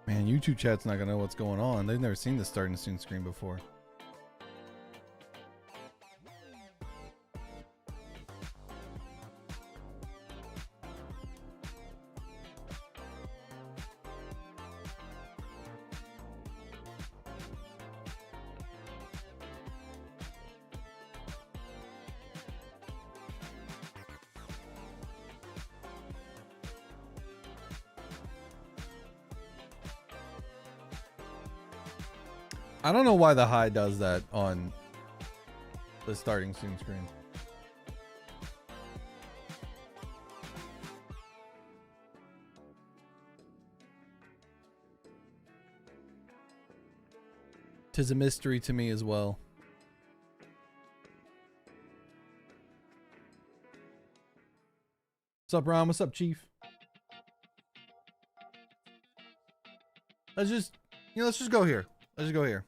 Man, YouTube chat's not gonna know what's going on. They've never seen this starting soon screen before. I don't know why the high does that on the starting soon screen. Tis a mystery to me as well. What's up, Ron? What's up, Chief? Let's just go here. Let's just go here.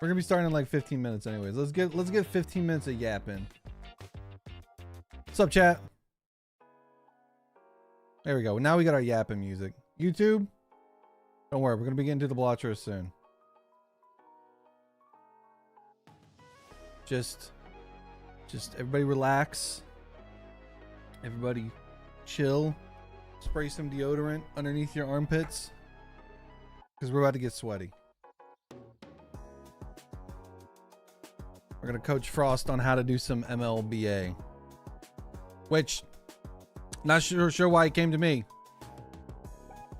We're gonna be starting in like 15 minutes anyways. Let's get 15 minutes of yapping. What's up, chat? There we go. Now we got our yapping music. YouTube, don't worry, we're gonna be getting to the Balatro soon. Just everybody relax. Everybody chill. Spray some deodorant underneath your armpits, because we're about to get sweaty. We're gonna coach Frost on how to do some MLBA, which not sure why he came to me.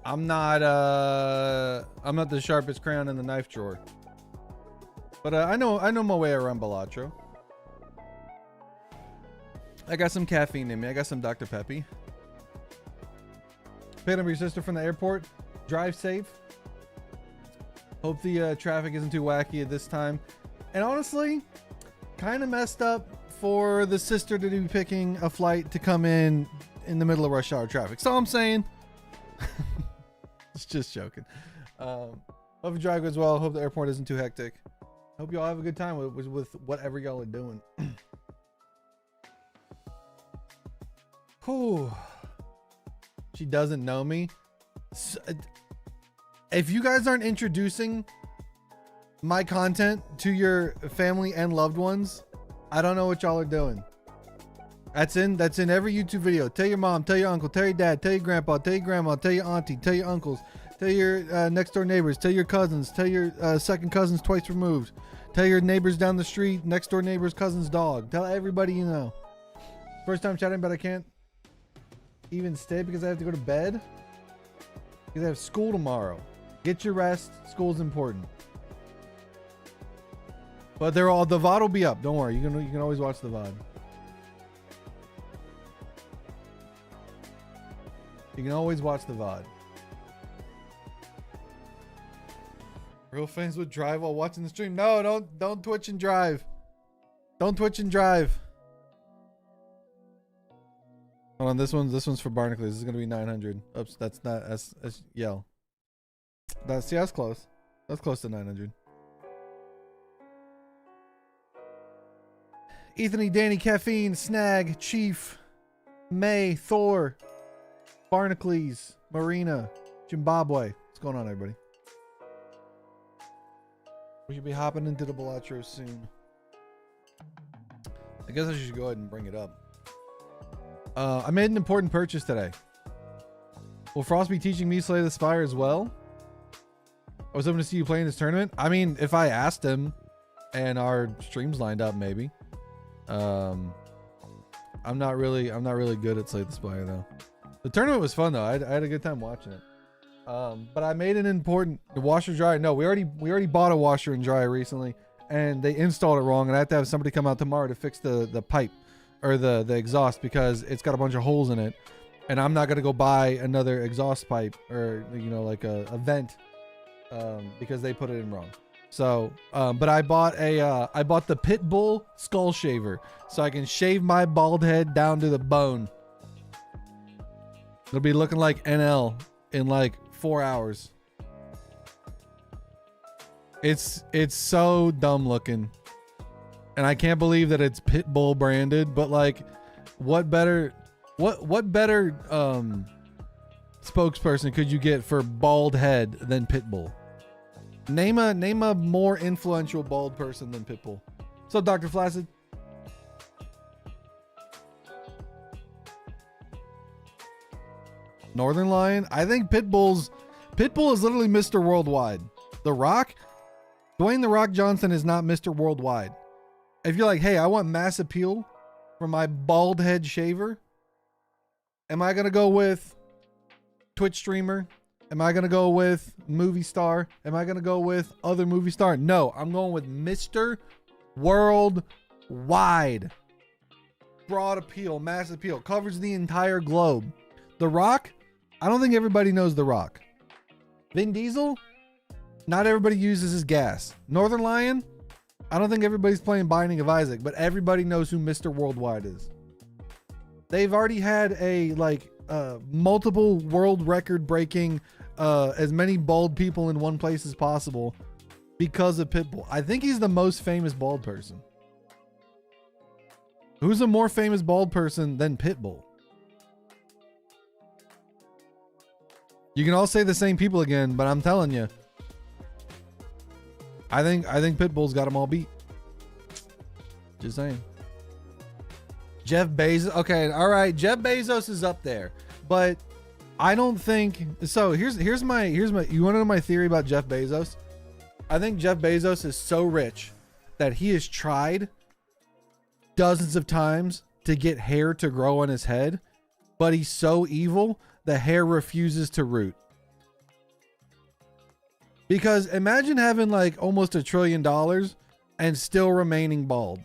I'm not the sharpest crayon in the knife drawer, but I know my way around Balatro. I got some caffeine in me. I got some Dr. Peppy. Pick up your sister from the airport. Drive safe. Hope the traffic isn't too wacky at this time. And honestly, kind of messed up for the sister to be picking a flight to come in the middle of rush hour traffic. That's all I'm saying. It's just joking. Hope the drive goes well. Hope the airport isn't too hectic. Hope y'all have a good time with whatever y'all are doing. Whew. She doesn't know me. So, if you guys aren't introducing my content to your family and loved ones, I don't know what y'all are doing. That's in every YouTube video. Tell your mom, tell your uncle, tell your dad, tell your grandpa, tell your grandma, tell your auntie, tell your uncles, tell your next door neighbors, tell your cousins, tell your second cousins twice removed, tell your neighbors down the street, next door neighbor's cousin's dog. Tell everybody you know. First time chatting, but I can't even stay because I have to go to bed because I have school tomorrow. Get your rest. School's important. But the VOD will be up. Don't worry. You can always watch the VOD. You can always watch the VOD. Real fans would drive while watching the stream. No, don't Twitch and drive. Don't Twitch and drive. Hold on, this one's for Barnacles. This is gonna be 900. Oops, that's not that's yell. That's close. That's close to 900. Anthony, Danny, Caffeine, Snag, Chief, May, Thor, Barnacles, Marina, Zimbabwe. What's going on, everybody? We should be hopping into the Balatro soon. I guess I should go ahead and bring it up. I made an important purchase today. Will Frost be teaching me Slay the Spire as well? I was hoping to see you play in this tournament. I mean, if I asked him and our streams lined up, maybe. I'm not really good at Slay the Spire though. The tournament was fun though. I had a good time watching it. But I made an important washer dryer. No, we already bought a washer and dryer recently, and they installed it wrong, and I have to have somebody come out tomorrow to fix the pipe or the exhaust because it's got a bunch of holes in it, and I'm not gonna go buy another exhaust pipe or like a vent because they put it in wrong. So, but I bought the Pitbull skull shaver so I can shave my bald head down to the bone. It'll be looking like NL in like 4 hours. It's so dumb looking, and I can't believe that it's Pitbull branded. But like, what better spokesperson could you get for bald head than Pitbull? Name a more influential bald person than Pitbull. What's up, Dr. Flaccid? Northern Lion. I think Pitbull is literally Mr. Worldwide. The Rock, Dwayne The Rock Johnson is not Mr. Worldwide. If you're like, hey, I want mass appeal for my bald head shaver, am I gonna go with Twitch streamer? Am I gonna go with movie star? Am I gonna go with other movie star? No, I'm going with Mr. Worldwide. Broad appeal, mass appeal, covers the entire globe. The Rock, I don't think everybody knows The Rock. Vin Diesel, not everybody uses his gas. Northern Lion, I don't think everybody's playing Binding of Isaac, but everybody knows who Mr. Worldwide is. They've already had a multiple world record breaking as many bald people in one place as possible because of Pitbull. I think he's the most famous bald person. Who's a more famous bald person than Pitbull? You can all say the same people again, but I'm telling you, I think Pitbull's got them all beat. Just saying. Jeff Bezos. Okay, all right. Jeff Bezos is up there, but I don't think so. Here's my. You want to know my theory about Jeff Bezos? I think Jeff Bezos is so rich that he has tried dozens of times to get hair to grow on his head, but he's so evil the hair refuses to root. Because imagine having like almost $1 trillion and still remaining bald.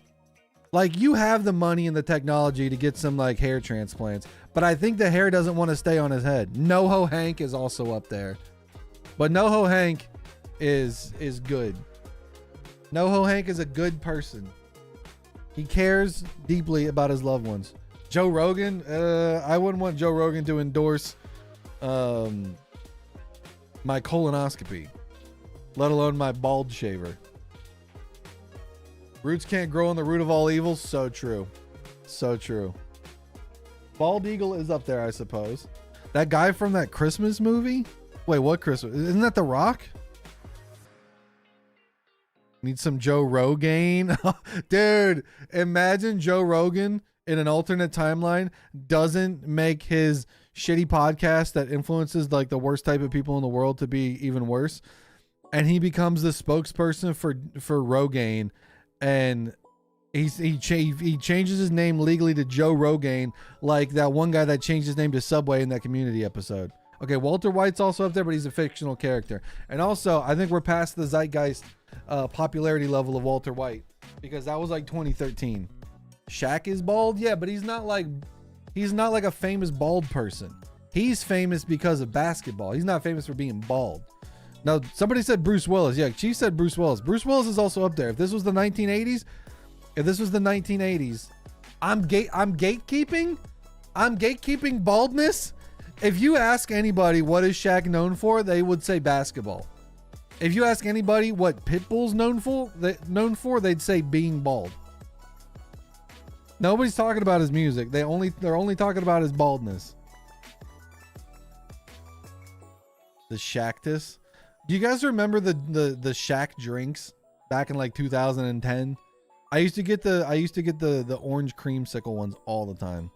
Like, you have the money and the technology to get some like hair transplants, but I think the hair doesn't want to stay on his head. NoHo Hank is also up there, but NoHo Hank is good. NoHo Hank is a good person. He cares deeply about his loved ones. Joe Rogan, I wouldn't want Joe Rogan to endorse my colonoscopy, let alone my bald shaver. Roots can't grow on the root of all evil. So true. So true. Bald Eagle is up there, I suppose. That guy from that Christmas movie? Wait, what Christmas? Isn't that The Rock? Need some Joe Rogan. Dude, imagine Joe Rogan in an alternate timeline doesn't make his shitty podcast that influences like the worst type of people in the world to be even worse, and he becomes the spokesperson for Rogaine, and he changes his name legally to Joe Rogaine, like that one guy that changed his name to Subway in that Community episode. Okay, Walter White's also up there, but he's a fictional character. And also, I think we're past the zeitgeist popularity level of Walter White, because that was like 2013. Shaq is bald, yeah, but he's not like a famous bald person. He's famous because of basketball. He's not famous for being bald. Now, somebody said Bruce Willis. Yeah, Chief said Bruce Willis. Bruce Willis is also up there. If this was the 1980s, I'm gatekeeping. I'm gatekeeping baldness. If you ask anybody what is Shaq known for, they would say basketball. If you ask anybody what Pitbull's known for, they'd say being bald. Nobody's talking about his music. They're only talking about his baldness. The Shactus. Do you guys remember the Shaq drinks back in like 2010? I used to get the orange creamsicle ones all the time.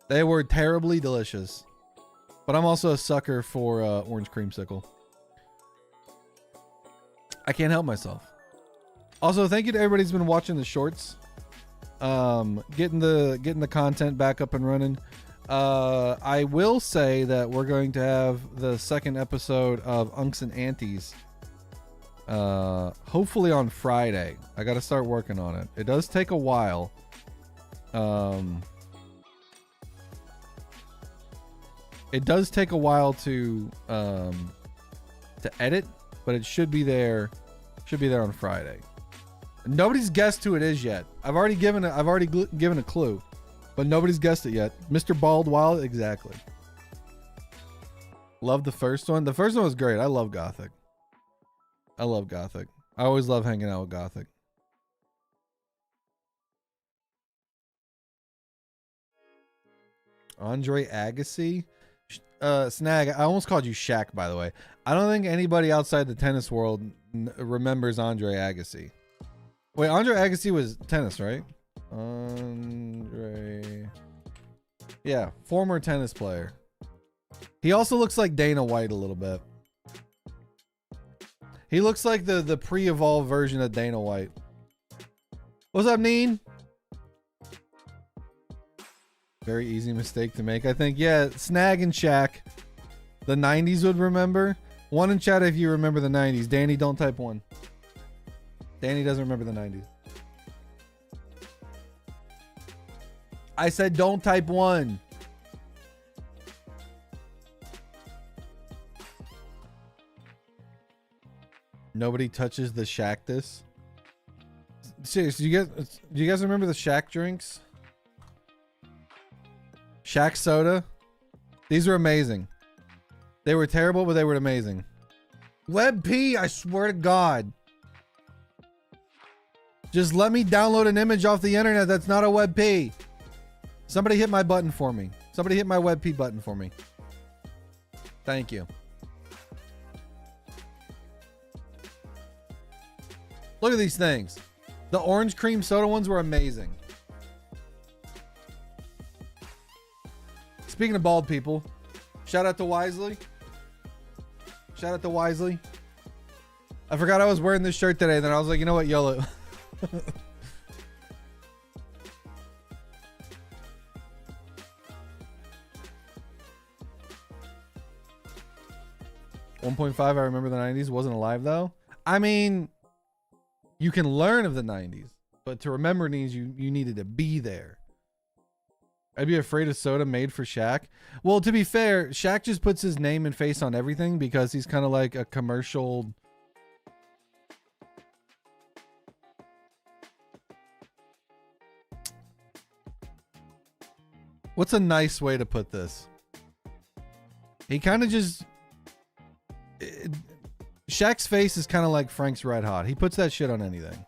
They were terribly delicious. But I'm also a sucker for orange creamsicle. I can't help myself. Also, thank you to everybody who's been watching the shorts. Getting the content back up and running. I will say that we're going to have the second episode of Unks and Aunties hopefully on Friday. I got to start working on it. It does take a while. It does take a while to edit, but it should be there. Should be there on Friday. Nobody's guessed who it is yet. I've already given a clue, but nobody's guessed it yet. Mr. Bald Wild, exactly. Love the first one. The first one was great. I love Gothic. I always love hanging out with Gothic. Andre Agassi. Snag, I almost called you Shaq, by the way. I don't think anybody outside the tennis world remembers Andre Agassi. Wait, Andre Agassi was tennis, right? Andre... Yeah, former tennis player. He also looks like Dana White a little bit. He looks like the pre-evolved version of Dana White. What's up, Neen? Very easy mistake to make, I think. Yeah, Snag and Shaq. The 90s would remember. One in chat if you remember the 90s. Danny, don't type one. Danny doesn't remember the 90s. I said don't type one. Nobody touches the Shaq this. Seriously, do you guys remember the Shaq drinks? Shaq soda? These were amazing. They were terrible, but they were amazing. WebP, I swear to God. Just let me download an image off the internet that's not a WebP. Somebody hit my button for me. Somebody hit my WebP button for me. Thank you. Look at these things. The orange cream soda ones were amazing. Speaking of bald people, shout out to Wisely. Shout out to Wisely. I forgot I was wearing this shirt today. Then I was like, you know what? YOLO. .5, I remember the 90s. Wasn't alive though. I mean, you can learn of the 90s, but to remember these, you needed to be there. I'd be afraid of soda made for Shaq. Well, to be fair, Shaq just puts his name and face on everything because he's kind of like a commercial. What's a nice way to put this? He kind of just... Shaq's face is kind of like Frank's Red Hot. He puts that shit on anything.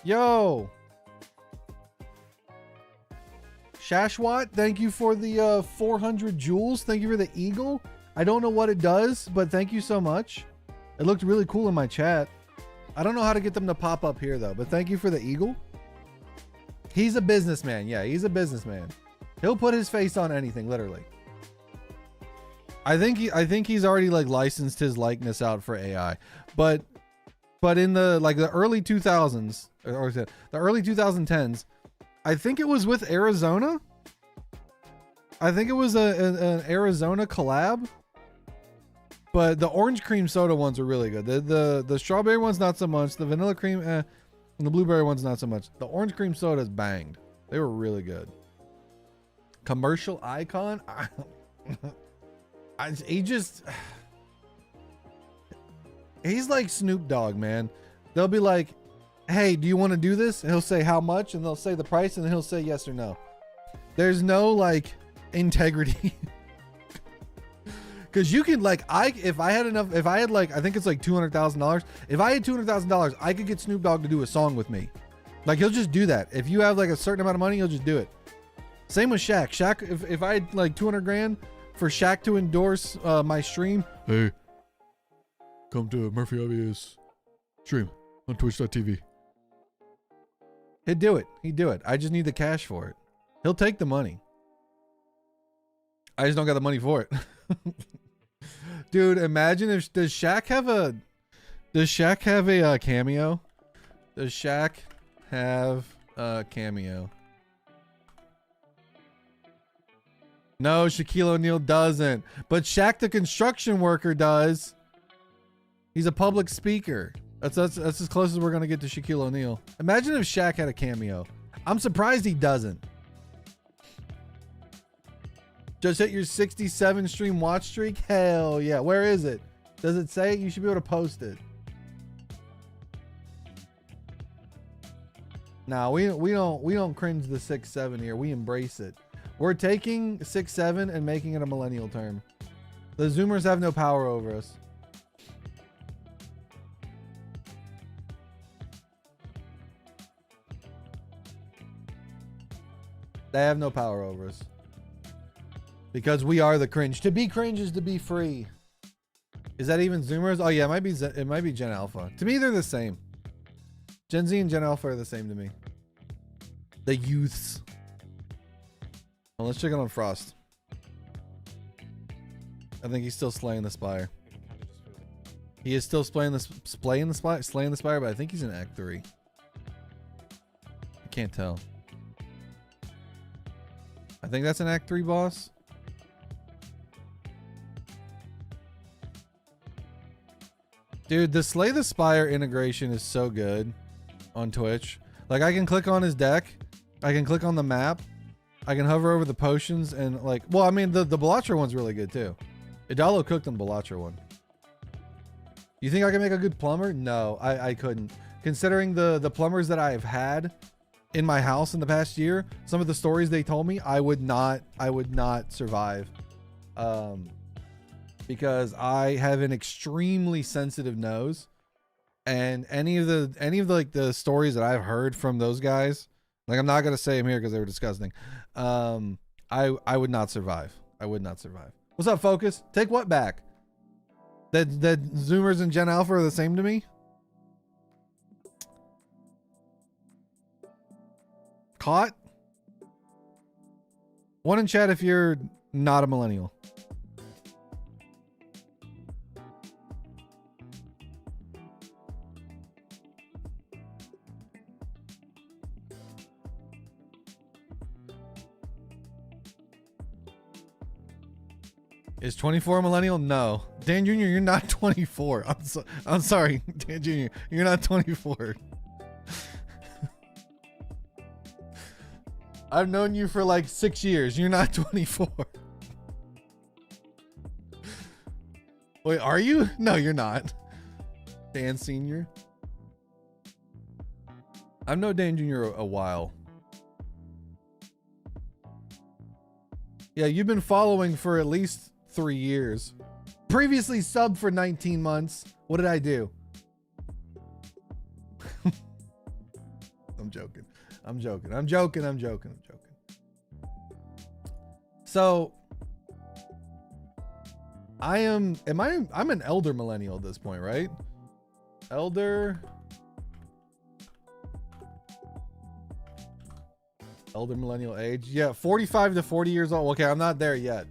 Yo! Shashwat, thank you for the 400 jewels. Thank you for the eagle. I don't know what it does, but thank you so much. It looked really cool in my chat. I don't know how to get them to pop up here though, but thank you for the eagle. He's a businessman. Yeah, he's a businessman. He'll put his face on anything, literally. I think he's already like licensed his likeness out for AI. But in the like the early 2000s or the early 2010s, I think it was with Arizona. I think it was an Arizona collab. But the orange cream soda ones are really good. The strawberry ones not so much. The vanilla cream and the blueberry ones not so much. The orange cream sodas banged. They were really good. Commercial icon. He's like Snoop Dogg, man. They'll be like, hey, do you want to do this? And he'll say how much, and they'll say the price, and then he'll say yes or no. There's no like integrity. Because you can like, if I had like, I think it's like $200,000. If I had $200,000, I could get Snoop Dogg to do a song with me. Like he'll just do that. If you have like a certain amount of money, he'll just do it. Same with Shaq. Shaq, if I had like 200 grand for Shaq to endorse my stream. Hey, come to Murphy Obvious stream on twitch.tv. He'd do it. He'd do it. I just need the cash for it. He'll take the money. I just don't got the money for it. Dude, imagine if does Shaq have a cameo? Does Shaq have a cameo? No, Shaquille O'Neal doesn't. But Shaq the construction worker does. He's a public speaker. That's as close as we're gonna get to Shaquille O'Neal. Imagine if Shaq had a cameo. I'm surprised he doesn't. Just hit your 67 stream watch streak? Hell yeah. Where is it? Does it say it? You should be able to post it. Nah, we don't cringe the 6-7 here. We embrace it. We're taking 6-7 and making it a millennial term. The Zoomers have no power over us. They have no power over us. Because we are the cringe. To be cringe is to be free. Is that even Zoomers? Oh yeah, it might be Gen Alpha. To me, they're the same. Gen Z and Gen Alpha are the same to me. The youths. Well, let's check it on Frost. I think he's still slaying the Spire. He is still slaying the Spire, but I think he's in Act 3. I can't tell. I think that's an Act 3 boss. Dude, the Slay the Spire integration is so good on Twitch. Like, I can click on his deck. I can click on the map. I can hover over the potions and like, well, I mean, the Balatro one's really good too. Idalo cooked on the Balatro one. You think I can make a good plumber? No, I couldn't. Considering the plumbers that I've had in my house in the past year, some of the stories they told me, I would not survive. Because I have an extremely sensitive nose, and any of the like the stories that I've heard from those guys, like I'm not gonna say them here because they were disgusting. I would not survive. I would not survive. What's up, Focus? Take what back? That Zoomers and Gen Alpha are the same to me? Caught? One in chat if you're not a millennial. Is 24 a millennial? No. Dan Jr., you're not 24. I'm sorry, Dan Jr., you're not 24. I've known you for like 6 years. You're not 24. Wait, are you? No, you're not. Dan Sr. I've known Dan Jr. a while. Yeah, you've been following for at least 3 years. Previously subbed for 19 months. What did I do? I'm joking. So I'm an elder millennial at this point, right? Elder millennial age. Yeah, 45 to 40 years old. Okay, I'm not there yet.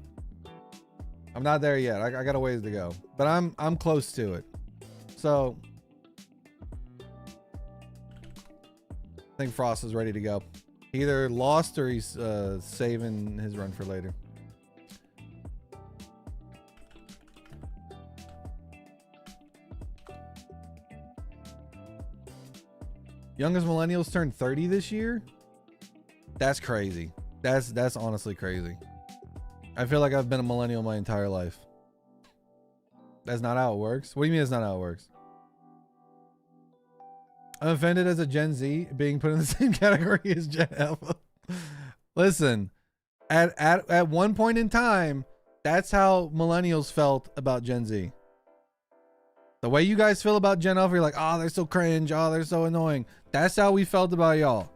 I got a ways to go, but I'm close to it. So I think Frost is ready to go. He either lost or he's saving his run for later. Youngest millennials turned 30 this year. That's crazy. That's honestly crazy. I feel like I've been a millennial my entire life. That's not how it works. What do you mean that's not how it works? I'm offended as a Gen Z being put in the same category as Gen Alpha. Listen, at one point in time, that's how millennials felt about Gen Z. The way you guys feel about Gen Alpha, you're like, oh, they're so cringe. Oh, they're so annoying. That's how we felt about y'all.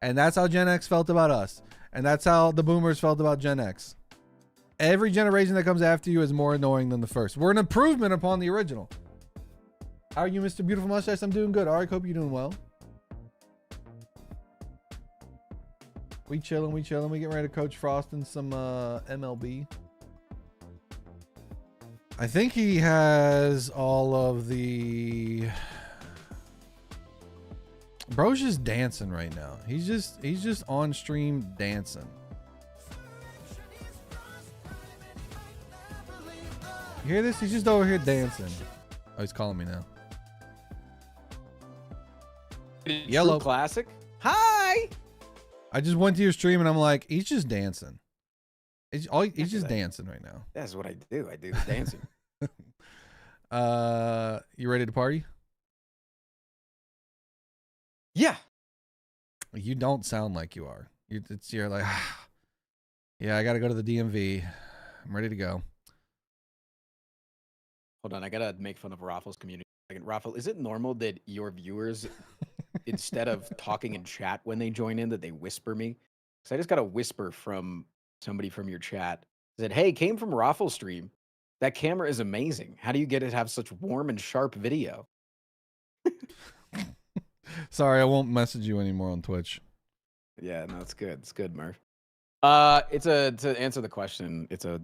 And that's how Gen X felt about us. And that's how the boomers felt about Gen X. Every generation that comes after you is more annoying than the first. We're an improvement upon the original. How are you, Mr. Beautiful Mustache? I'm doing good. Arik, hope you're doing well. We chilling. We getting ready to coach Frost in some MLB. I think he has all of the... Bro's just dancing right now. He's just on stream dancing. You hear this? He's just over here dancing. Oh, he's calling me now. Yellow Classic. Hi. I just went to your stream and I'm like, he's just dancing. He's just dancing right now. That's what I do. I do the dancing. You ready to party? Yeah. You don't sound like you are. You're like, yeah, I got to go to the DMV. I'm ready to go. Hold on, I gotta make fun of Raffle's community. Raffle, is it normal that your viewers, instead of talking in chat when they join in, that they whisper me? So I just got a whisper from somebody from your chat. Said, "Hey, came from Raffle Stream. That camera is amazing. How do you get it to have such warm and sharp video?" Sorry, I won't message you anymore on Twitch. Yeah, no, it's good. It's good, Murph. It's to answer the question. It's a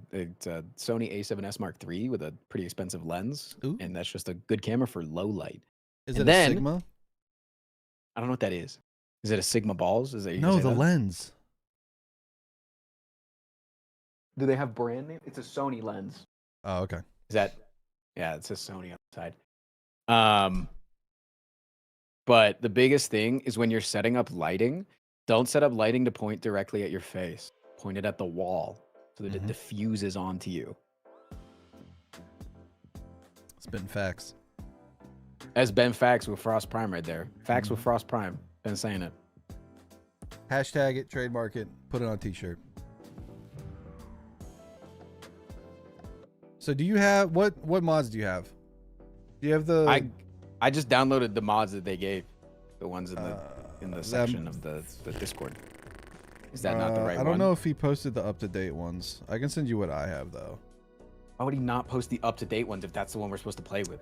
Sony A7S Mark III with a pretty expensive lens, Ooh. and that's just a good camera for low light. Is And it a then- Sigma? I don't know what that is. Is it a Sigma balls? Is it No, the lens. Do they have brand name? It's a Sony lens. Oh, okay. Is that? Yeah, it says Sony on the side. But the biggest thing is when you're setting up lighting, don't set up lighting to point directly at your face. Point it at the wall so that it diffuses onto you. Spitting facts. As Ben Facts with Frost Prime right there. Facts with Frost Prime. Been saying it. Hashtag it, trademark it, put it on a t-shirt. So do you have what mods do you have? Do you have the I just downloaded the mods that they gave. The ones in the section of the Discord. Is that not the right one? I don't know if he posted the up-to-date ones. I can send you what I have though. Why would he not post the up-to-date ones if that's the one we're supposed to play with?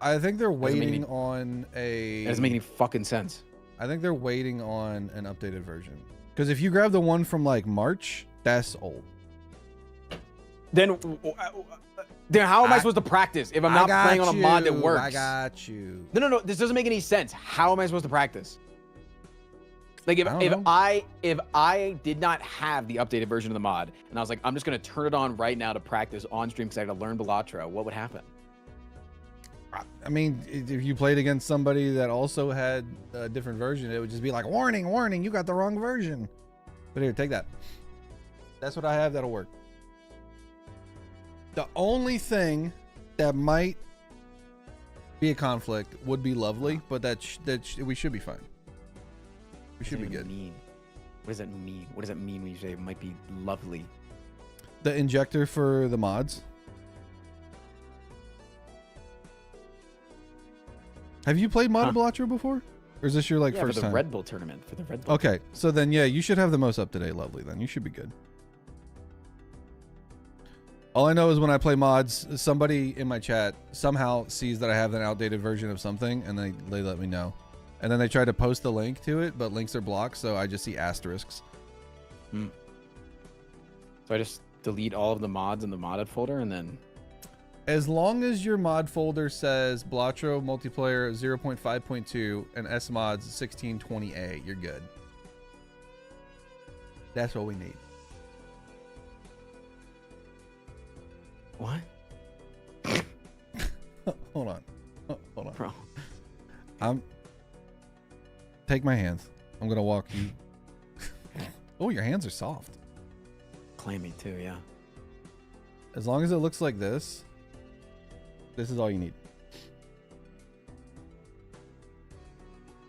I think they're waiting on a... That doesn't make any fucking sense. I think they're waiting on an updated version. Because if you grab the one from like March, that's old. Then how am I supposed to practice if I'm not playing on a mod that works? I got you. No. This doesn't make any sense. How am I supposed to practice? Like if I did not have the updated version of the mod and I was like, I'm just gonna turn it on right now to practice on stream because I gotta learn Balatro, what would happen? I mean, if you played against somebody that also had a different version, it would just be like, warning, warning, you got the wrong version. But here, take that. That's what I have. That'll work. The only thing that might be a conflict would be lovely, but we should be fine. We should be good. What does that mean? What does that mean when you say it might be lovely? The injector for the mods. Have you played modded Balatro before? Or is this your first time? For the Red Bull tournament. For the Red Bull. Okay, so then yeah, you should have the most up-to-date lovely then. You should be good. All I know is when I play mods, somebody in my chat somehow sees that I have an outdated version of something and they let me know. And then they try to post the link to it, but links are blocked, so I just see asterisks. So I just delete all of the mods in the modded folder and then... As long as your mod folder says Balatro multiplayer 0.5.2 and SMods 1620A, you're good. That's what we need. What? Hold on. Hold on. Bro. Take my hands. I'm going to walk you. Oh, your hands are soft. Clammy too, yeah. As long as it looks like this, this is all you need.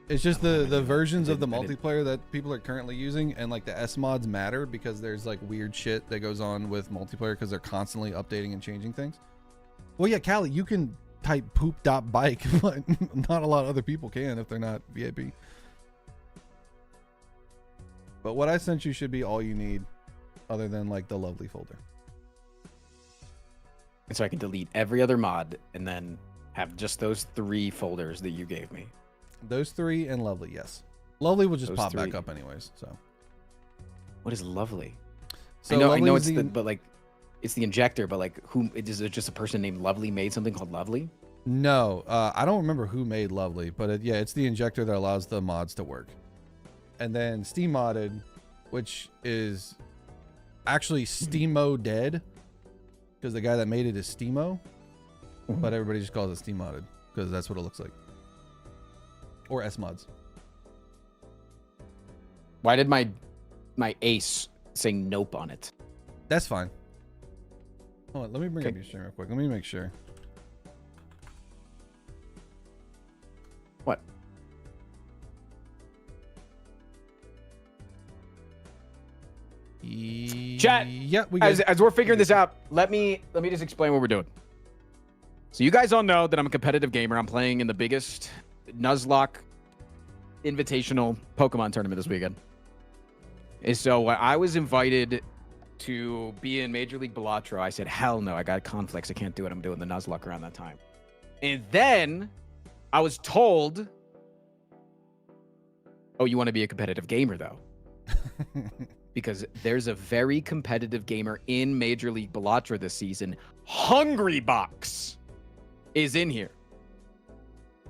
It's just the versions of the multiplayer that people are currently using, and like the S mods matter because there's like weird shit that goes on with multiplayer because they're constantly updating and changing things. Well, yeah, Callie, you can type poop.bike, but not a lot of other people can if they're not VIP. But what I sent you should be all you need, other than like the lovely folder. And so I can delete every other mod and then have just those 3 folders that you gave me. Those 3 and lovely, yes. Lovely will just Those pop 3. back up anyways. So what is lovely? So I know it's but like it's the injector, but like who is it? Just a person named Lovely made something called Lovely? No, I don't remember who made lovely, but yeah, it's the injector that allows the mods to work. And then Steam modded, which is actually Steamo dead. Because the guy that made it is Steamo, but everybody just calls it Steam modded because that's what it looks like. Or S mods. Why did my ace say nope on it? That's fine. Hold on, let me bring up your stream real quick. Let me make sure. What? Chat. Yeah, as we're figuring this out, let me just explain what we're doing. So you guys all know that I'm a competitive gamer. I'm playing in the biggest Nuzlocke Invitational Pokemon tournament this weekend. is so when I was invited to be in Major League Balatro, I said, hell no, I got conflicts. I can't do it. I'm doing the Nuzlocke around that time. And then I was told, oh, you want to be a competitive gamer, though? Because there's a very competitive gamer in Major League Balatro this season. Hungry Box is in here.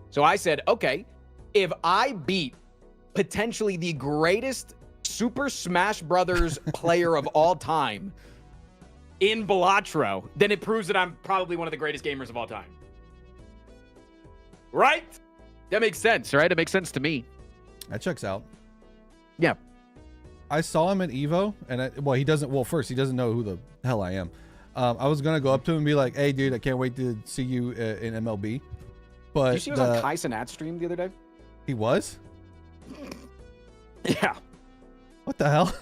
So I said, okay, if I beat potentially the greatest Super Smash Brothers player of all time in Balatro, then it proves that I'm probably one of the greatest gamers of all time. Right? That makes sense, right? It makes sense to me. That checks out. Yeah. I saw him at Evo, and he doesn't. Well, first, he doesn't know who the hell I am. I was gonna go up to him and be like, "Hey, dude, I can't wait to see you in MLB." But Did you see he was on Kai Cenat's stream the other day? He was? Yeah. What the hell?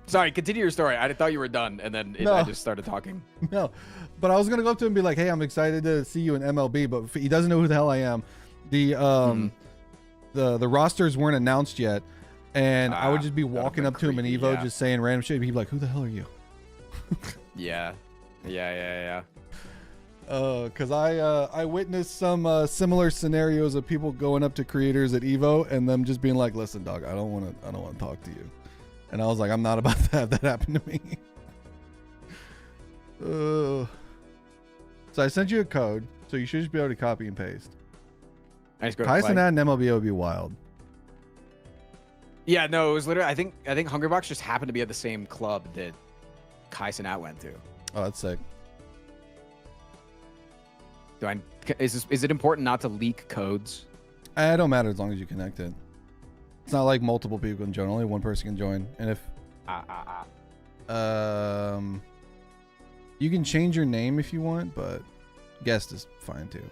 Sorry, continue your story. I thought you were done, and then I just started talking. No, but I was gonna go up to him and be like, "Hey, I'm excited to see you in MLB," but he doesn't know who the hell I am. The rosters weren't announced yet, and I would just be walking up to him in Evo, just saying random shit. He'd be like, "Who the hell are you?" Yeah. Because I witnessed some similar scenarios of people going up to creators at Evo and them just being like, "Listen, dog, I don't want to talk to you," and I was like, "I'm not about to have that happen to me." So I sent you a code, so you should just be able to copy and paste. Kai Cenat and MLB would be wild. Yeah, no, it was literally. I think Hungrybox just happened to be at the same club that Kai Cenat went to. Oh, that's sick. Is it important not to leak codes? It don't matter as long as you connect it. It's not like multiple people can join. Only one person can join. And if you can change your name if you want, but guest is fine too.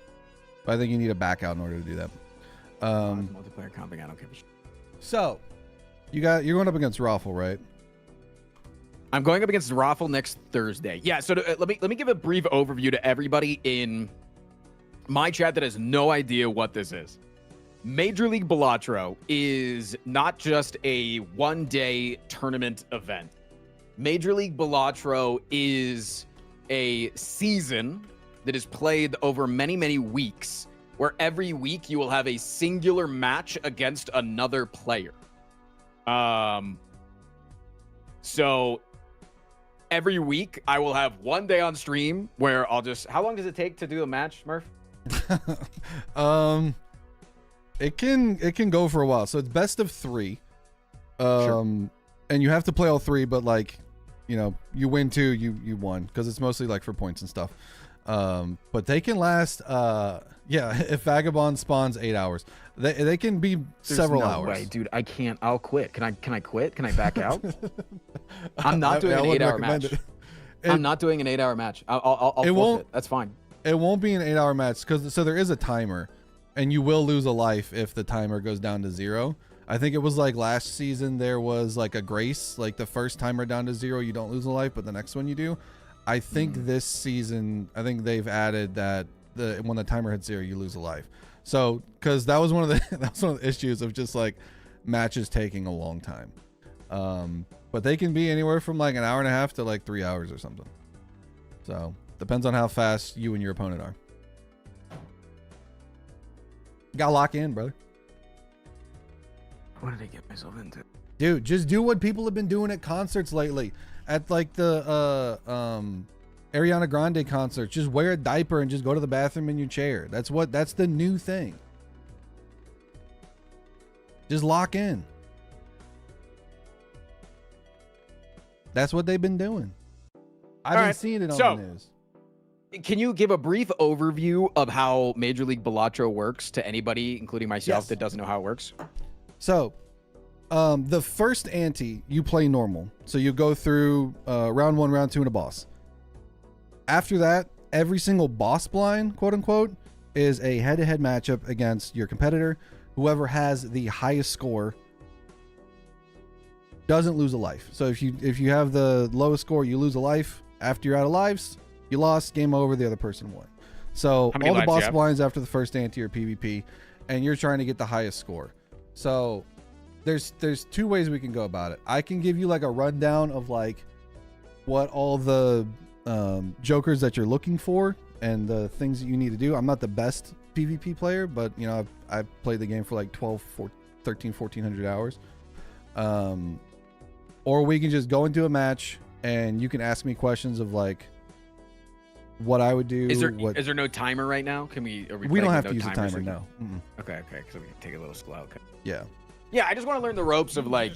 But I think you need a backout in order to do that. Multiplayer comping, I don't give a shit. So you're going up against Raffle, right? I'm going up against Raffle next Thursday. Yeah, so let me give a brief overview to everybody in my chat that has no idea what this is. Major League Balatro is not just a one-day tournament event. Major League Balatro is a season that is played over many, many weeks, where every week you will have a singular match against another player. So every week I will have one day on stream where I'll just... How long does it take to do a match, Murph? It can go for a while. So it's best of 3. Sure. And you have to play all 3, but like, you win 2, you won, because it's mostly like for points and stuff. But they can last if Vagabond spawns 8 hours, they can be several hours. Way, dude, I can't. I'll quit. Can I quit? Can I back out? I'm not doing an 8-hour match. I'm not doing an 8-hour match. I'll forfeit. That's fine. It won't be an 8-hour match so there is a timer, and you will lose a life if the timer goes down to 0. I think it was like last season there was like a grace, like the first timer down to 0 you don't lose a life, but the next one you do. I think this season, I think they've added that when the timer hits 0 you lose a life. So because that was one of the issues of just like matches taking a long time. But they can be anywhere from like an hour and a half to like 3 hours or something. So depends on how fast you and your opponent are. Gotta lock in, brother. What did I get myself into? Dude, just do what people have been doing at concerts lately. At like the Ariana Grande concert, just wear a diaper and just go to the bathroom in your chair. That's the new thing. Just lock in. That's what they've been doing. I've been seeing it on the news. Can you give a brief overview of how Major League Balatro works to anybody, including myself, that doesn't know how it works? So, the first ante, you play normal. So you go through round 1, round 2, and a boss. After that, every single boss blind, quote unquote, is a head-to-head matchup against your competitor. Whoever has the highest score doesn't lose a life. So if you have the lowest score, you lose a life. After you're out of lives, you lost, game over, the other person won. So all the boss blinds after the first ante are PvP, and you're trying to get the highest score. So there's two ways we can go about it. I can give you like a rundown of like what all the jokers that you're looking for and the things that you need to do. I'm not the best PvP player, but you know, I've played the game for like 1,400 hours. Or we can just go into a match and you can ask me questions of like what I would do. Is there no timer right now? We don't have to use a timer, no. Okay, because we can take it a little slow. Okay. Yeah. Yeah, I just want to learn the ropes of like,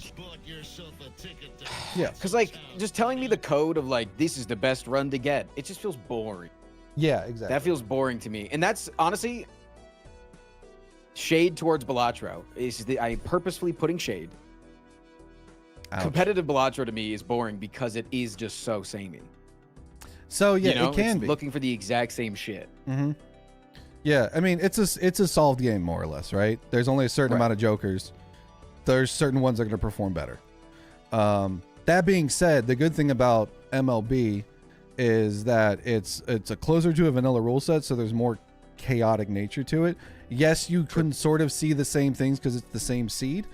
yeah, because like just telling me the code of like this is the best run to get, it just feels boring. Yeah, exactly. That feels boring to me, and that's honestly shade towards Balatro. I'm purposefully putting shade. Ouch. Competitive Balatro to me is boring because it is just so samey. So yeah, you know, it can be looking for the exact same shit. Mm-hmm. Yeah, I mean it's a solved game more or less, right? There's only a certain amount of jokers. There's certain ones that are going to perform better. That being said, the good thing about MLB is that it's a closer to a vanilla rule set, so there's more chaotic nature to it. Yes, you can sort of see the same things because it's the same seed,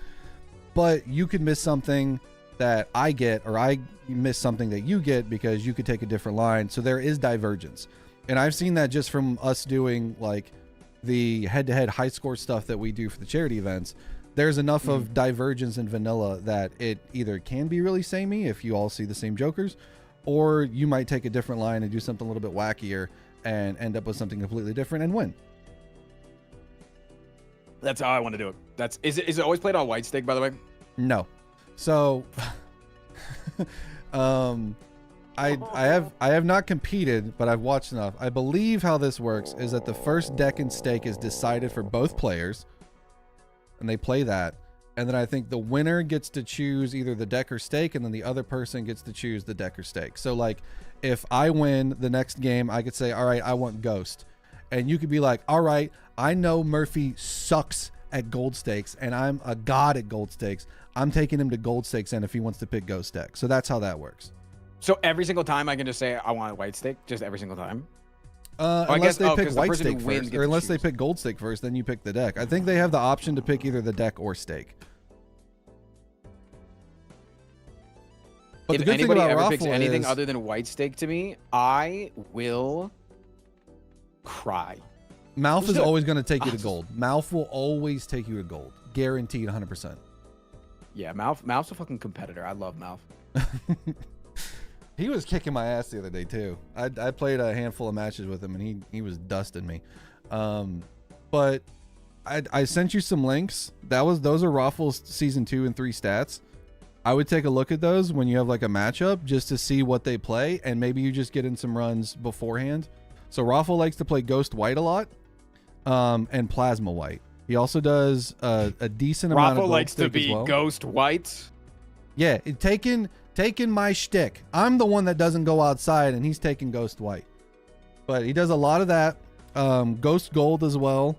but you could miss something that I get, or I miss something that you get because you could take a different line. So there is divergence. And I've seen that just from us doing like the head-to-head high score stuff that we do for the charity events. There's enough of divergence in vanilla that it either can be really samey if you all see the same jokers, or you might take a different line and do something a little bit wackier and end up with something completely different and win. That's how I want to do it. Is it always played on white stake, by the way? No. So I have not competed, but I've watched enough. I believe how this works is that the first deck and stake is decided for both players, and they play that. And then I think the winner gets to choose either the deck or stake, and then the other person gets to choose the deck or stake. So like if I win the next game, I could say, all right, I want Ghost. And you could be like, all right, I know Murphy sucks at gold stakes and I'm a god at gold stakes. I'm taking him to gold stakes and if he wants to pick Ghost deck. So that's how that works. So every single time I can just say I want a white stake, just every single time? Unless they pick white stake first, or unless they pick gold stake first, then you pick the deck. I think they have the option to pick either the deck or stake. But if anybody ever picks anything other than white stake to me, I will cry. Mouth is always going to take you to gold. Mouth will always take you to gold. Guaranteed 100%. Yeah, Mouth's a fucking competitor. I love Mouth. He was kicking my ass the other day too. I played a handful of matches with him and he was dusting me. But I sent you some links. Those are Raffles season 2 and 3 stats. I would take a look at those when you have like a matchup just to see what they play, and maybe you just get in some runs beforehand. So Raffle likes to play Ghost White a lot, and Plasma White. He also does a decent amount of Raffle likes to be Ghost White. Yeah, taking my shtick. I'm the one that doesn't go outside, and he's taking Ghost White. But he does a lot of that. Ghost Gold as well.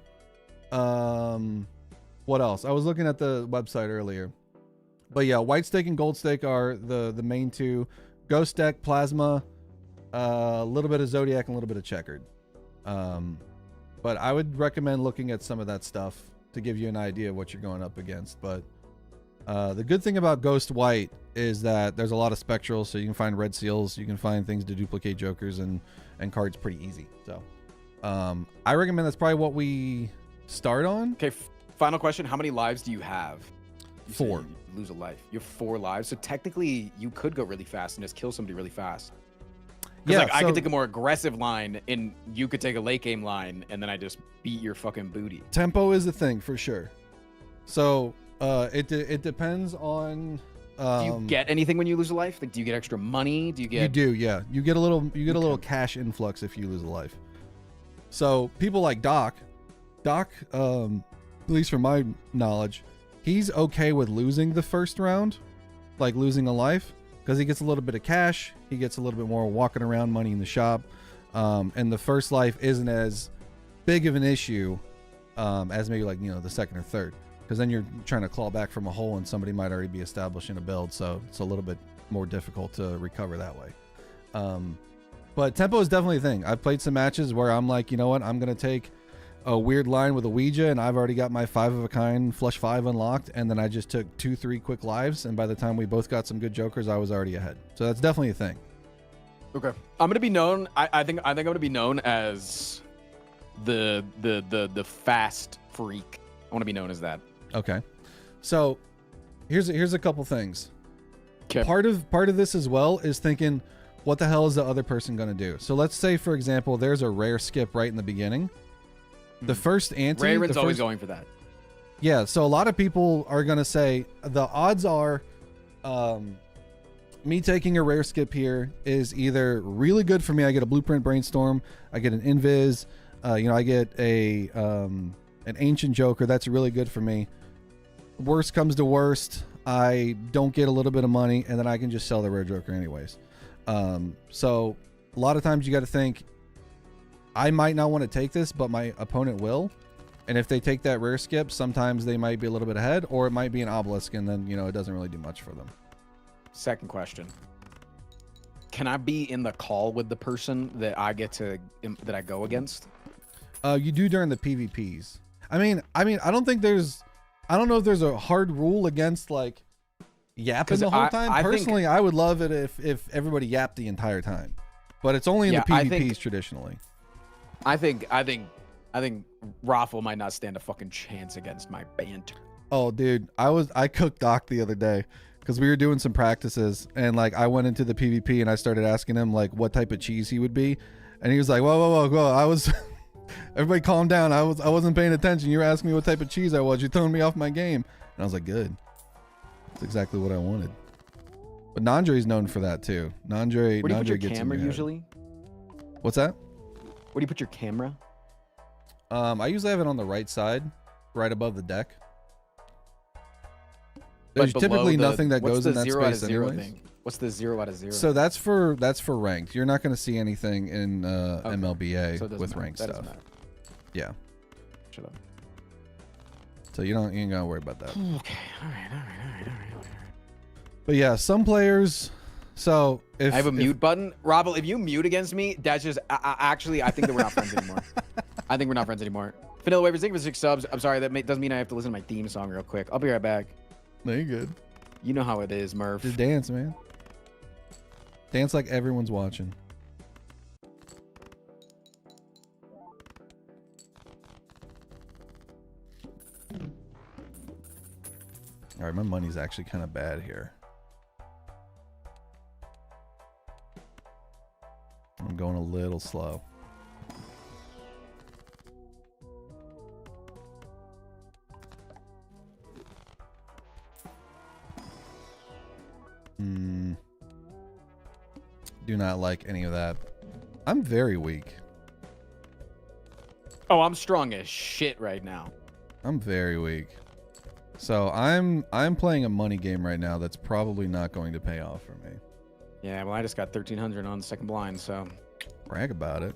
What else? I was looking at the website earlier. But yeah, white stake and gold stake are the main two. Ghost deck, Plasma, a little bit of Zodiac, and a little bit of Checkered. But I would recommend looking at some of that stuff to give you an idea of what you're going up against. But the good thing about Ghost White is that there's a lot of spectrals, so you can find red seals, you can find things to duplicate jokers and cards pretty easy. So I recommend that's probably what we start on. Okay, final question. How many lives do you have? 4. You lose a life. You have 4 lives. So technically you could go really fast and just kill somebody really fast. Yeah, like I could take a more aggressive line and you could take a late game line and then I just beat your fucking booty. Tempo is the thing for sure. So it depends on do you get anything when you lose a life? Like do you get extra money? Do you get You do, yeah. You get a little cash influx if you lose a life. So people like Doc, at least from my knowledge, he's okay with losing the first round, like losing a life, because he gets a little bit of cash. He gets a little bit more walking around money in the shop. And the first life isn't as big of an issue as maybe like, the second or third, because then you're trying to claw back from a hole and somebody might already be establishing a build. So it's a little bit more difficult to recover that way. But tempo is definitely a thing. I've played some matches where I'm like, you know what? I'm going to take a weird line with a Ouija, and I've already got my 5 of a kind flush 5 unlocked, and then I just took 2-3 quick lives, and by the time we both got some good jokers, I was already ahead. So that's definitely a thing. Okay. I'm gonna be known. I think I'm gonna be known as the fast freak. I want to be known as that. Okay. So here's a couple things. Okay. Part of this as well is thinking, what the hell is the other person going to do? So let's say, for example, there's a rare skip right in the beginning. The first ante, Raven's always going for that. Yeah, so a lot of people are going to say the odds are me taking a rare skip here is either really good for me. I get a blueprint brainstorm, I get an invis, I get a an ancient joker. That's really good for me. Worst comes to worst, I don't get a little bit of money, and then I can just sell the rare joker anyways. So a lot of times you got to think, I might not want to take this, but my opponent will. And if they take that rare skip, sometimes they might be a little bit ahead, or it might be an obelisk, and then, it doesn't really do much for them. Second question. Can I be in the call with the person that I go against? You do during the PvPs. I mean, I don't know if there's a hard rule against like yapping the whole time. Personally, I would love it if everybody yapped the entire time, but it's only in the PvPs traditionally. I think Raffle might not stand a fucking chance against my banter. Oh, dude, I cooked Doc the other day because we were doing some practices, and like I went into the PvP and I started asking him like what type of cheese he would be, and he was like, whoa, I was. Everybody calm down. I wasn't paying attention. You were asking me what type of cheese I was. You're throwing me off my game. And I was like, good. That's exactly what I wanted. But Nandre's known for that too. Nandre Where do you put your gets camera usually? What's that? Where do you put your camera? I usually have it on the right side, right above the deck. There's typically nothing that goes in that space anyways. What's the 0 out of 0? So that's for ranked. You're not going to see anything in MLBA with ranked stuff. Yeah. Shut up. So you ain't gotta worry about that. Okay. All right. But yeah, some players. So if I have a mute button, Robble, if you mute against me, that's just I think that we're not friends anymore. I think we're not friends anymore. Vanilla Wavers, thank you for 6 subs. I'm sorry, doesn't mean I have to listen to my theme song real quick. I'll be right back. No, you're good. You know how it is, Murph. Just dance, man. Dance like everyone's watching. All right, my money's actually kind of bad here. I'm going a little slow. Do not like any of that. I'm very weak. Oh, I'm strong as shit right now. I'm very weak. So I'm playing a money game right now that's probably not going to pay off for me. Yeah, well, I just got 1,300 on the second blind, so. Brag about it.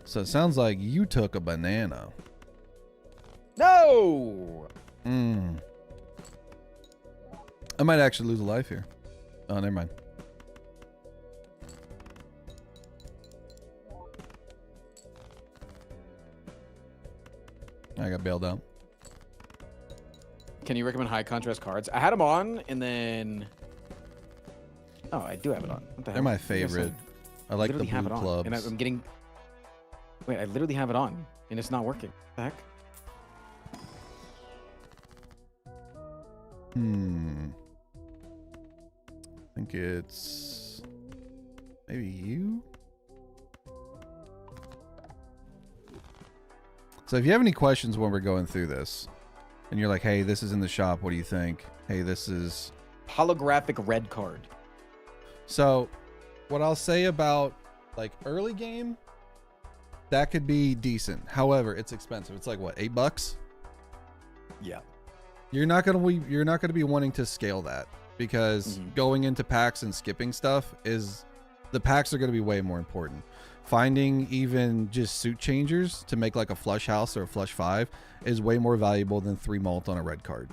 So it sounds like you took a banana. No! I might actually lose a life here. Oh, never mind. I got bailed out. Can you recommend high contrast cards? I had them on, and then... Oh, I do have it on. What the hell? They're my favorite. I like the blue clubs. And I'm getting... Wait, I literally have it on, and it's not working. What the heck? I think it's... maybe you? So if you have any questions when we're going through this, and you're like, hey, this is in the shop, what do you think? Hey, this is... holographic red card. So what I'll say about like early game, that could be decent. However, it's expensive. It's like what, $8? Yeah. You're not gonna be wanting to scale that because going into packs and skipping stuff is, the packs are gonna be way more important. Finding even just suit changers to make like a flush house or a flush 5 is way more valuable than 3 malt on a red card.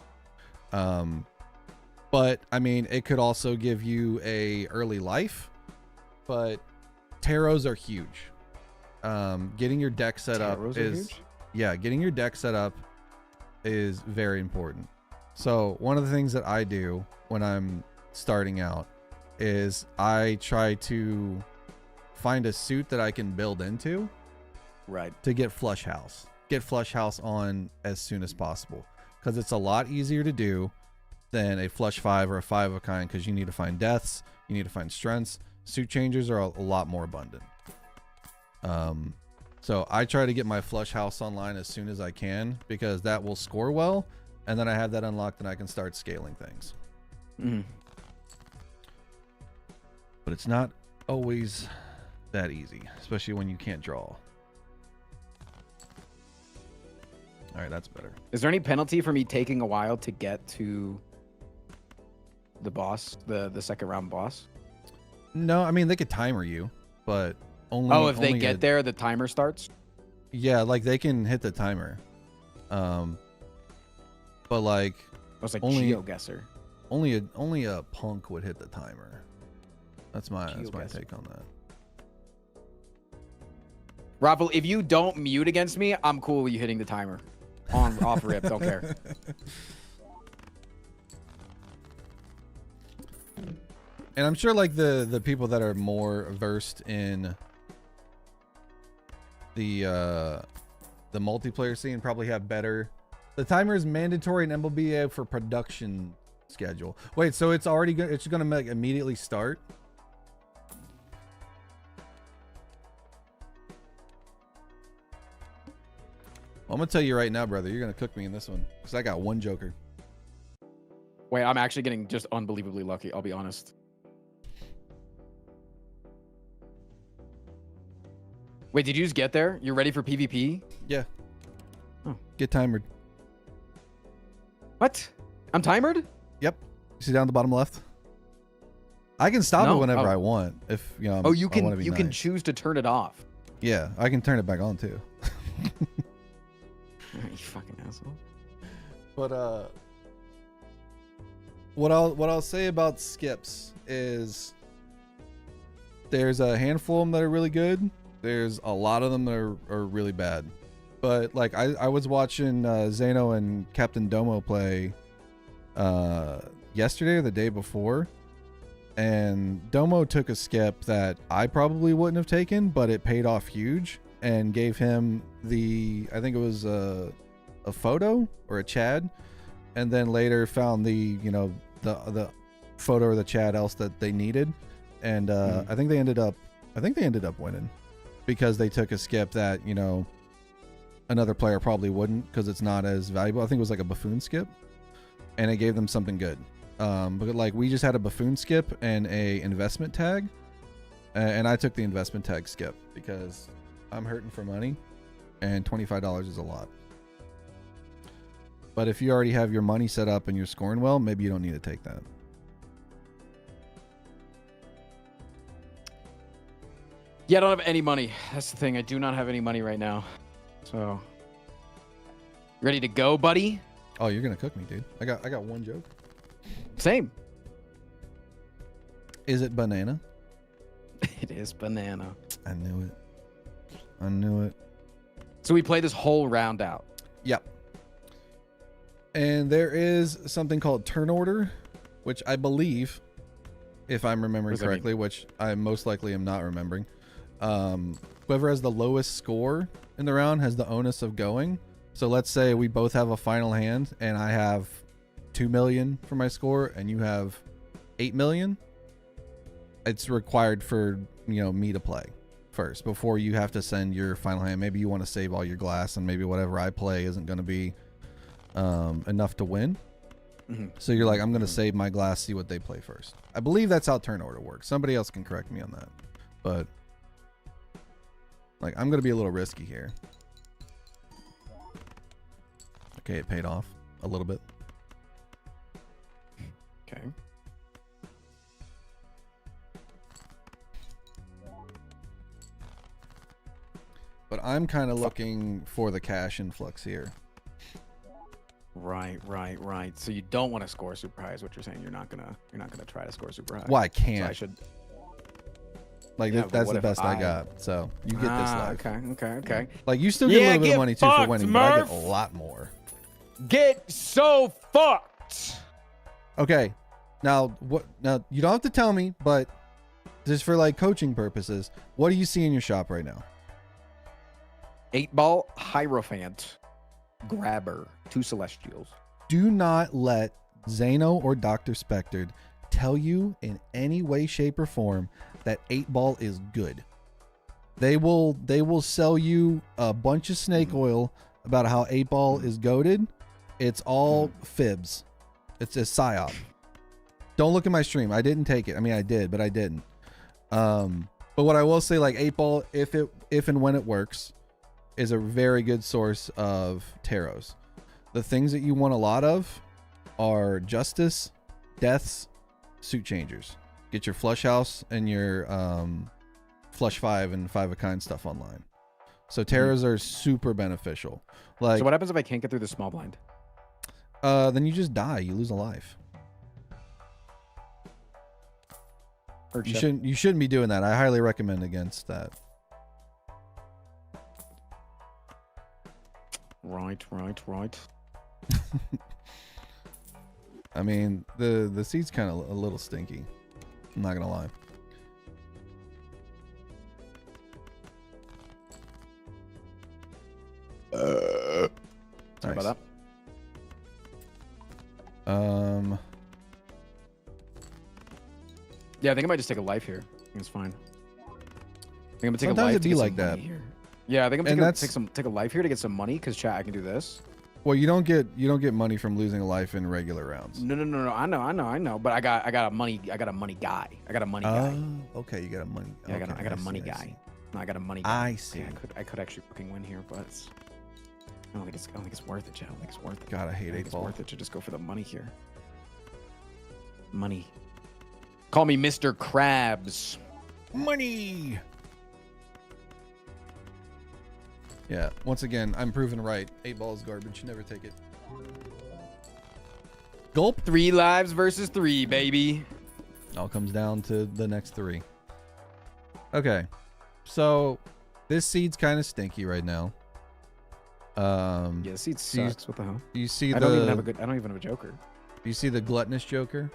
But I mean, it could also give you a early life, but tarots are huge. getting your deck set up Taros are is huge? getting your deck set up is very important. So one of the things that I do when I'm starting out is I try to find a suit that I can build into, Right. to get flush house. Get flush house on as soon as possible, because it's a lot easier to do than a flush 5 or a 5 of a kind, because you need to find deaths, you need to find strengths. Suit changers are a lot more abundant. So I try to get my flush house online as soon as I can, because that will score well, and then I have that unlocked and I can start scaling things. But it's not always that easy, especially when you can't draw. All right, that's better. Is there any penalty for me taking a while to get to the boss, the second round boss? No, I mean, they could timer you, but only. Oh, if they get there, the timer starts? Yeah, like they can hit the timer. But like, I was like only GeoGuessr. only a punk would hit the timer. That's my GeoGuessr. take on that. Raffle, if you don't mute against me, I'm cool with you hitting the timer. On, off rip, don't care. And I'm sure like the people that are more versed in the multiplayer scene probably have better. The timer is mandatory in MLBA for production schedule. Wait, so it's already good? It's gonna like immediately start? I'm gonna tell you right now, brother, you're gonna cook me in this one, because I got one Joker. Wait, I'm actually getting just unbelievably lucky, I'll be honest. Wait, did you just get there? You're ready for PvP? Yeah. Oh. Get timered. What? I'm timered? Yep. You see down at the bottom left? I can stop it No. whenever Oh. I want. If you know, Oh, you I wanna can be you can nice. choose to turn it off. Yeah, I can turn it back on too. You fucking asshole. But what I'll say about skips is there's a handful of them that are really good. There's a lot of them that are really bad. But like I was watching Zeno and Captain Domo play yesterday or the day before, and Domo took a skip that I probably wouldn't have taken, but it paid off huge and gave him I think it was a photo or a Chad, and then later found the photo or the Chad else that they needed, and I think they ended up winning, because they took a skip that another player probably wouldn't, because it's not as valuable. I think it was like a buffoon skip, and it gave them something good. But like we just had a buffoon skip and a investment tag, and I took the investment tag skip because I'm hurting for money, and $25 is a lot. But if you already have your money set up and you're scoring well, maybe you don't need to take that. Yeah, I don't have any money. That's the thing. I do not have any money right now. So, ready to go, buddy? Oh, you're gonna cook me, dude. I got one joke. Same. Is it banana? It is banana. I knew it. So we play this whole round out. Yep. And there is something called turn order, which I believe, if I'm remembering correctly, which I most likely am not remembering, whoever has the lowest score in the round has the onus of going. So let's say we both have a final hand and I have 2 million for my score and you have 8 million. It's required for me to play first before you have to send your final hand. Maybe you want to save all your glass, and maybe whatever I play isn't going to be enough to win. Mm-hmm. So you're like, I'm going to save my glass, see what they play first. I believe that's how turn order works. Somebody else can correct me on that, but like I'm going to be a little risky here. Okay, it paid off a little bit. Okay. But I'm kind of looking for the cash influx here. Right. So you don't want to score super high, is what you're saying. You're not gonna try to score super high. Well, I can't. So I should. Like Yeah, but that's what the if best I got. So you get this life. Okay. Like you still get a Yeah, little bit of get money too for fucked, winning, but I get a Murph. lot more. Get so fucked. Okay. Now what? Now you don't have to tell me, but just for like coaching purposes, what do you see in your shop right now? 8-ball Hierophant, Grabber, 2 Celestials. Do not let Zano or Dr. Spectred tell you in any way, shape, or form that 8-ball is good. They will sell you a bunch of snake oil about how 8-ball is goated. It's all fibs. It's a psyop. Don't look at my stream. I didn't take it. I mean, I did, but I didn't. But what I will say, like 8-ball, if and when it works, is a very good source of taros. The things that you want a lot of are justice, deaths, suit changers. Get your flush house and your flush 5 and 5 of kind stuff online. So taros are super beneficial. Like, So what happens if I can't get through the small blind? then you just die. You lose a life. You shouldn't be doing that. I highly recommend against that. Right. I mean, the seat's kind of a little stinky. I'm not gonna lie. Sorry about that. Yeah, I think I might just take a life here. I think it's fine. I think I'm gonna take Sometimes a life it'd to be get like some that. money here. Yeah, I think I'm And gonna take a life here to get some money because chat, I can do this. Well, you don't get money from losing a life in regular rounds. No. I know. But I got a money guy. I got a money guy. Okay, you got a money. Yeah, Okay, I got a money see, I guy. see. No, I got a money guy. I see. Yeah, I could actually fucking win here, but I don't think it's worth it, chat. I don't think it's worth it. God, I hate think it's 8-ball. worth it to just go for the money here. Money. Call me Mr. Krabs. Money. Yeah. Once again, I'm proven right. 8-ball is garbage. Never take it. Gulp. 3 lives versus 3, baby. All comes down to the next 3. Okay. So this seed's kind of stinky right now. Yeah, the seed sucks. What the hell? You see I don't even have a joker. You see the gluttonous joker?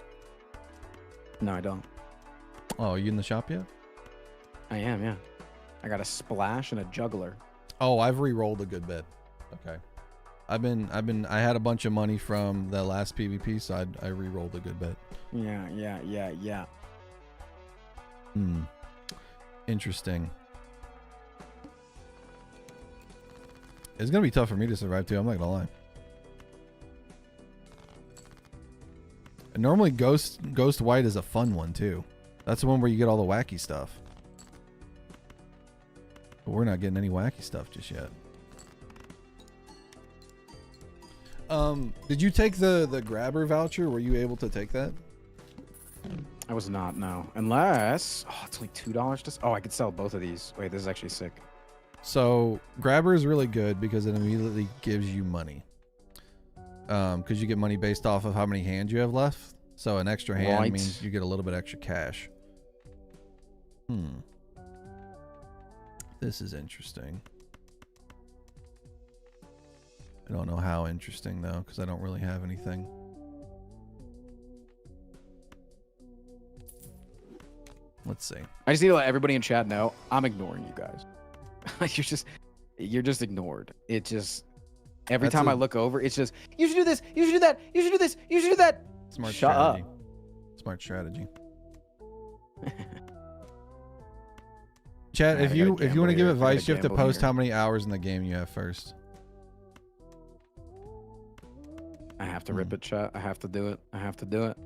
No, I don't. Oh, are you in the shop yet? I am, yeah. I got a splash and a juggler. Oh, I've re-rolled a good bit. Okay. I had a bunch of money from the last PvP, so I re-rolled a good bit. Yeah. Interesting. It's gonna be tough for me to survive too, I'm not gonna lie. And normally Ghost White is a fun one too. That's the one where you get all the wacky stuff. But we're not getting any wacky stuff just yet. Did you take the grabber voucher? Were you able to take that? I was not, no. Unless, it's only $2 just. Oh, I could sell both of these. Wait, this is actually sick. So grabber is really good because it immediately gives you money. Because you get money based off of how many hands you have left. So an extra hand means you get a little bit extra cash. This is interesting. I don't know how interesting though, because I don't really have anything. Let's see. I just need to let everybody in chat know I'm ignoring you guys. you're just ignored. It just every time I look over, it's just you should do this, you should do that, you should do this, you should do that. Smart Shut strategy. up. Smart strategy. Chat, if you want to give advice, you have to post how many hours in the game you have first. I have to rip it, chat. I have to do it. I have to do it.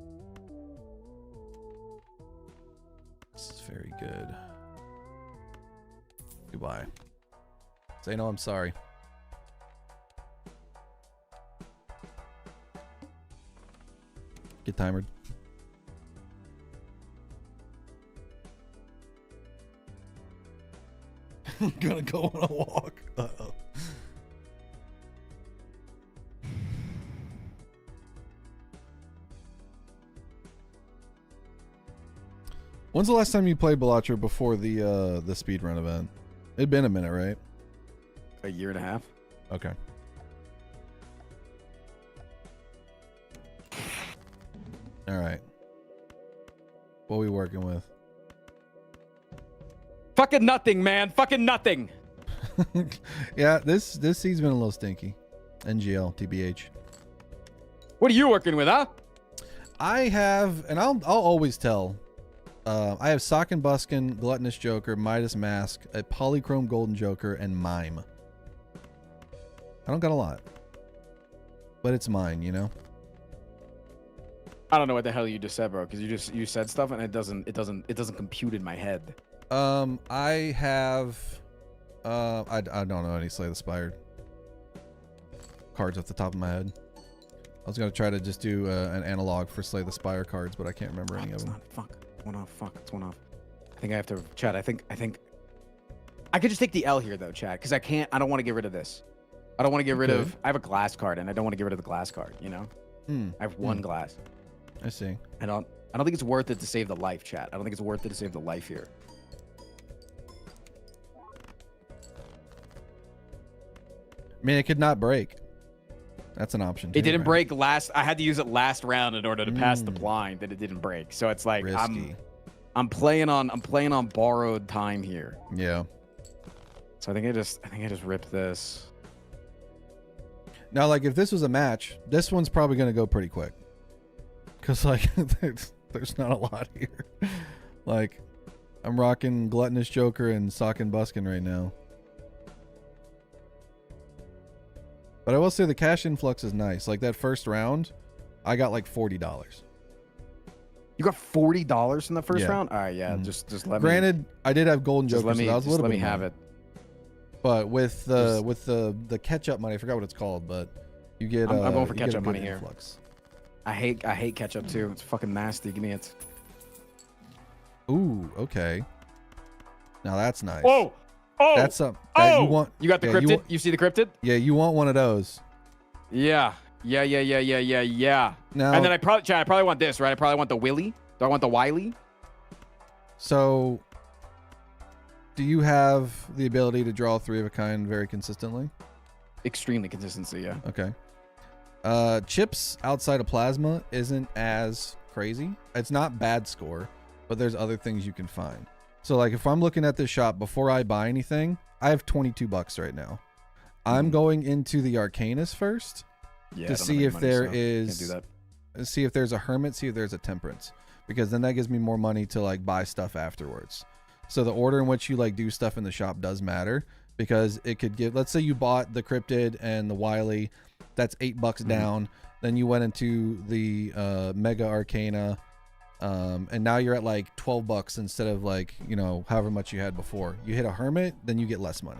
This is very good. Goodbye. Say no, I'm sorry. Get timered. I'm gonna go on a walk. Uh-oh. When's the last time you played Balatro before the speedrun event? It'd been a minute, right? A year and a half. Okay. All right. What are we working with? Fucking nothing, man. Fucking nothing. Yeah, this seed's been a little stinky. NGL, TBH. What are you working with, huh? I have, and I'll always tell. I have Sock and Buskin, Gluttonous Joker, Midas Mask, a Polychrome Golden Joker, and Mime. I don't got a lot, but it's mine, you know. I don't know what the hell you just said, bro. Because you said stuff and it doesn't compute in my head. I have, I don't know any Slay the Spire cards off the top of my head. I was gonna try to just do an analog for Slay the Spire cards, but I can't remember any of them. Fuck. One off. Fuck. It's one off. I think I have to chat. I think I could just take the L here though, chat, because I don't want to get rid of this. I don't want to get rid of. I have a glass card, and I don't want to get rid of the glass card. You know. I have one glass. I see. I don't think it's worth it to save the life, chat. I don't think it's worth it to save the life here. I mean, it could not break. That's an option too, It didn't right? break last. I had to use it last round in order to pass the blind, and it didn't break. So it's like Risky. I'm playing on borrowed time here. Yeah. So I think I just ripped this. Now, like, if this was a match, this one's probably gonna go pretty quick. Cause like, there's not a lot here. Like, I'm rocking Gluttonous Joker and Sock and Buskin right now. But I will say the cash influx is nice. Like that first round, I got like $40. You got $40 in the first round? All right, yeah. Just let me. Granted, I did have Golden Joker, so that was a little bit. Let me have it. But with the catch up money, I forgot what it's called, but you get. I'm going for you get catch a up good money here. influx. I hate catch up too. It's fucking nasty. Give me it. Ooh, okay. Now that's nice. Oh, that's something. Oh, you want? You got the cryptid? You see the cryptid? Yeah, you want one of those. Yeah. Now, and then I probably want this, right? I probably want the Willy. Do I want the Wily? So, do you have the ability to draw 3 of a kind very consistently? Extremely consistency, yeah. Okay. Chips outside of plasma isn't as crazy. It's not bad score, but there's other things you can find. So like if I'm looking at this shop before I buy anything, I have $22 right now. I'm going into the Arcanus first to see if there is, see if there's a Hermit, see if there's a Temperance, because then that gives me more money to like buy stuff afterwards. So the order in which you like do stuff in the shop does matter, because it could give, let's say you bought the Cryptid and the Wily, that's $8 down. Then you went into the Mega Arcana, and now you're at like $12 instead of like, you know, however much you had before. You hit a Hermit, then you get less money.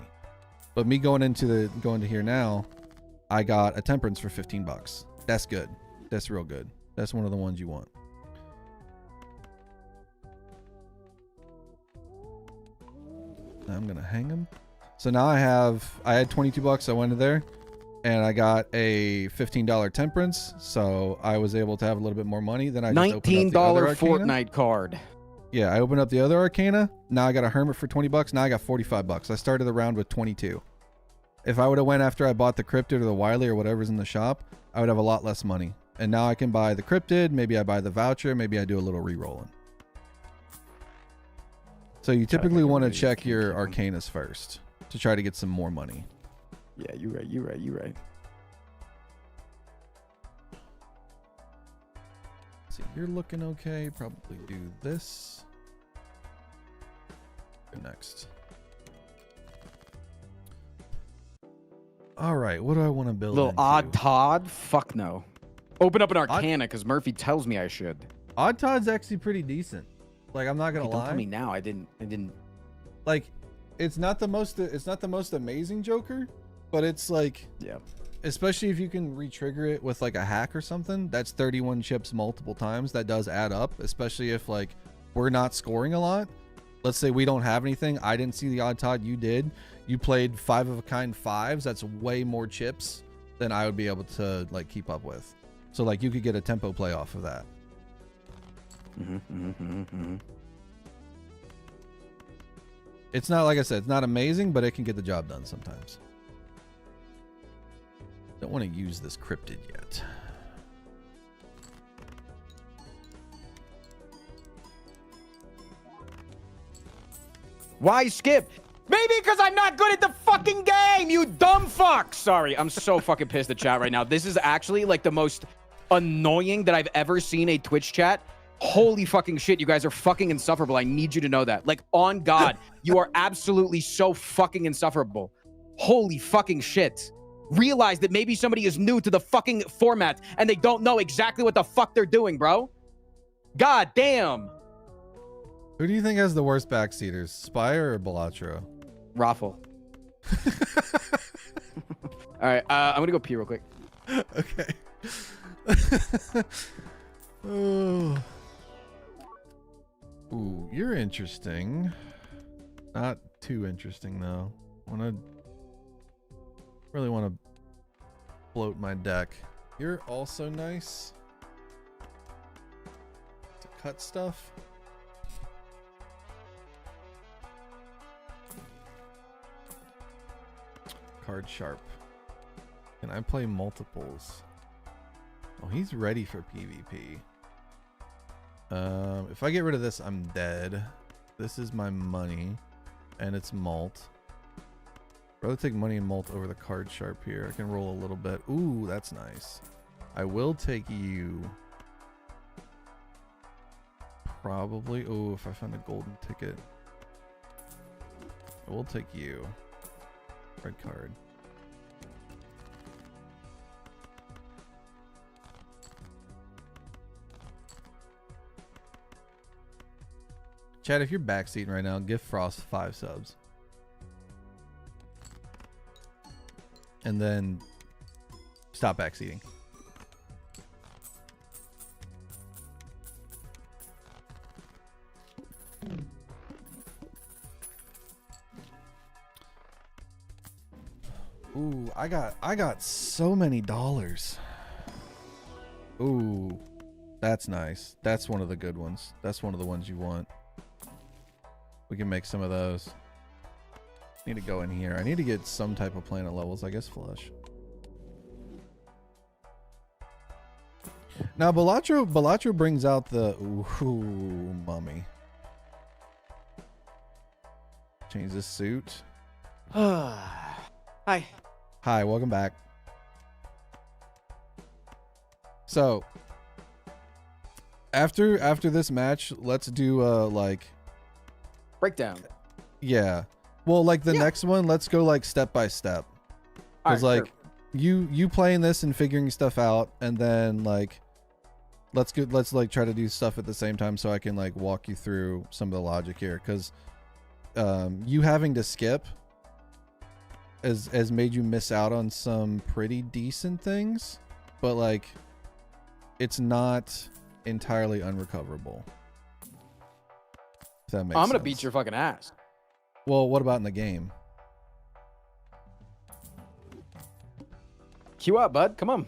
But me going into here now, I got a Temperance for $15. That's good. That's real good. That's one of the ones you want. Now I'm gonna hang him. So now I had $22. I went in there and I got a $15 Temperance, so I was able to have a little bit more money. Then I just $19 Fortnite card. Yeah, I opened up the other Arcana. Now I got a Hermit for $20. Now I got $45. I started the round with 22. If I would have went after I bought the Cryptid or the Wily or whatever's in the shop, I would have a lot less money. And now I can buy the Cryptid. Maybe I buy the voucher. Maybe I do a little re-rolling. So you typically want to check your Arcanas first to try to get some more money. Yeah, you're right. See, you're looking okay. Probably do this. Go next. All right, what do I want to build? Little into? Odd Todd? Fuck no. Open up an Arcana because Murphy tells me I should. Odd Todd's actually pretty decent. Like, I'm not gonna lie. Don't tell me now. I didn't. Like, it's not the most amazing Joker, but it's like, yeah. Especially if you can re-trigger it with like a hack or something. That's 31 chips multiple times. That does add up, especially if like we're not scoring a lot. Let's say we don't have anything. I didn't see the Odd Todd. You did. You played 5 of a kind 5s. That's way more chips than I would be able to like keep up with. So like you could get a tempo play off of that. It's not, like I said, it's not amazing, but it can get the job done sometimes. Don't want to use this cryptid yet. Why skip? Maybe because I'm not good at the fucking game, you dumb fuck. Sorry, I'm so fucking pissed at chat right now. This is actually like the most annoying that I've ever seen a Twitch chat. Holy fucking shit, you guys are fucking insufferable. I need you to know that. Like, on God, you are absolutely so fucking insufferable. Holy fucking shit. Realize that maybe somebody is new to the fucking format and they don't know exactly what the fuck they're doing, bro. God damn. Who do you think has the worst backseaters, Spire or Balatro? Raffle. All right, I'm gonna go pee real quick. Okay. Oh. Ooh, you're interesting. Not too interesting though. Really want to float my deck. You're also nice to cut stuff. Card sharp. Can I play multiples? Oh, he's ready for PvP. If I get rid of this, I'm dead. This is my money, and it's malt. Rather take money and malt over the card sharp here. I can roll a little bit. Ooh, that's nice. I will take you. Probably. Oh, if I find a golden ticket. I will take you. Red card. Chad, if you're backseating right now, give Frost 5 subs. And then stop backseating. Ooh, I got so many dollars. Ooh, that's nice. That's one of the good ones. That's one of the ones you want. We can make some of those. Need to go in here. I need to get some type of planet levels, I guess flush. Now Balatro brings out the ooh mummy. Change this suit. Hi. Hi, welcome back. So after this match, let's do like breakdown. Yeah. Well, like the next one, let's go like step by step. Because like you playing this and figuring stuff out, and then like let's like try to do stuff at the same time so I can like walk you through some of the logic here. Because you having to skip has made you miss out on some pretty decent things, but like it's not entirely unrecoverable. If that makes sense. I'm gonna beat your fucking ass. Well, what about in the game? Queue up, bud. Come on.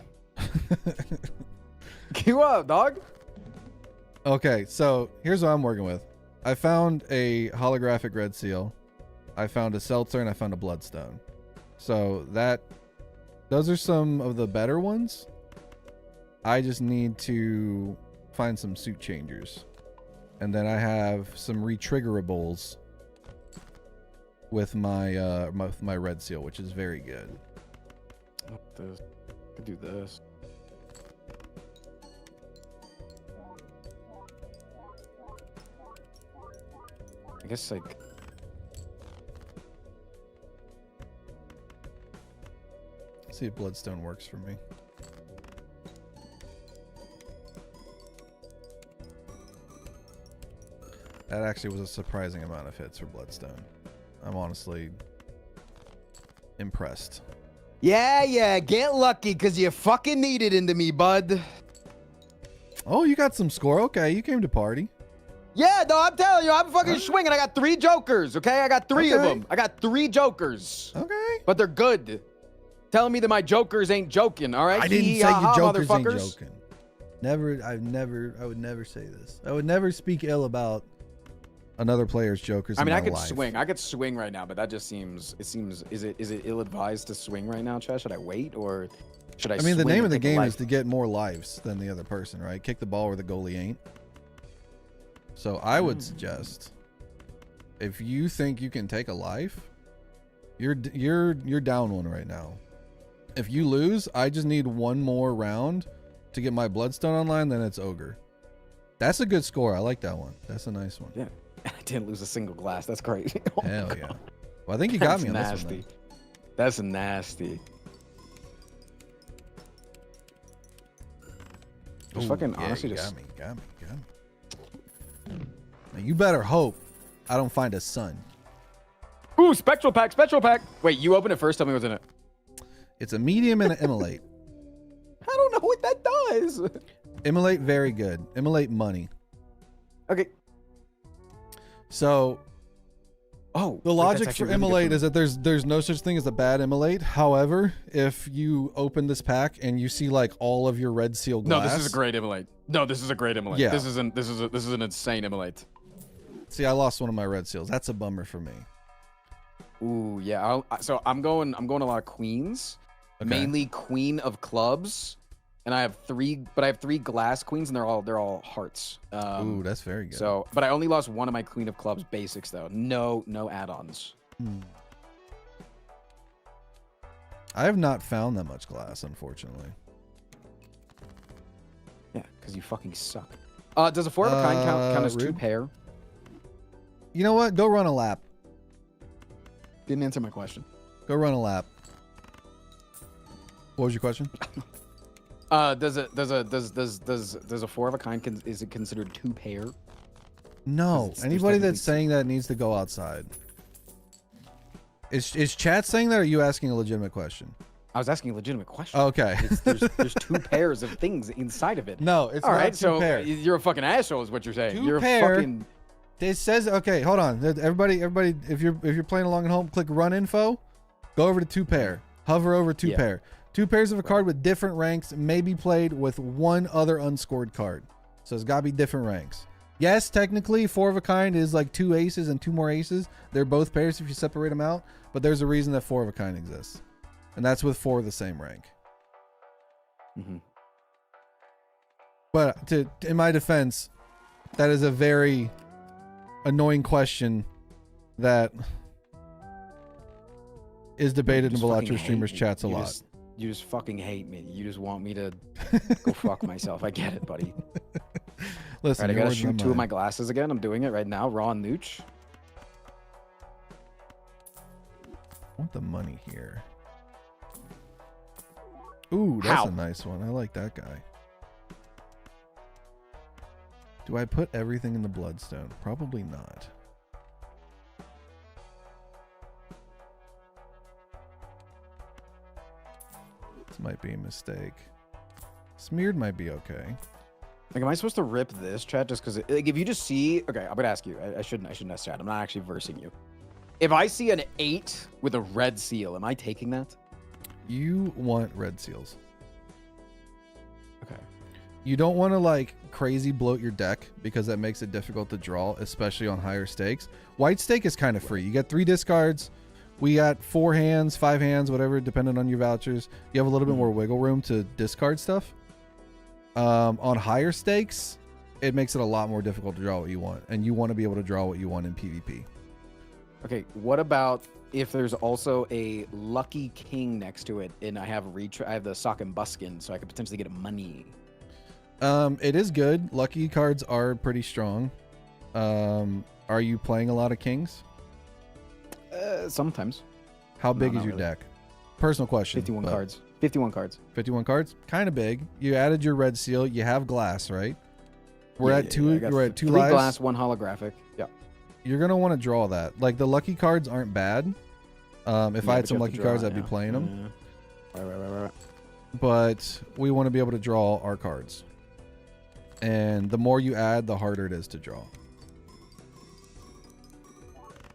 Queue up, dog. Okay, so here's what I'm working with. I found a holographic red seal. I found a seltzer and I found a bloodstone. So those are some of the better ones. I just need to find some suit changers. And then I have some retriggerables with my my red seal, which is very good. This. I could do this. I guess like see if bloodstone works for me. That actually was a surprising amount of hits for bloodstone. I'm honestly impressed. Yeah, get lucky because you fucking need it into me, bud. Oh, you got some score. Okay, you came to party. Yeah, no, I'm telling you, I'm fucking swinging. I got 3 jokers, okay? I got 3 of them. I got 3 jokers. Okay. But they're good. Telling me that my jokers ain't joking, all right? I didn't say your jokers ain't joking. I would never say this. I would never speak ill about another player's jokers. I mean, in I my could life. swing. I could swing right now, but that just seems. It seems. Is it ill-advised to swing right now, Chad? Should I wait or should I? I mean, the swing name and of the take a game life? is to get more lives than the other person, right? Kick the ball where the goalie ain't. So I would suggest, if you think you can take a life, you're down one right now. If you lose, I just need one more round to get my bloodstone online. Then it's ogre. That's a good score. I like that one. That's a nice one. Yeah, I didn't lose a single glass. That's crazy. Oh, Hell God. yeah. Well, I think you got That's me on nasty. this one. That's nasty. Just Ooh, fucking yeah, honestly you just. got me. Now, you better hope I don't find a sun. Ooh, spectral pack. Wait, you opened it first. Tell me what's in it. It's a medium and an immolate. I don't know what that does. Immolate, very good. Immolate money. Okay. So Oh, the logic for immolate is that there's no such thing as a bad immolate. However, if you open this pack and you see like all of your red seal glass. No, this is a great immolate. Yeah. This is an insane immolate. See, I lost one of my red seals. That's a bummer for me. Ooh, yeah. I'm going a lot of queens, Okay. mainly queen of clubs, and I have three glass queens, and they're all hearts. Ooh, that's very good. So, but I only lost one of my queen of clubs basics though. No add-ons. I have not found that much glass, unfortunately. Yeah, because you fucking suck. Does a 4 of a kind count as 2 rude. pair? You know what? Go run a lap. Didn't answer my question. Go run a lap. What was your question? Does a 4 of a kind is it considered 2 pair? No. There's Anybody technically that's saying that needs to go outside. Is chat saying that, or are you asking a legitimate question? I was asking a legitimate question. Okay. There's 2 pairs of things inside of it. No, it's All not right, two so pair. you're a fucking asshole, is what you're saying. 2 You're pair. a fucking. It says, okay, hold on. Everybody, if you're playing along at home, click run info. Go over to 2 pair. Hover over 2 Yeah. pair. 2 pairs of a card with different ranks may be played with one other unscored card. So it's got to be different ranks. Yes, technically, 4 of a kind is like 2 aces and 2 more aces. They're both pairs if you separate them out. But there's a reason that 4 of a kind exists. And that's with 4 of the same rank. Mm-hmm. But in my defense, that is a very annoying question that is debated in Balatro streamers chats a lot. You just fucking hate me. You just want me to go fuck myself. I get it, buddy. Listen, All right, I your gotta words, shoot not 2 of mine. my glasses again. I'm doing it right now. Raw and nooch. I want the money here. Ooh, that's How? a nice one. I like that guy. Do I put everything in the bloodstone? Probably not. This might be a mistake. Smeared might be okay. Like, am I supposed to rip this, chat? Just because, like, if you just see, okay, I'm gonna ask you. I shouldn't ask chat. I'm not actually versing you. If I see an 8 with a red seal, am I taking that? You want red seals. Okay. You don't want to like crazy bloat your deck because that makes it difficult to draw, especially on higher stakes. White stake is kind of free. You get 3 discards. We got 4 hands, 5 hands, whatever, depending on your vouchers. You have a little bit more wiggle room to discard stuff. On higher stakes, it makes it a lot more difficult to draw what you want, and you want to be able to draw what you want in PvP. Okay, what about if there's also a lucky king next to it, and I have the sock and buskin, so I could potentially get money. It is good. Lucky cards are pretty strong. Are you playing a lot of kings? Sometimes. How big No, is not your really. deck? Personal question. 51 but cards. 51 cards. 51 cards, kind of big. You added your red seal. You have glass, right? We're Yeah, at yeah, two. I got We're at 2 3 lives. glass, 1 holographic. Yeah. You're gonna want to draw that. Like the lucky cards aren't bad. If I had some lucky cards, I'd be playing them. Right. But we want to be able to draw our cards. And the more you add, the harder it is to draw.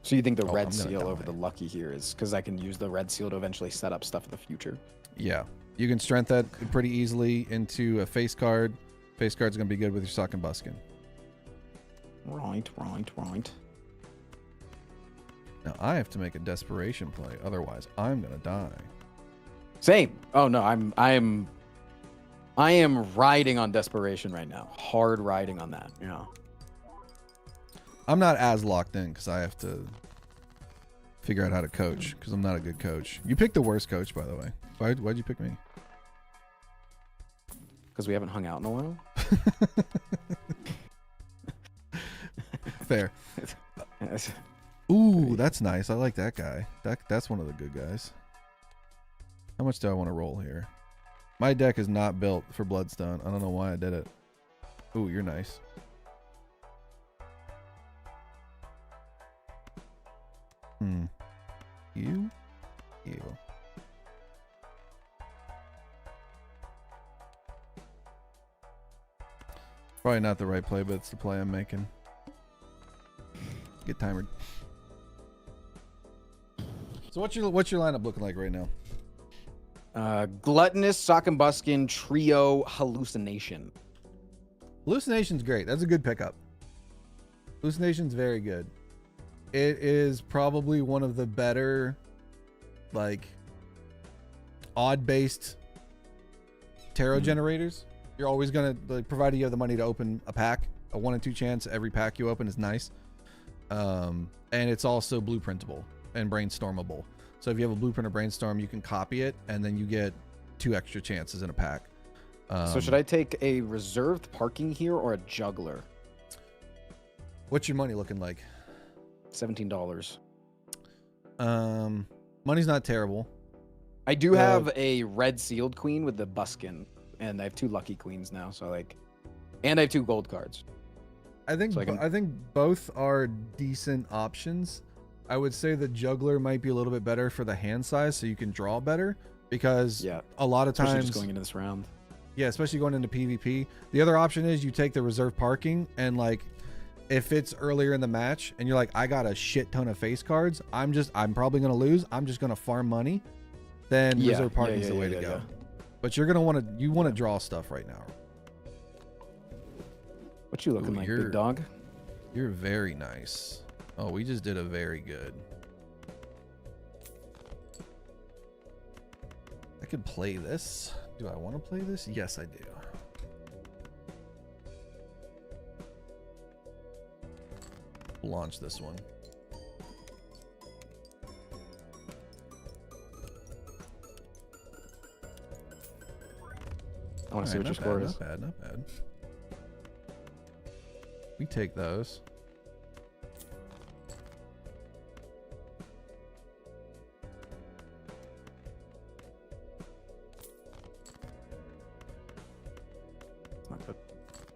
So you think the Oh, red I'm gonna seal over die. the lucky here is because I can use the red seal to eventually set up stuff in the future? Yeah, you can strength that pretty easily into a face card. Face card's gonna be good with your sock and buskin. Right. Now I have to make a desperation play, otherwise I'm gonna die. Same. Oh no, I am riding on desperation right now. Hard riding on that. Yeah. I'm not as locked in because I have to figure out how to coach because I'm not a good coach. You picked the worst coach, by the way. Why'd you pick me? Because we haven't hung out in a while. Fair. Ooh, that's nice. I like that guy. That's one of the good guys. How much do I want to roll here? My deck is not built for Bloodstone. I don't know why I did it. Ooh, you're nice. You. Probably not the right play, but it's the play I'm making. Get timered. So what's your lineup looking like right now? Gluttonous, Sock'em Trio, Hallucination. Hallucination's great. That's a good pickup. Hallucination's very good. It is probably one of the better, like, odd-based tarot generators. You're always gonna, like, provided you have the money to open a pack. A 1 in 2 chance every pack you open is nice. And it's also blueprintable and brainstormable. So if you have a blueprint or brainstorm, you can copy it, and then you get 2 extra chances in a pack. So should I take a reserved parking here or a juggler? What's your money looking like? $17. Money's not terrible. I do have a red sealed queen with the buskin, and I have 2 lucky queens now. So like, and I have 2 gold cards. I think I think both are decent options. I would say the juggler might be a little bit better for the hand size, so you can draw better. Because a lot of times, just going into this round. Yeah, especially going into PvP. The other option is you take the reserve parking, and like, if it's earlier in the match and you're like, I got a shit ton of face cards, I'm probably gonna lose. I'm just gonna farm money. Then reserve parking is the way to go. But you're gonna want to draw stuff right now. What you looking like, big dog? You're very nice. Oh, we just did a very good. I could play this. Do I want to play this? Yes, I do. Launch this one. I want to see what your score is. Not bad. We take those.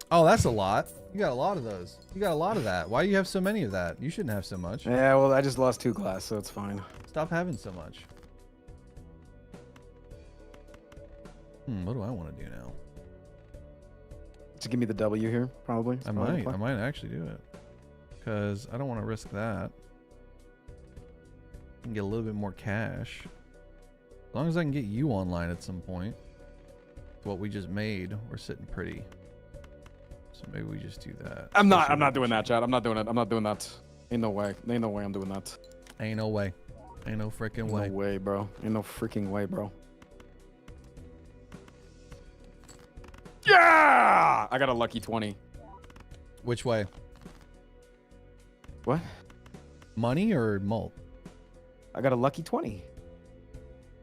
Oh, that's a lot. You got a lot of those. You got a lot of that. Why do you have so many of that? You shouldn't have so much. Yeah, well, I just lost 2 glass, so it's fine. Stop having so much. What do I want to do now? To give me the W here, probably. I might actually do it. Because I don't want to risk that. I can get a little bit more cash. As long as I can get you online at some point. What we just made, we're sitting pretty. So maybe we just do that. I'm not doing that, Chad. I'm not doing it. I'm not doing that. Ain't no way. Ain't no way I'm doing that. Ain't no way. Ain't no freaking way. No way, bro. Ain't no freaking way, bro. Yeah! I got a lucky 20. Which way? What? Money or mult? I got a lucky 20.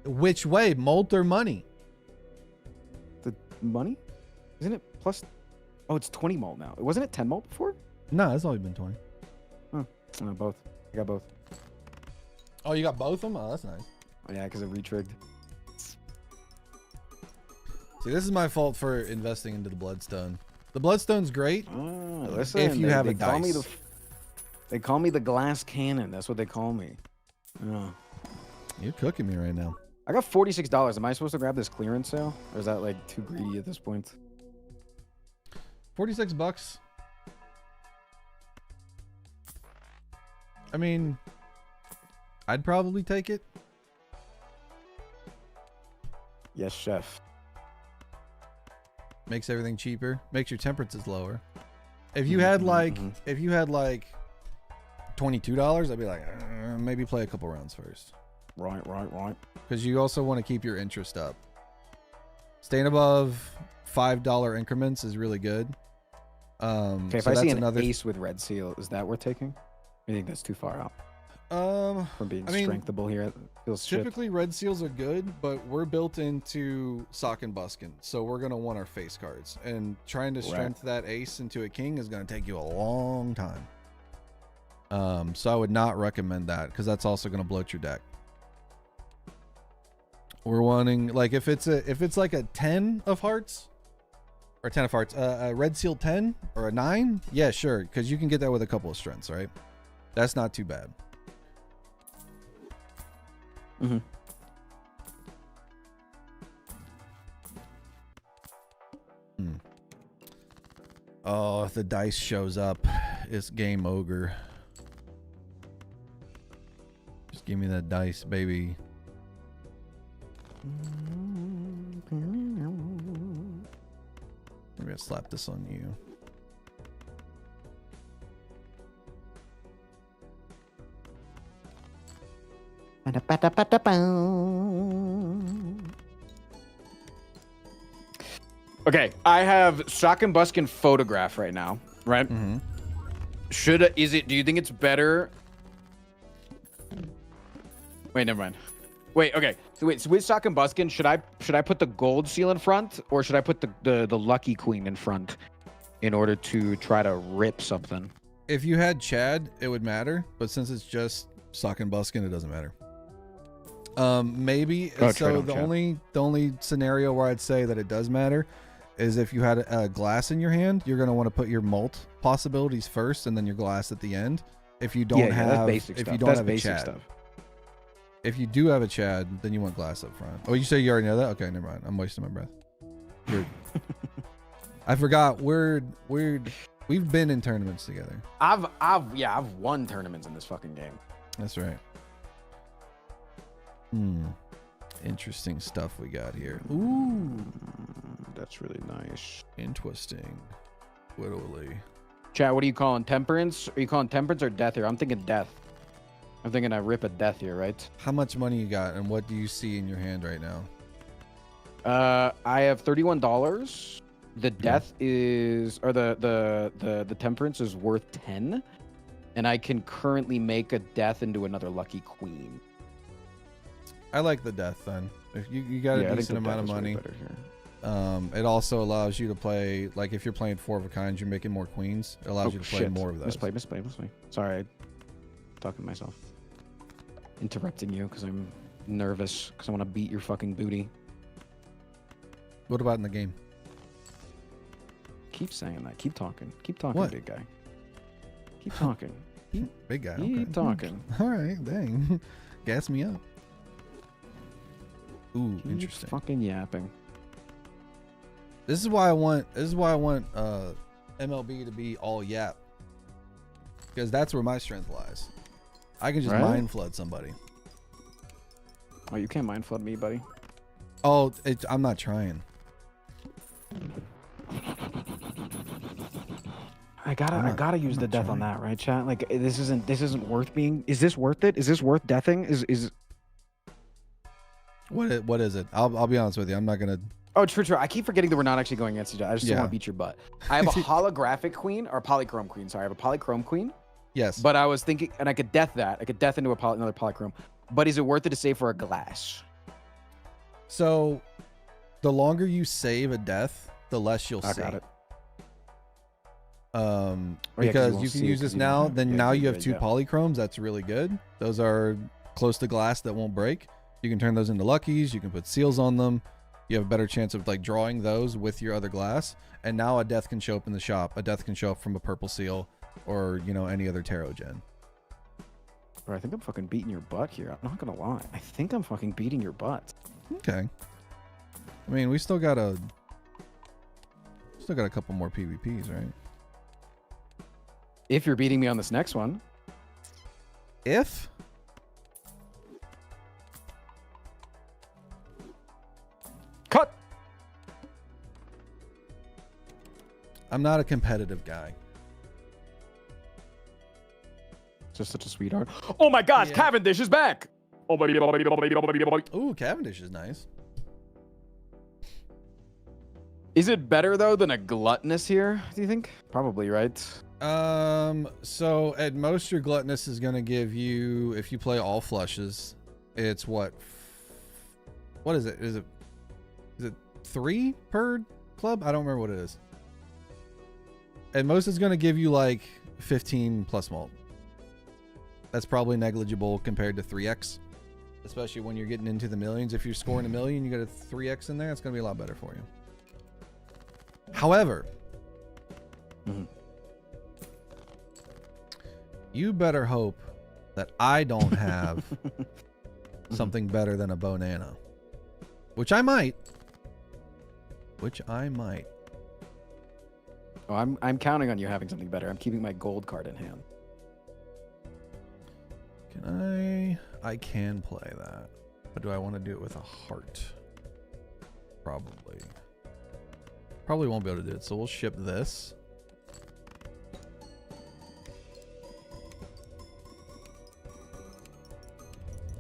Which way? Mult or money? The money? Isn't it plus... Oh, it's 20 mult now. Wasn't it 10 mult before? No, it's always been 20. Oh, both. I got both. Oh, you got both of them? Oh, that's nice. Oh, yeah, because it retrigged. See, this is my fault for investing into the Bloodstone. The Bloodstone's great listen, if you have a dice. They call me the glass cannon. That's what they call me. You're cooking me right now. I got $46. Am I supposed to grab this clearance sale? Or is that like too greedy at this point? 46 bucks. I mean, I'd probably take it. Yes, chef. Makes everything cheaper. Makes your temperances lower. If you had like, $22, I'd be like, maybe play a couple rounds first. Right. Because you also want to keep your interest up. Staying above $5 increments is really good. Okay, if so I see that's an ace with red seal, is that worth taking? I think that's too far out. From being strengthable here, it feels typically red seals are good, but we're built into sock and buskin, so we're gonna want our face cards, and trying to strength that ace into a king is gonna take you a long time. So I would not recommend that because that's also gonna bloat your deck. We're wanting, like, if it's like a 10 of hearts or 10 of hearts, a red seal 10 or a 9, yeah, sure, because you can get that with a couple of strengths, right? That's not too bad. Mm-hmm. Oh, if the dice shows up, it's game ogre. Just give me that dice, baby. Maybe I'll slap this on you. Okay, I have Sock and Buskin photograph right now, right? Mm-hmm. Do you think it's better? Wait, never mind. Wait, okay. So with Sock and Buskin, should I put the gold seal in front, or should I put the lucky queen in front in order to try to rip something? If you had Chad, it would matter, but since it's just Sock and Buskin, it doesn't matter. Maybe so. The only scenario where I'd say that it does matter is if you had a glass in your hand, you're going to want to put your mult possibilities first and then your glass at the end. If you don't have, if you don't have a Chad, if you do have a Chad, then you want glass up front. Oh, you say you already know that? Okay, never mind. I'm wasting my breath. I forgot. We've been in tournaments together. I've won tournaments in this fucking game. That's right. Interesting stuff we got here. Ooh, that's really nice. Interesting. Literally. Chat, what are you calling? Temperance? Are you calling temperance or death here? I'm thinking death. I'm thinking I rip a death here, right? How much money you got, and what do you see in your hand right now? I have $31. The death is, or the temperance is worth 10, and I can currently make a death into another lucky queen. I like the death then. If you got a decent amount of money, it also allows you to play, like if you're playing 4 of a kind, you're making more queens. It allows you to play more of those. Misplay. Sorry, I'm talking to myself. Interrupting you because I'm nervous because I want to beat your fucking booty. What about in the game? Keep saying that. Keep talking. Keep talking, what? Big guy. Keep talking. Big guy. Keep talking. All right, dang. Gas me up. Ooh, keep interesting. Fucking yapping. This is why I want MLB to be all yap. Because that's where my strength lies. I can just mind flood somebody. Oh, you can't mind flood me, buddy. Oh, I'm not trying. I gotta use the death on that, right, chat? Like this isn't worth being. Is this worth it? Is this worth deathing? Is what is it? I'll be honest with you. I'm not gonna. Oh, true. I keep forgetting that we're not actually going against each other. I just want to beat your butt. I have a holographic queen or polychrome queen. Sorry, I have a polychrome queen. Yes. But I was thinking, and I could death that. I could death into another polychrome. But is it worth it to save for a glass? So, the longer you save a death, the less you'll see. Got it. Because you can use this now. Then now you have 2 polychromes. That's really good. Those are close to glass that won't break. You can turn those into luckies. You can put seals on them. You have a better chance of like drawing those with your other glass. And now a death can show up in the shop. A death can show up from a purple seal, or any other tarot gen. Bro, I think I'm fucking beating your butt here. I'm not gonna lie. I think I'm fucking beating your butt. Okay. I mean, we still got a couple more PvPs, right? If you're beating me on this next one. If? Cut! I'm not a competitive guy. Just such a sweetheart. Oh my gosh, Yeah. Cavendish is back. Ooh, Cavendish is nice. Is it better though than a gluttonous here? Do you think? Probably, right? So at most your gluttonous is gonna give you, if you play all flushes, it's what is it? Is it 3 per club? I don't remember what it is. At most it's gonna give you like 15 plus mult. That's probably negligible compared to 3x, especially when you're getting into the millions. If you're scoring a million, you got a 3x in there, it's gonna be a lot better for you. However, you better hope that I don't have something better than a Bonana, which I might. Oh, I'm counting on you having something better. I'm keeping my gold card in hand. I can play that, but do I want to do it with a heart? Probably won't be able to do it, so we'll ship this.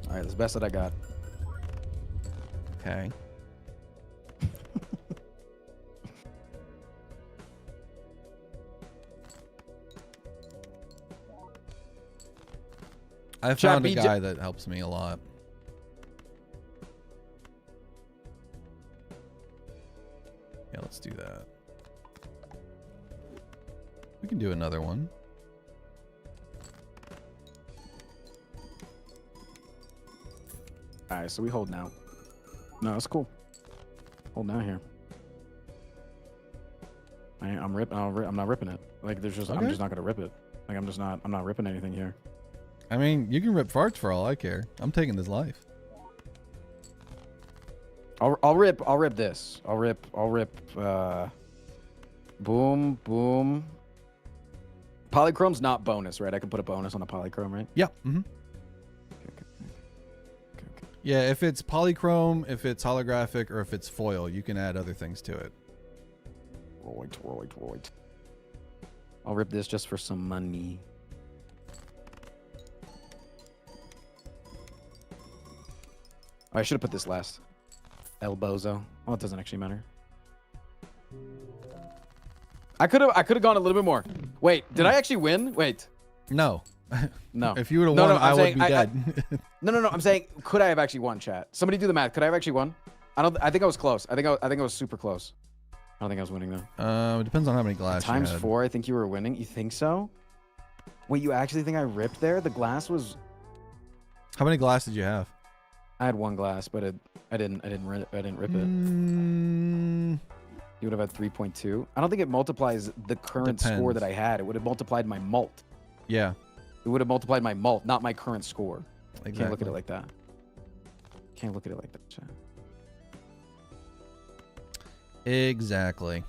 All right, that's the best that I got. Okay. I found a guy that helps me a lot. Yeah, let's do that. We can do another one. All right, so we hold now. No, it's cool. Hold now here. I'm not ripping it. Like there's just, okay. I'm just not gonna rip it. Like I'm not ripping anything here. I mean, you can rip farts for all I care. I'm taking this life. I'll rip this. I'll rip boom, boom. Polychrome's not bonus, right? I can put a bonus on a polychrome, right? Yeah. Mm-hmm. Okay. Yeah, if it's polychrome, if it's holographic, or if it's foil, you can add other things to it. Right. I'll rip this just for some money. Oh, I should have put this last. El Bozo. Oh, it doesn't actually matter. I could have gone a little bit more. Wait, did I actually win? Wait. No. No. If you would have won, I would be dead. No. I'm saying, could I have actually won, chat? Somebody do the math. Could I have actually won? I think I was close. I think I was super close. I don't think I was winning though. It depends on how many glass Times you had. 4, I think you were winning. You think so? Wait, you actually think I ripped there? The glass was. How many glass did you have? I had 1 glass, but I didn't rip it. You would have had 3.2. I don't think it multiplies the current score that I had. It would have multiplied my mult. Yeah. It would have multiplied my mult, not my current score. Exactly. Can't look at it like that. Can't look at it like that, chat. Exactly.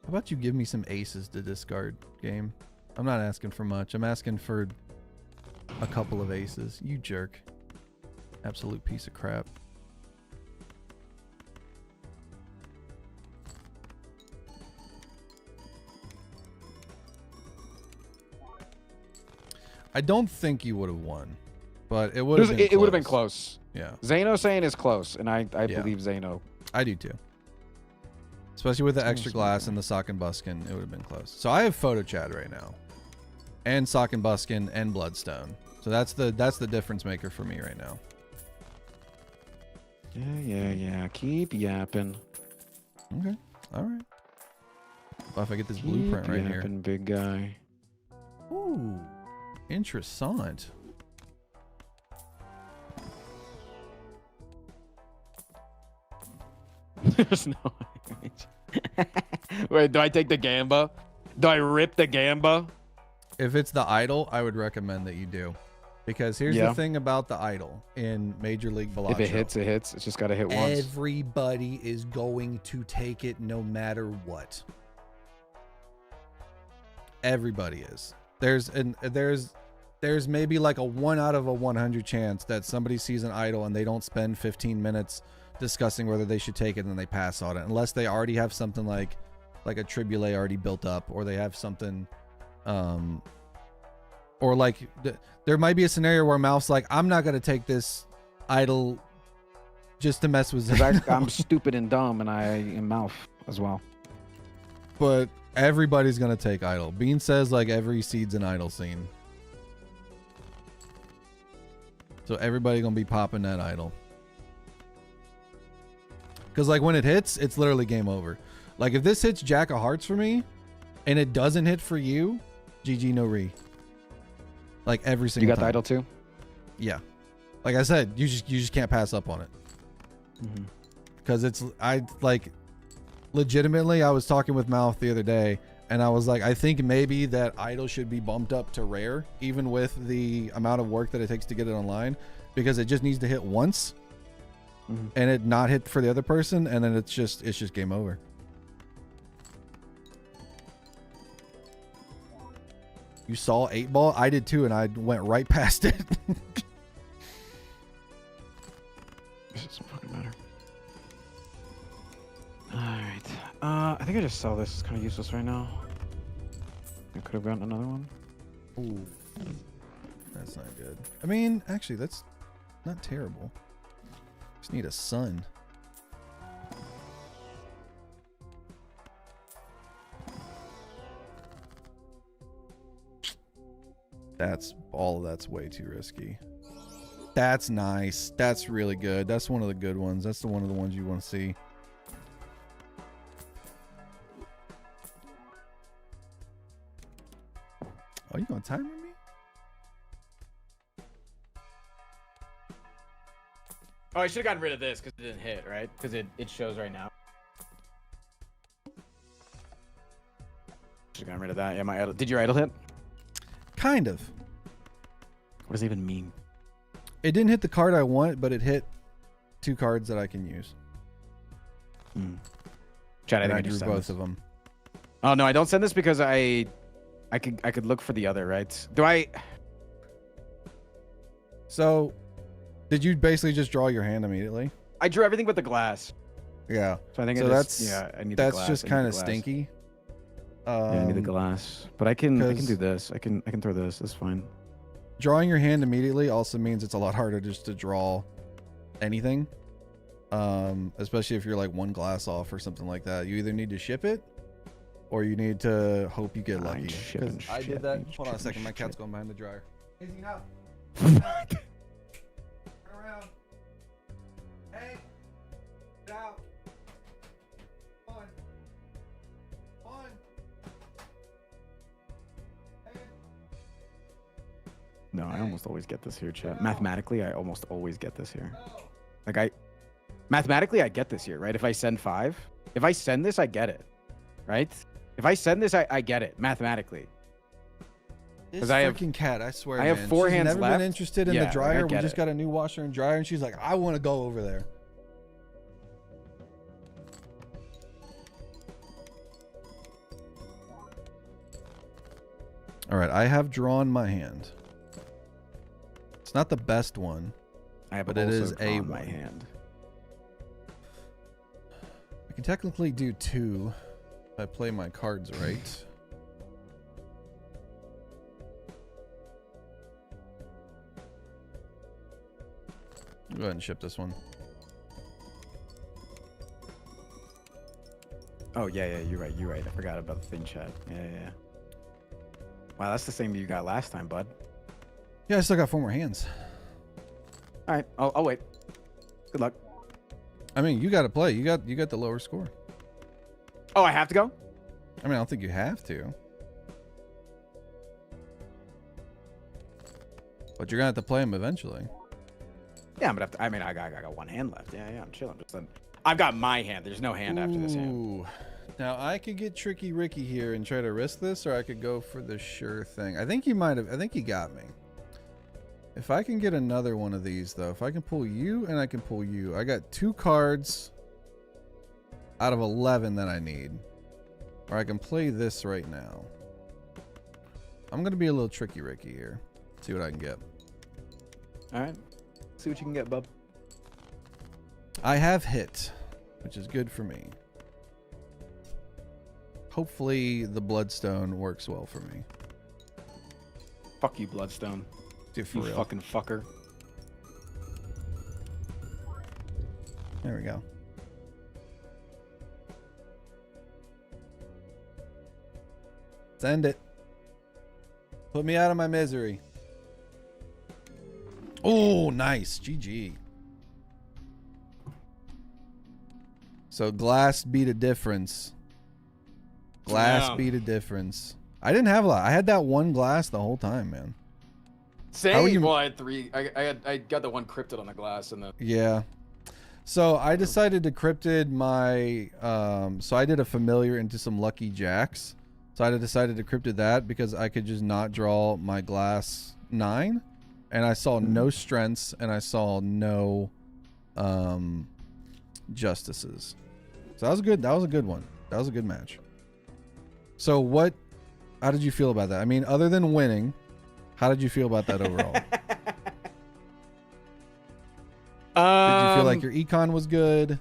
How about you give me some aces to discard, game? I'm not asking for much. I'm asking for a couple of aces. You jerk. Absolute piece of crap. I don't think you would have won, but it would have been It would have been close. Yeah. Zeno saying is close, and I believe Zeno. I do too. Especially with the extra glass and the sock and buskin, it would have been close. So I have photo Chad right now, and sock and buskin and bloodstone. So that's the difference maker for me right now. Yeah. Keep yapping. Okay. All right. Well, if I get this blueprint right here. Big guy. Ooh. Interessant. There's no way. Wait, do I take the Gamba? Do I rip the Gamba? If it's the idol, I would recommend that you do. Because here's the thing about the idol in Major League Balatro. If it hits, it hits. It's just got to hit once. Everybody is going to take it no matter what. Everybody is. There's maybe like a 1 out of a 100 chance that somebody sees an idol and they don't spend 15 minutes discussing whether they should take it and then they pass on it, unless they already have something like like a tribulate already built up, or they have something, or like there might be a scenario where Mouth's like, I'm not gonna take this idol just to mess with Zeno. I'm stupid and dumb, and I am Mouth as well. But everybody's gonna take idol. Bean says like every seed's an idol scene. So everybody gonna be popping that idol. Cause like when it hits, it's literally game over. Like if this hits Jack of Hearts for me, and it doesn't hit for you, GG no re. Like every single time. You got the idol too? Yeah. Like I said, you just can't pass up on it. Cause it's legitimately, I was talking with Mouth the other day, and I was like, I think maybe that idol should be bumped up to rare, even with the amount of work that it takes to get it online, because it just needs to hit once, and it not hit for the other person, and then it's just game over. You saw 8-ball? I did too, and I went right past it. This doesn't fucking matter. Alright. I think I just saw this. It's kind of useless right now. I could have gotten another one. Ooh. That's not good. I mean, actually, that's not terrible. Just need a sun. That's way too risky. That's nice. That's really good. That's one of the good ones. That's one of the ones you want to see. Oh, you gonna timer me? Oh, I should have gotten rid of this because it didn't hit, right? Because it shows right now. Should have gotten rid of that. Yeah, my idol. Did your idol hit? Kind of. What does it even mean? It didn't hit the card I want, but it hit 2 cards that I can use. Chad, and I I drew both of them. Oh no, I don't send this because I could look for the other, right? Do I? So, did you basically just draw your hand immediately? I drew everything but the glass. Yeah. So I think so I that's just, yeah, I need that's the glass. just kind of stinky. Yeah, I need the glass, but I can do this. I can throw this. That's fine. Drawing your hand immediately also means it's a lot harder just to draw anything. Especially if you're like 1 glass off or something like that. You either need to ship it, or you need to hope you get lucky. I did that. Hold on a second. My cat's going behind the dryer. Izzy, no. Turn around. Hey. Get out. On. Hey. No, I almost always get this here, chat. Mathematically, I almost always get this here. Like mathematically, I get this here, right? If I send 5, if I send this, I get it, right? If I send this, I get it mathematically. This I have freaking cat, I swear, I have 4 she's hands never left. been interested in Yeah, the dryer. like, We just got a new washer and dryer, and she's like, I want to go over there. All right, I have drawn my hand. It's not the best one, but it is a my one. hand. I can technically do 2 if I play my cards right. Go ahead and ship this one. Oh yeah, you're right. I forgot about the thing, chat. Yeah. Wow, that's the same you got last time, bud. Yeah, I still got 4 more hands. All right, I'll wait. Good luck. I mean, you got to play. You got the lower score. Oh, I have to go? I mean, I don't think you have to. But you're gonna have to play them eventually. Yeah, but I mean, I got 1 hand left. Yeah, I'm chilling. I've got my hand. There's no hand after this hand. Now I could get tricky Ricky here and try to risk this, or I could go for the sure thing. I think you might have. I think you got me. If I can get another one of these though, if I can pull you and I can pull you, I got 2 cards out of 11 that I need. Or I can play this right now. I'm gonna be a little tricky Ricky here. See what I can get. All right. See what you can get, bub. I have hit, which is good for me. hopefully the bloodstone works well for me. Fuck you, Bloodstone. Dude, for You real. fucking fucker. There we go. Send it. Put me out of my misery. Oh, nice. GG. So glass beat a difference. Glass Damn. beat a difference. I didn't have a lot. I had that one glass the whole time, man. How would Same. you- Well, I had 3. I got the one cryptid on the glass, and then Yeah. So I decided to cryptid my so I did a familiar into some lucky jacks. So I decided to cryptid that because I could just not draw my glass 9, and I saw no strengths and I saw no justices. So that was good. That was a good one. That was a good match. So how did you feel about that? I mean, other than winning, how did you feel about that overall? Did you feel like your econ was good?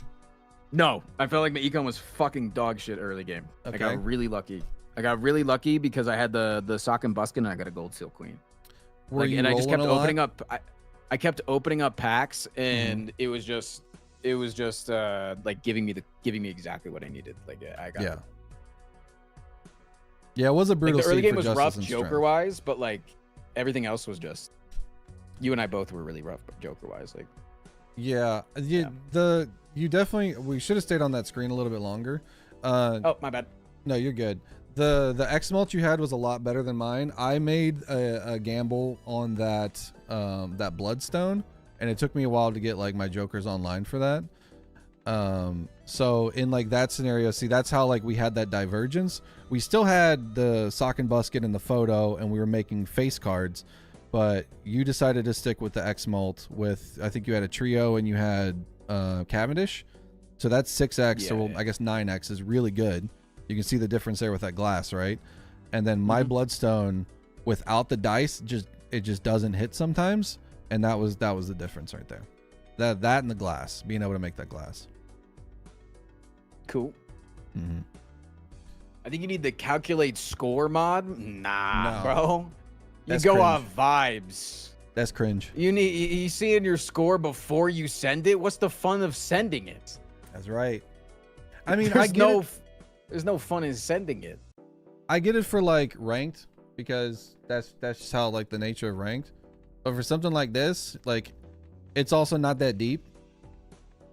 No, I felt like my econ was fucking dog shit early game. I Okay. got really lucky. I got really lucky because I had the sock and buskin and I got a gold seal queen. Were you And I just kept rolling a lot? opening up. I kept opening up packs, and it was just like giving me exactly what I needed. Like I got. Yeah. Yeah, it was a Like brutal the early seed game for was justice rough and Joker strength. wise, but like everything else was just. You and I both were really rough Joker wise. Like. Yeah, you definitely, we should have stayed on that screen a little bit longer. Oh, my bad. No, you're good. The X mult you had was a lot better than mine. I made a gamble on that that bloodstone, and it took me a while to get like my jokers online for that. So in like that scenario, see, that's how like we had that divergence. We still had the sock and busket in the photo, and we were making face cards, but you decided to stick with the X mult with, I think you had a trio and you had Cavendish. So that's 6x, Yeah, so yeah. I guess 9x is really good. You can see the difference there with that glass, right? And then my bloodstone without the dice, it just doesn't hit sometimes, and that was the difference right there. That and the glass, being able to make that glass. Cool. Mm-hmm. I think you need the calculate score mod. Nah, No. bro. You That's go cringe. off vibes. That's cringe. You see in your score before you send it. What's the fun of sending it? That's right. I mean, there's there's no fun in sending it. I get it for like ranked, because that's just how like the nature of ranked. But for something like this, like it's also not that deep.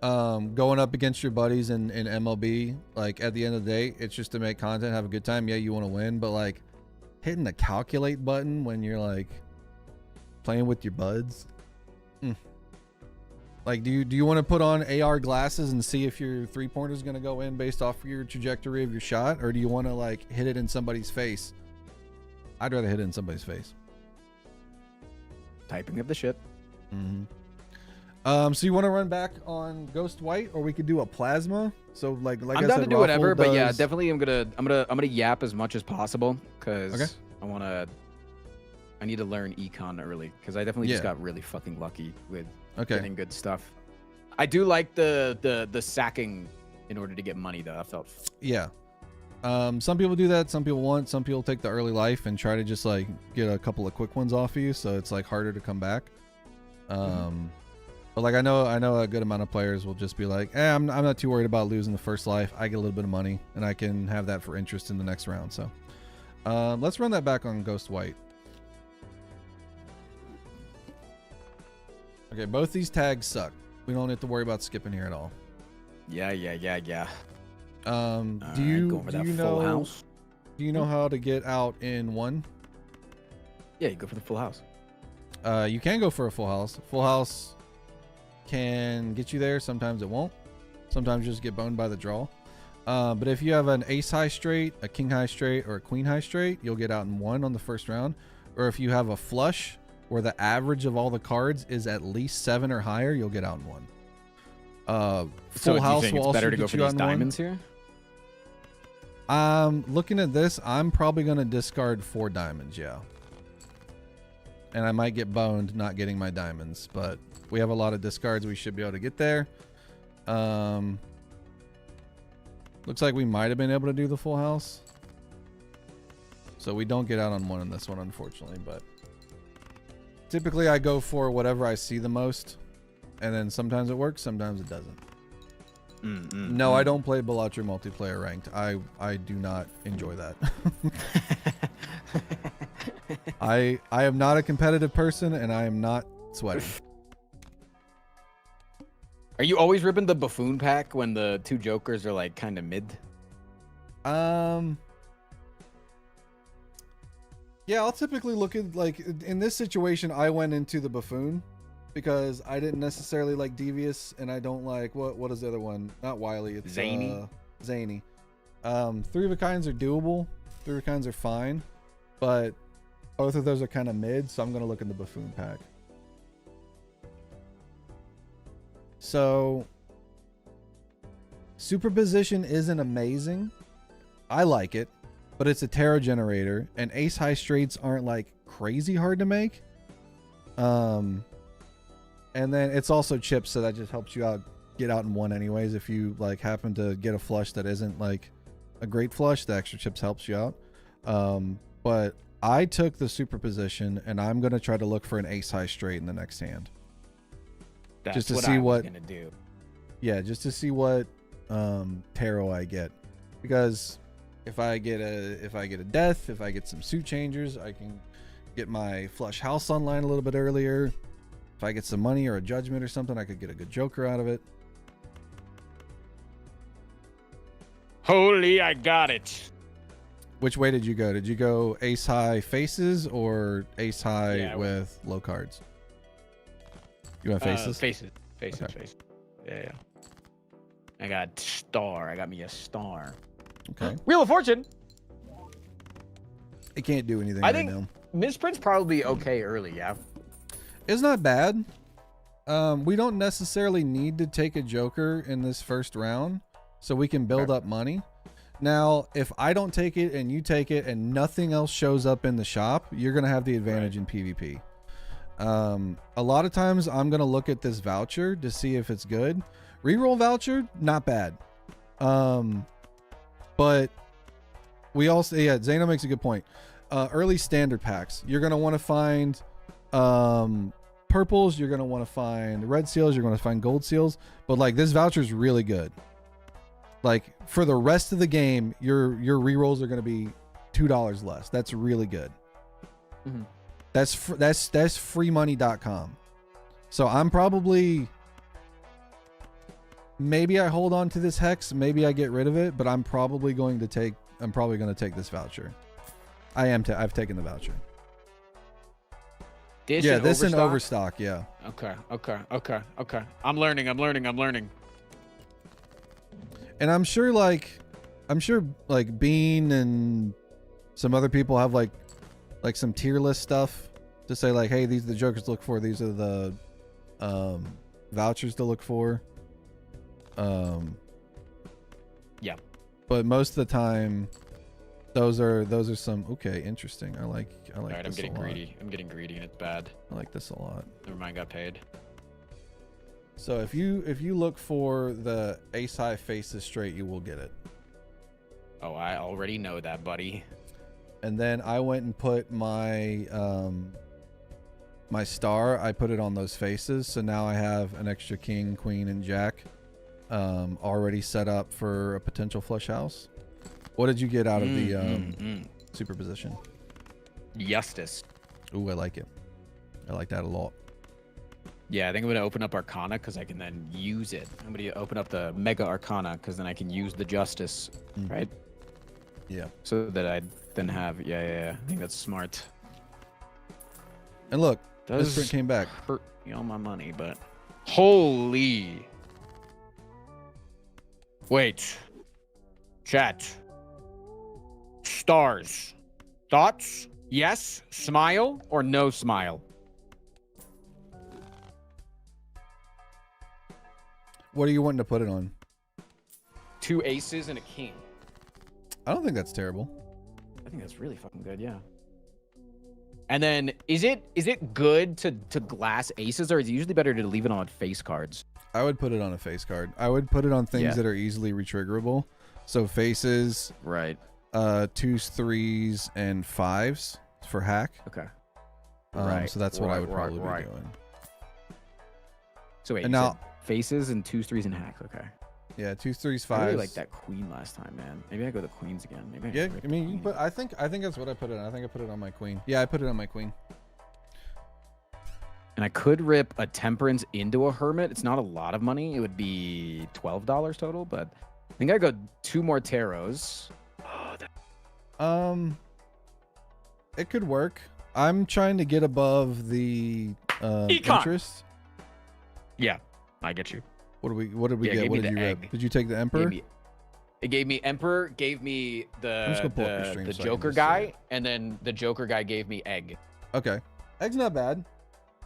Going up against your buddies in MLB, like at the end of the day, it's just to make content, have a good time. Yeah, you want to win, but like hitting the calculate button when you're like playing with your buds. Like, do you want to put on AR glasses and see if your 3-pointer is going to go in based off your trajectory of your shot, or do you want to like hit it in somebody's face? I'd rather hit it in somebody's face. Typing of the shit. So you want to run back on Ghost White, or we could do a plasma? So like I'm I down said, to do Ruffle whatever, but yeah, does- definitely I'm gonna yap as much as possible because Okay. I need to learn econ early because I definitely just Yeah. got really fucking lucky with Okay. getting good stuff. I do like the sacking in order to get money though. I felt Yeah. Some people do that. Some people won't. Some people take the early life and try to just like get a couple of quick ones off of you, so it's like harder to come back. But like I know a good amount of players will just be like, I'm not too worried about losing the first life. I get a little bit of money and I can have that for interest in the next round. So let's run that back on Ghost White. Okay, both these tags suck. We don't have to worry about skipping here at all. yeah. Do Alright, you going for do that you full know house? do you know how to get out in one? Yeah, you go for the full house. You can go for a full house. Full house can get you there. Sometimes it won't. Sometimes you just get boned by the draw. But if you have an ace high straight, a king high straight, or a queen high straight, you'll get out in one on the first round. Or if you have a flush where the average of all the cards is at least 7 or higher, you'll get out in one. So Full do you house think will it's also better to get go for you out these in one. diamonds here? Looking at this, I'm probably going to discard 4 diamonds, yeah. And I might get boned not getting my diamonds, but we have a lot of discards. We should be able to get there. Looks like we might have been able to do the full house. So we don't get out on one in this one, unfortunately, but typically I go for whatever I see the most, and then sometimes it works, sometimes it doesn't. No, I don't play Balatro multiplayer ranked. I do not enjoy that. I am not a competitive person, and I am not sweaty. Are you always ripping the buffoon pack when the two jokers are like kind of mid? Yeah, I'll typically look at, like, in this situation, I went into the buffoon because I didn't necessarily like Devious, and I don't like, what is the other one? Not Wily, it's Zany. Zany. 3 of a kinds are doable. 3 of a kinds are fine, but both of those are kind of mid, so I'm gonna look in the buffoon pack. So superposition isn't amazing. I like it, but it's a Terra generator, and ace high straights aren't like crazy hard to make. And then it's also chips, so that just helps you out, get out in one anyways. If you like happen to get a flush that isn't like a great flush, the extra chips helps you out. But I took the superposition, and I'm gonna try to look for an ace high straight in the next hand. That's just to what see I was what gonna do. Yeah, just to see what tarot I get, because if I get a death, if I get some suit changers, I can get my flush house online a little bit earlier. If I get some money or a judgment or something, I could get a good joker out of it. Holy, I got it. Which way did you go? Did you go ace high faces or ace high with low cards? You want faces? Faces. Okay. Faces. Yeah. I got star. I got me a star. Okay. Wheel of Fortune. It can't do anything I right think now. Misprint's probably okay early, yeah. It's not bad. We don't necessarily need to take a joker in this first round, so we can build up money. Now, if I don't take it and you take it and nothing else shows up in the shop, you're going to have the advantage in PvP. A lot of times I'm going to look at this voucher to see if it's good. Reroll voucher, not bad. But we also, Zano makes a good point. Early standard packs, you're going to want to find purples, you're going to want to find red seals, you're going to find gold seals, but like this voucher is really good. Like for the rest of the game, your rerolls are going to be $2 less. That's really good. Mm-hmm. That's freemoney.com. So I'm probably, maybe I hold on to this hex, maybe I get rid of it, but I'm probably going to take this voucher. I've taken the voucher. This in overstock, yeah. Okay. I'm learning. And I'm sure like Bean and some other people have like some tier list stuff to say like, hey, these are the jokers to look for, these are the vouchers to look for. Yeah. But most of the time those are some interesting. I like All right, this I'm getting a lot. greedy. I'm getting greedy and it's bad. I like this a lot. Never mind, got paid. So if you look for the ace high faces straight, you will get it. Oh, I already know that, buddy. And then I went and put my my star, I put it on those faces, so now I have an extra king, queen, and jack already set up for a potential flush house. What did you get out of the superposition? Justice. Ooh, I like it. I like that a lot. Yeah, I think I'm going to open up Arcana because I can then use it. I'm going to open up the Mega Arcana because then I can use the Justice, right? Yeah. So that I then have, I think that's smart. And look, Does Misprint came back. Hurt me all my money, but holy. Wait. Chat. Stars. Thoughts? Yes? Smile or no smile? What are you wanting to put it on? 2 aces and a king. I don't think that's terrible. I think that's really fucking good, yeah. And then is it good to glass aces, or is it usually better to leave it on face cards? I would put it on a face card. I would put it on things that are easily retriggerable. So faces, right. 2s, 3s, and 5s for hack. Okay. So that's what I would probably be doing. So wait, and you now said faces and 2s, 3s, and hack. Okay. Yeah, 2s, 3s, 5s. I really like that queen last time, man. Maybe I go the queens again. Maybe Yeah, I mean, you put. I think that's what I put it on. I think I put it on my queen. Yeah, I put it on my queen. And I could rip a temperance into a hermit. It's not a lot of money. It would be $12 total, but I think I go 2 more tarots. It could work. I'm trying to get above the interest. Yeah, I get you. What did we get? What did you rip? Did you take the emperor? It gave me emperor, gave me the Joker guy, and then the Joker guy gave me egg. Okay, egg's not bad.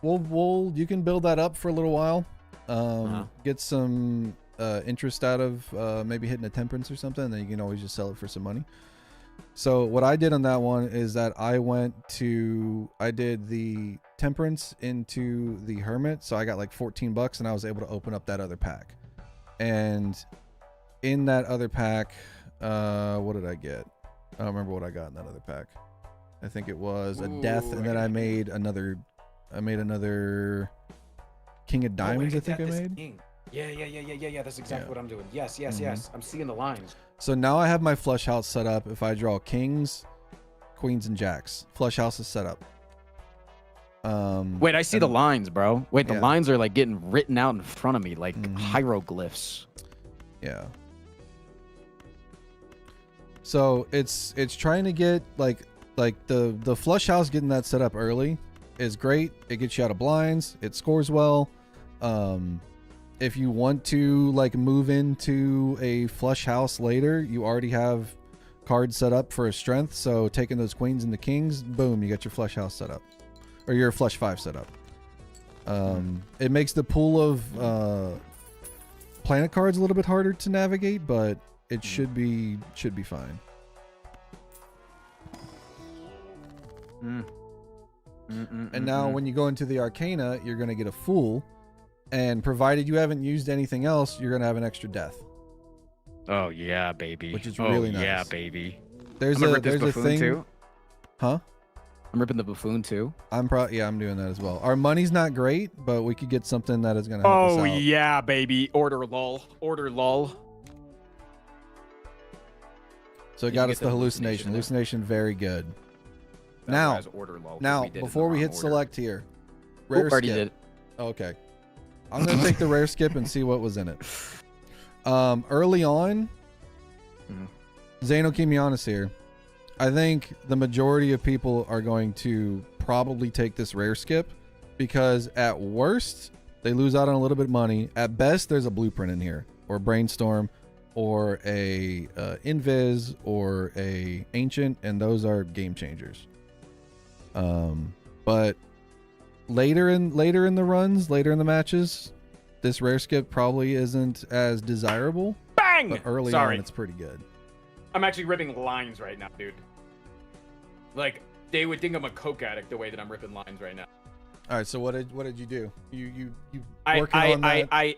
You can build that up for a little while. Get some interest out of maybe hitting a temperance or something, and then you can always just sell it for some money. So what I did on that one is that I did the temperance into the hermit, so I got like $14 and I was able to open up that other pack. And in that other pack, what did I get? I don't remember what I got in that other pack. I think it was a death, and then I made another king of diamonds. I think I made. Yeah. That's exactly what I'm doing. Yes. I'm seeing the lines. So now I have my flush house set up. If I draw kings, queens, and jacks, flush house is set up. Wait, I see the lines, bro. Wait, the lines are like getting written out in front of me, like hieroglyphs. Yeah. So it's trying to get like the flush house, getting that set up early is great. It gets you out of blinds. It scores well. If you want to like move into a flush house later, you already have cards set up for a strength. So taking those queens and the kings, boom, you got your flush house set up, or your flush 5 set up. It makes the pool of planet cards a little bit harder to navigate, but it should be fine. And now when you go into the Arcana, you're going to get a Fool, and provided you haven't used anything else, you're going to have an extra death. Oh yeah, baby. Which is really nice. Yeah, baby. There's a thing too. Huh? I'm ripping the buffoon too. I'm doing that as well. Our money's not great, but we could get something that is going to help us out. Oh yeah, baby. Order lull. So it got us the hallucination. Hallucination, very good. Now, before we hit select here, rare skip. Did. Okay. I'm going to take the rare skip and see what was in it. Early on, Zano, keep me honest here. I think the majority of people are going to probably take this rare skip because at worst, they lose out on a little bit of money. At best, there's a blueprint in here, or a brainstorm, or a invis, or a ancient, and those are game changers. But later in the runs, later in the matches, this rare skip probably isn't as desirable. Bang! But early on, it's pretty good. I'm actually ripping lines right now, dude. Like, they would think I'm a coke addict the way that I'm ripping lines right now. All right, so what did you do? You working on that?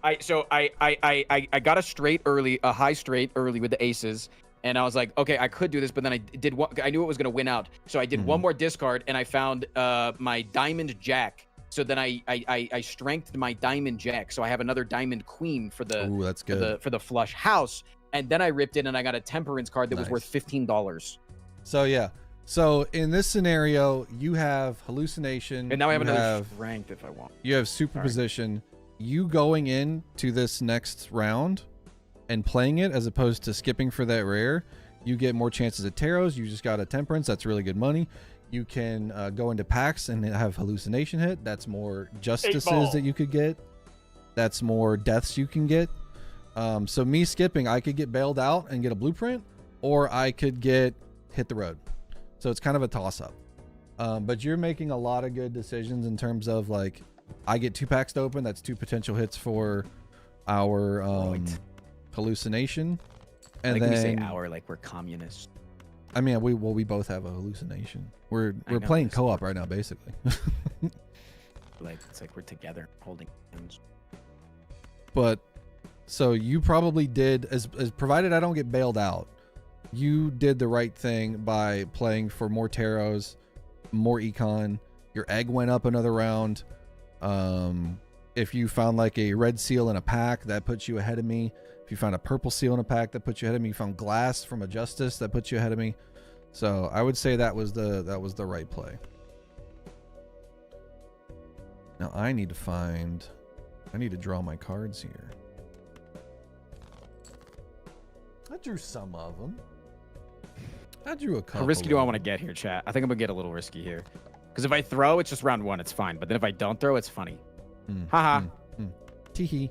I got a high straight early with the aces, and I was like, okay, I could do this, but then I knew it was gonna win out, so I did one more discard, and I found my diamond jack. So then I strengthened my diamond jack, so I have another diamond queen for the that's good. For the flush house, and then I ripped it and I got a temperance card that was worth $15. So yeah. So in this scenario, you have hallucination, and now I have another strength if I want. You have superposition. You going into this next round and playing it as opposed to skipping for that rare, you get more chances at taros. You just got a temperance. That's really good money. You can go into packs and have hallucination hit. That's more justices that you could get. That's more deaths you can get. So me skipping, I could get bailed out and get a blueprint, or I could get hit the road. So it's kind of a toss-up. But you're making a lot of good decisions in terms of like, I get 2 packs to open. That's 2 potential hits for our hallucination. And like then we say our, like we're communists. I mean, we both have a hallucination. We're playing co-op right now, basically. Like it's like we're together holding hands. But so you probably did, as provided I don't get bailed out, you did the right thing by playing for more taros, more econ. Your egg went up another round. If you found like a red seal in a pack, that puts you ahead of me. If you found a purple seal in a pack, that puts you ahead of me. You found glass from a justice, that puts you ahead of me. So I would say that was the right play. Now I need to draw my cards here. I drew some of them. I drew a couple. How risky do I want to get here, chat? I think I'm gonna get a little risky here. Because if I throw, it's just round 1, it's fine. But then if I don't throw, it's funny. Haha. Teehee.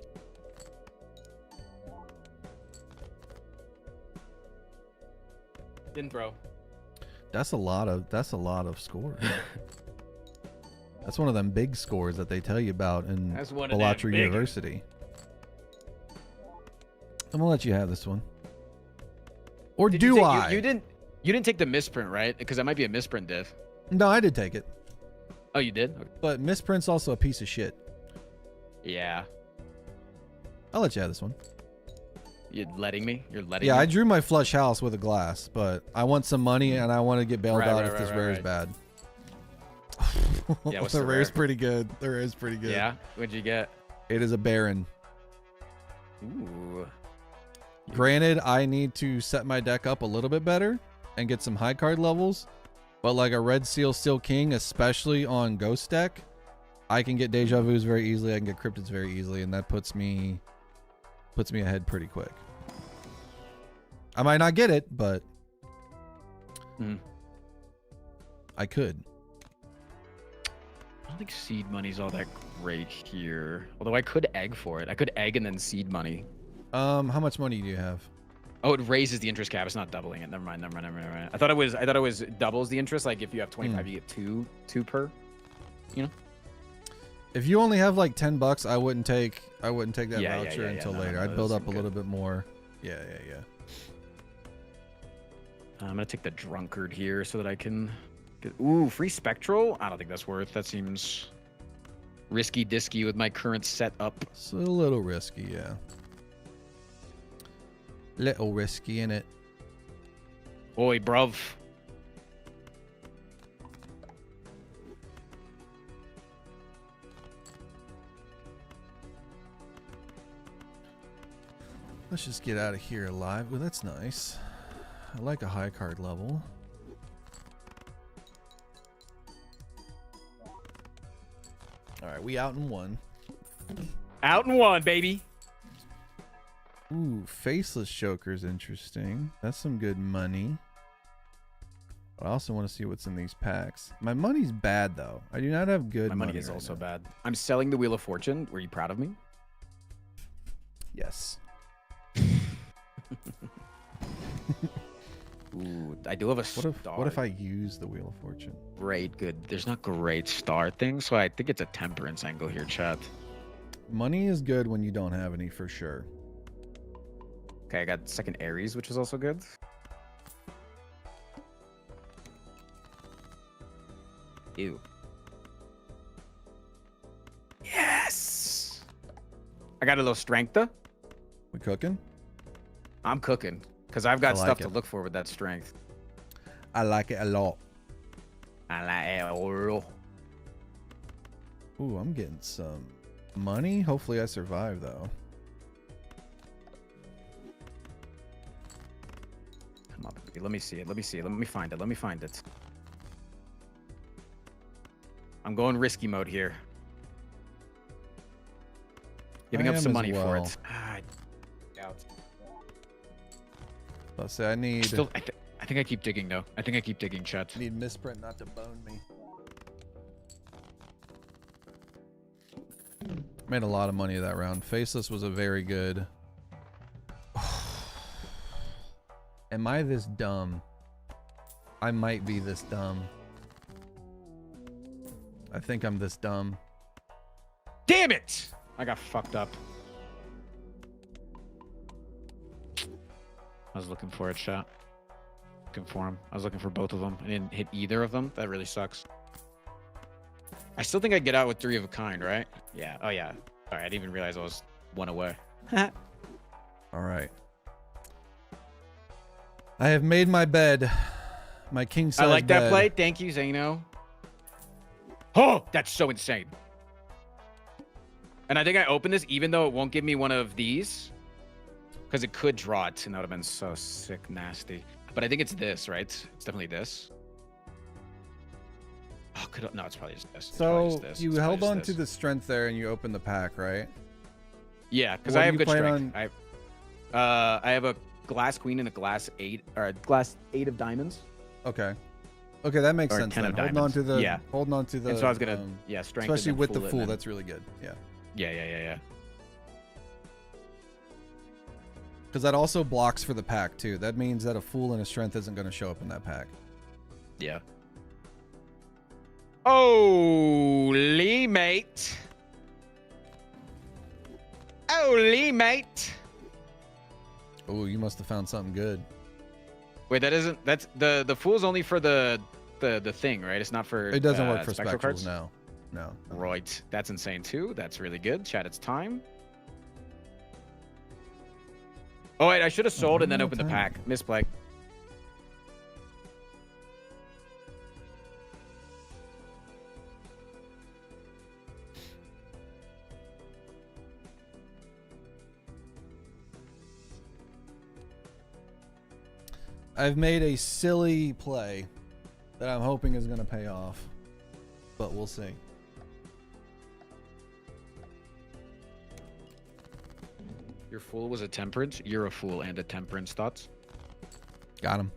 Didn't throw. That's a lot of scores. That's one of them big scores that they tell you about in Balatro University. I'm gonna let you have this one. Or do I? You didn't take the misprint, right? Because that might be a misprint diff. No, I did take it. Oh, you did? Okay. But misprint's also a piece of shit. Yeah. I'll let you have this one. You're letting me? Yeah, I drew my flush house with a glass, but I want some money and I want to get bailed out if this rare is bad. Yeah, what's the the rare's rare? pretty good. The rare's pretty good. Yeah? What'd you get? It is a Baron. Ooh. Granted, I need to set my deck up a little bit better and get some high card levels, but like a red seal Steel King, especially on Ghost deck, I can get Deja Vus very easily. I can get Cryptids very easily, and that puts me ahead pretty quick. I might not get it, but I could. I don't think seed money's all that great here. Although I could egg for it. I could egg and then seed money. How much money do you have? Oh, it raises the interest cap. It's not doubling it. Never mind. I thought it was doubles the interest. Like if you have 25, you get two per. You know. If you only have like $10, I wouldn't take that voucher until later. I'd build up a little bit more. Yeah. I'm gonna take the drunkard here so that I can get. Ooh, free spectral. I don't think that's worth. That seems risky disky with my current setup. It's a little risky, yeah. Little risky, innit? Oi, bruv. Let's just get out of here alive. Well, that's nice. I like a high card level. All right, we out in one. Out in one, baby. Ooh, Faceless Joker's interesting. That's some good money. I also want to see what's in these packs. My money's bad, though. I do not have good money. My money is right also now. bad. I'm selling the Wheel of Fortune. Were you proud of me? Yes. Ooh, I do have a star. What if I use the Wheel of Fortune? Great, good. There's not great star things, so I think it's a temperance angle here, chat. Money is good when you don't have any, for sure. Okay, I got second Aries, which is also good. Ew. Yes! I got a little strength, though. We cooking? I'm cooking, because I've got I like stuff it. to look for with that strength. I like it a lot. I like it a lot. Ooh, I'm getting some money. Hopefully I survive, though. Come on, baby. Let me see it. Let me see it. Let me find it. Let me find it. I'm going risky mode here. Giving up some money for it. Ah, doubt. Let's say I need. I think I keep digging though. I think I keep digging, chat. Need misprint not to bone me. Made a lot of money that round. Faceless was a very good. Am I this dumb? I might be this dumb. I think I'm this dumb. Damn it! I got fucked up. I was looking for it, chat. Looking for him. I was looking for both of them. I didn't hit either of them. That really sucks. I still think I get out with 3 of a kind, right? Yeah. Oh, yeah. Sorry, I didn't even realize I was 1 away. All right. I have made my bed. My king size I like that bed. play. Thank you, Zeno. Oh, that's so insane. And I think I opened this even though it won't give me one of these. Because it could draw it, and that would have been so sick nasty. But I think it's this, right? It's definitely this. Oh, no, it's probably just this. So you held on to the strength there, and you opened the pack, right? Yeah, because I have good strength. I have a glass queen and a glass 8, or a glass 8 of diamonds. Okay. Okay, that makes sense. 10 Then. of Holding diamonds. on to the. Yeah. Holding on to the. And so I was gonna, strength. Especially with the fool. fool, that's really good. Yeah. Yeah. Because that also blocks for the pack too. That means that a fool and a strength isn't going to show up in that pack. Yeah. Holy mate. Holy mate. Oh, you must have found something good. Wait, that's the fool's only for the thing, right? It's not for It doesn't work for spectral spectrals, cards? no. Right. That's insane too. That's really good. Chat, it's time. Oh wait, I should have sold and then opened the pack. Misplay. I've made a silly play that I'm hoping is going to pay off, but we'll see. Your fool was a temperance. You're a fool and a temperance. Thoughts? Got him.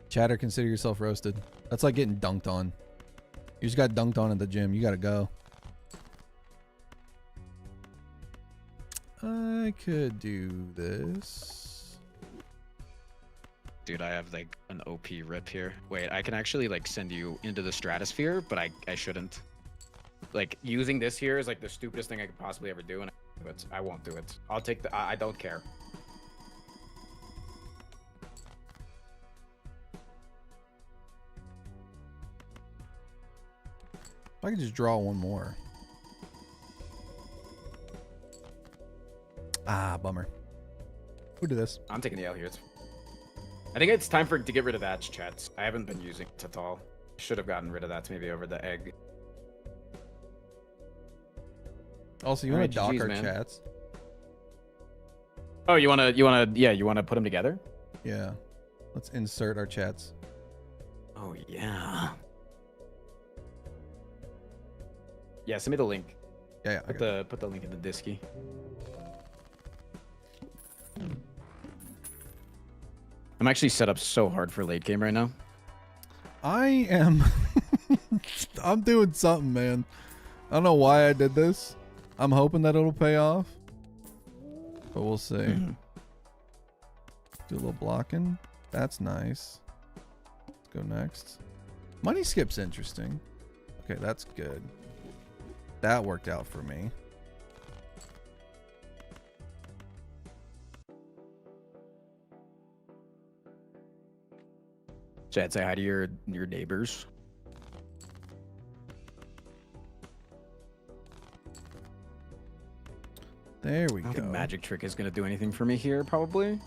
Chatter, consider yourself roasted. That's like getting dunked on. You just got dunked on at the gym. You got to go. I could do this. Dude, I have like an OP rip here. Wait, I can actually like send you into the stratosphere, but I shouldn't. Like using this here is like the stupidest thing I could possibly ever do, and I won't do it. I'll take the. I don't care. I could just draw one more. Ah, bummer. We'll do this. I'm taking the L here. I think it's time to get rid of that, chats. I haven't been using it at all. Should have gotten rid of that maybe over the egg. Also, you want to dock our chats? Oh, you wanna put them together? Yeah. Let's insert our chats. Oh yeah. Yeah, send me the link. Yeah. Put the link in the disky. I'm actually set up so hard for late game right now. I am. I'm doing something, man. I don't know why I did this. I'm hoping that it'll pay off, but we'll see. Do a little blocking. That's nice. Let's go next. Money skip's interesting. Okay, that's good. That worked out for me. Chad, say hi to your neighbors. There we go. I don't think magic trick is gonna do anything for me here, probably.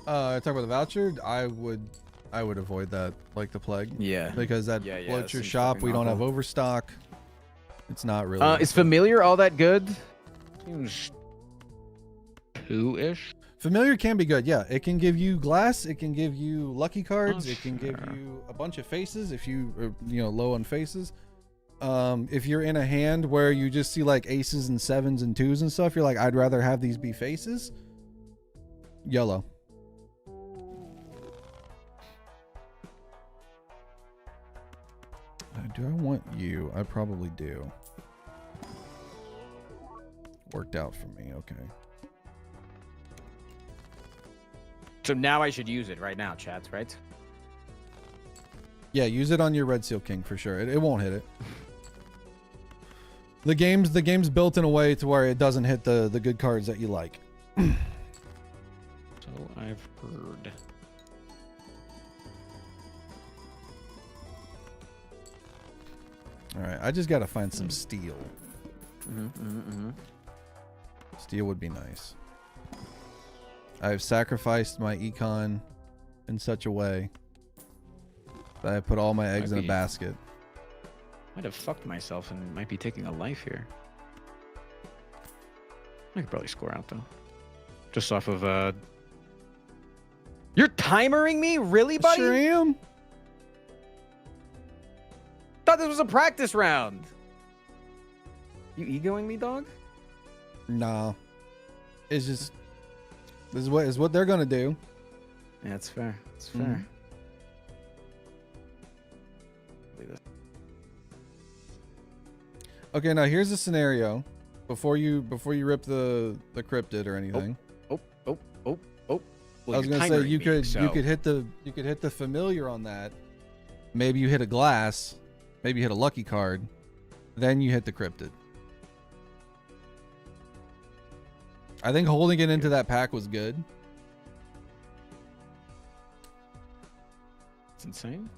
Talk about the voucher. I would avoid that like the plague. Yeah. Because that bloats your shop. We don't have overstock. It's not really. Is familiar all that good? Seems 2-ish. Familiar can be good. Yeah, it can give you glass. It can give you lucky cards. It can give you a bunch of faces if you are, low on faces. If you're in a hand where you just see like aces and sevens and twos and stuff, you're like, I'd rather have these be faces. Yellow. Do I want you? I probably do. Worked out for me. Okay. So now I should use it right now, chats, right? Yeah, use it on your Red Seal King for sure. It won't hit it. The game's built in a way to where it doesn't hit the good cards that you like. So I've heard. All right, I just gotta find some steel. Steel would be nice. I've sacrificed my econ in such a way that I put all my eggs in a basket. Might have fucked myself and might be taking a life here. I could probably score out though. Just off of You're timering me? Really, buddy? Sure am. Thought this was a practice round. You egoing me, dog? No. It's just this is what they're gonna do. Yeah, it's fair. It's fair. Okay, now here's a scenario before you rip the cryptid or anything. Oh. Well, I was gonna say you could hit the familiar on that. Maybe you hit a glass, maybe you hit a lucky card, then you hit the cryptid. I think holding it into that pack was good. It's insane.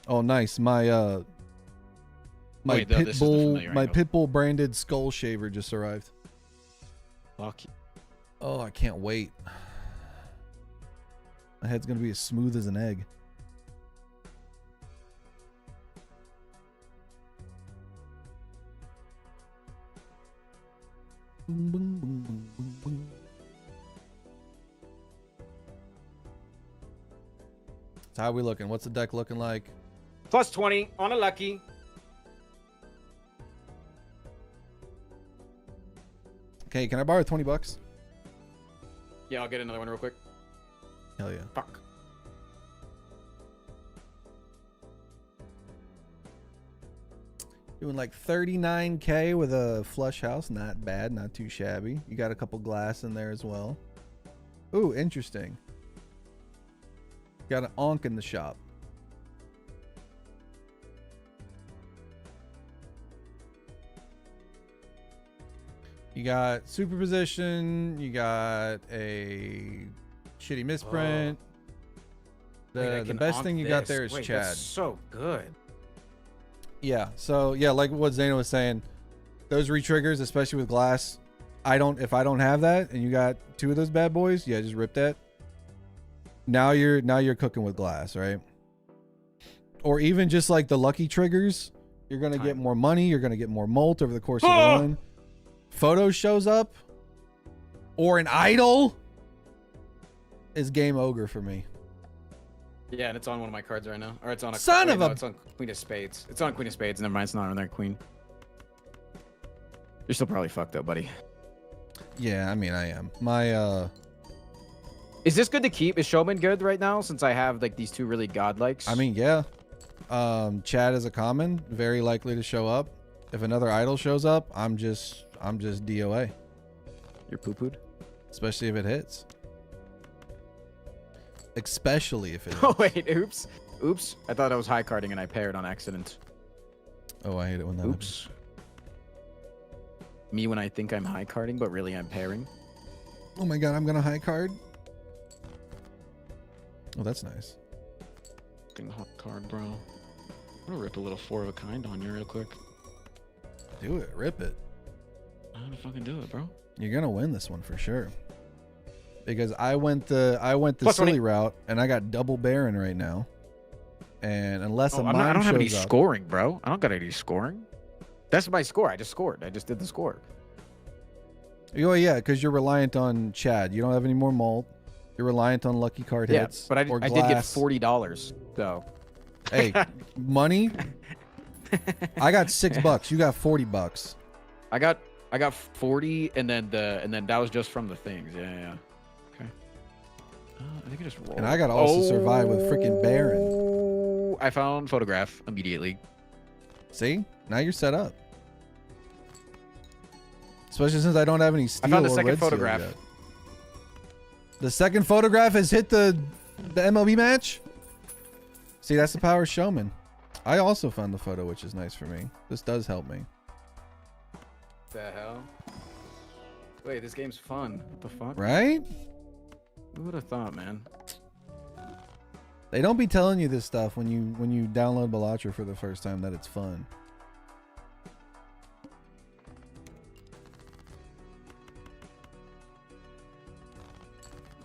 Oh, nice. My Pitbull branded skull shaver just arrived. Fuck you. Oh, I can't wait. My head's gonna be as smooth as an egg. Boom, boom, boom, boom, boom, boom. So how are we looking? What's the deck looking like? Plus 20 on a lucky. Okay, can I borrow $20? Yeah, I'll get another one real quick. Hell yeah. Fuck. Doing like 39K with a flush house. Not bad, not too shabby. You got a couple glass in there as well. Ooh, interesting. Got an onk in the shop. You got superposition. You got a shitty misprint. The best thing you got there is Chad. That's so good. Yeah. So yeah, like what Zano was saying, those re-triggers, especially with glass, if I don't have that and you got two of those bad boys, yeah, just rip that. Now you're cooking with glass, right? Or even just like the lucky triggers, you're gonna get more money, you're gonna get more molt over the course of the run. Photo shows up, or an idol is game ogre for me. Yeah, and it's on one of my cards right now. Or it's on a it's on Queen of Spades. It's on Queen of Spades. Never mind, it's not on their Queen. You're still probably fucked up, buddy. Yeah, I mean I am. My Is this good to keep? Is Showman good right now since I have like these two really godlikes? I mean, yeah. Chad is a common, very likely to show up. If another idol shows up, I'm just DOA. You're poo-pooed? Especially if it hits. Especially if it hits. Oh wait, oops. Oops. I thought I was high carding and I paired on accident. Oh, I hate it when that Oops. Happens. Me when I think I'm high carding, but really I'm pairing. Oh my god, I'm gonna high card. Oh, that's nice. Fucking hot card, bro. I'm gonna rip a little 4 of a kind on you real quick. Do it. Rip it. I'm gonna fucking do it, bro. You're gonna win this one for sure. Because I went the Plus silly 20. route and I got double Baron right now. And unless a mine I don't have any shows up, scoring, bro. I don't got any scoring. That's my score. I just scored. I just did the score. Oh yeah, because you're reliant on Chad. You don't have any more malt. You're reliant on lucky card hits. But I did get $40. So hey, money. I got $6. You got $40. I got 40, and then that was just from the things. Yeah. Okay. I think I just rolled. And I got to also survive with freaking Baron. I found photograph immediately. See, now you're set up. Especially since I don't have any steel. I found the or second red steel photograph. yet. The second photograph has hit the MLB match. See, that's the power of Showman. I also found the photo, which is nice for me. This does help me. The hell? Wait, this game's fun. What the fuck? Right? Who would have thought, man? They don't be telling you this stuff when you download Balatro for the first time that it's fun.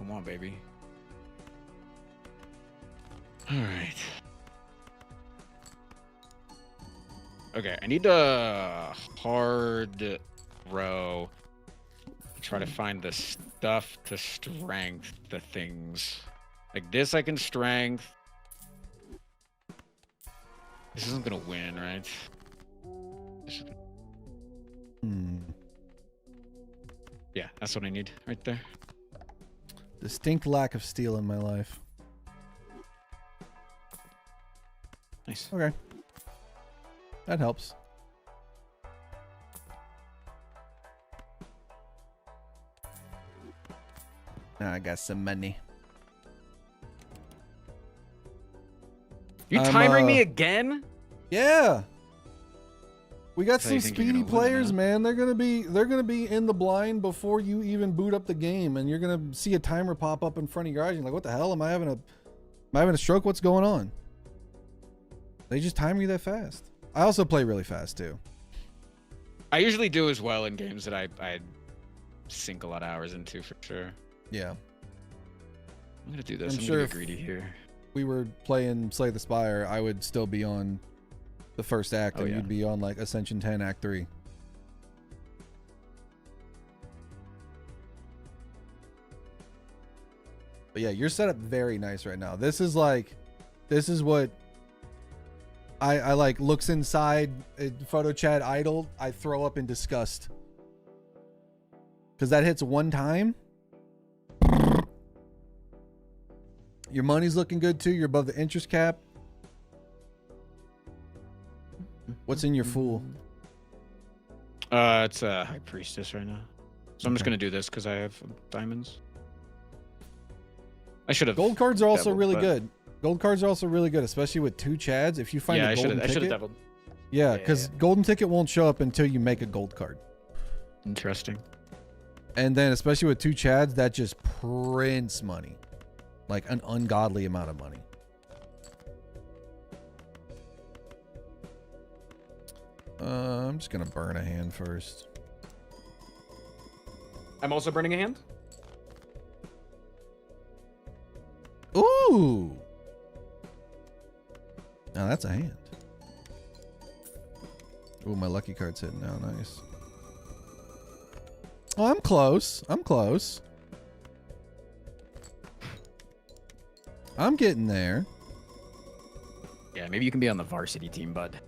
Come on, baby. All right. Okay, I need a hard row. Try to find the stuff to strength the things. Like this I can strength. This isn't gonna win, right? Yeah, that's what I need right there. Distinct lack of steel in my life. Nice. Okay. That helps. Now I got some money. You timering me again? Yeah. We got So some you think you're speedy gonna win players, now? man. They're gonna be in the blind before you even boot up the game, and you're gonna see a timer pop up in front of your eyes. You're like, what the hell? Am I having a stroke? What's going on? They just time you that fast. I also play really fast too. I usually do as well in games that I sink a lot of hours into for sure. Yeah. I'm gonna do this. I'm I'm sure gonna if- get greedy here. We were playing Slay the Spire, I would still be on the first act, Oh, and yeah. you'd be on like Ascension 10 Act 3. But yeah, you're set up very nice right now. This is what I like looks inside photo chat idle. I throw up in disgust. Because that hits one time. Your money's looking good too. You're above the interest cap. What's in your fool? It's a High Priestess right now. So I'm just Okay. gonna do this because I have diamonds. I should have. Gold cards are also deviled, really but- good. Gold cards are also really good, especially with 2 chads. If you find Yeah, a I golden should have ticket, deviled. yeah, Yeah, because yeah. golden ticket won't show up until you make a gold card. Interesting. And then especially with 2 chads, that just prints money, like an ungodly amount of money. I'm just gonna burn a hand first. I'm also burning a hand. Ooh, now that's a hand. Ooh, my lucky card's hitting now. Nice. Oh, I'm close. I'm close. I'm getting there. Yeah, maybe you can be on the varsity team, bud.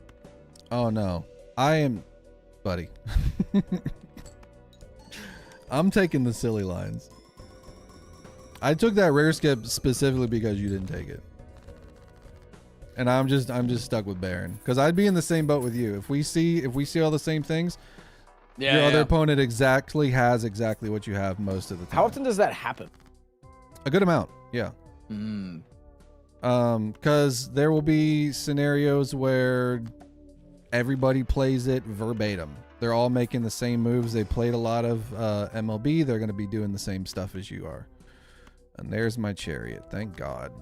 Oh no, I am, buddy. I'm taking the silly lines. I took that rare skip specifically because you didn't take it, and I'm just stuck with Baron because I'd be in the same boat with you. If we see all the same things, your other opponent has exactly what you have most of the time. How often does that happen? A good amount, yeah. Because there will be scenarios where everybody plays it verbatim. They're all making the same moves. They played a lot of MLB. They're going to be doing the same stuff as you are. And there's my chariot. Thank God.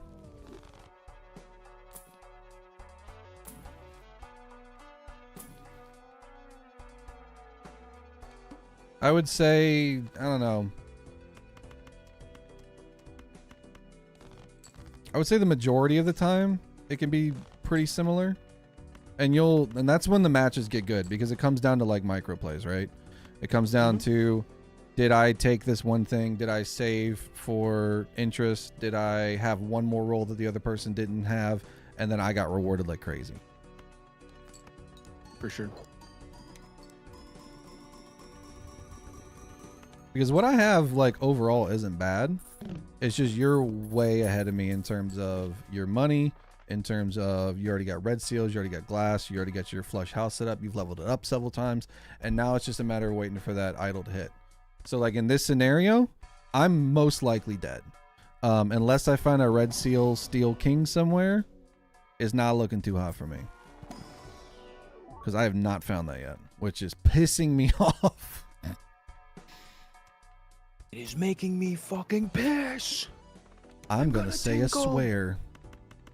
I would say, I don't know. I would say the majority of the time it can be pretty similar. And that's when the matches get good because it comes down to like micro plays, right? It comes down to, did I take this one thing? Did I save for interest? Did I have one more roll that the other person didn't have? And then I got rewarded like crazy. For sure. Because what I have like overall isn't bad. It's just you're way ahead of me in terms of your money, in terms of you already got red seals, you already got glass, you already got your flush house set up, you've leveled it up several times, and now it's just a matter of waiting for that idol to hit. So like in this scenario, I'm most likely dead. Unless I find a red seal steel king somewhere, it's not looking too hot for me. Because I have not found that yet, which is pissing me off. It is making me fucking piss. I'm gonna say a swear.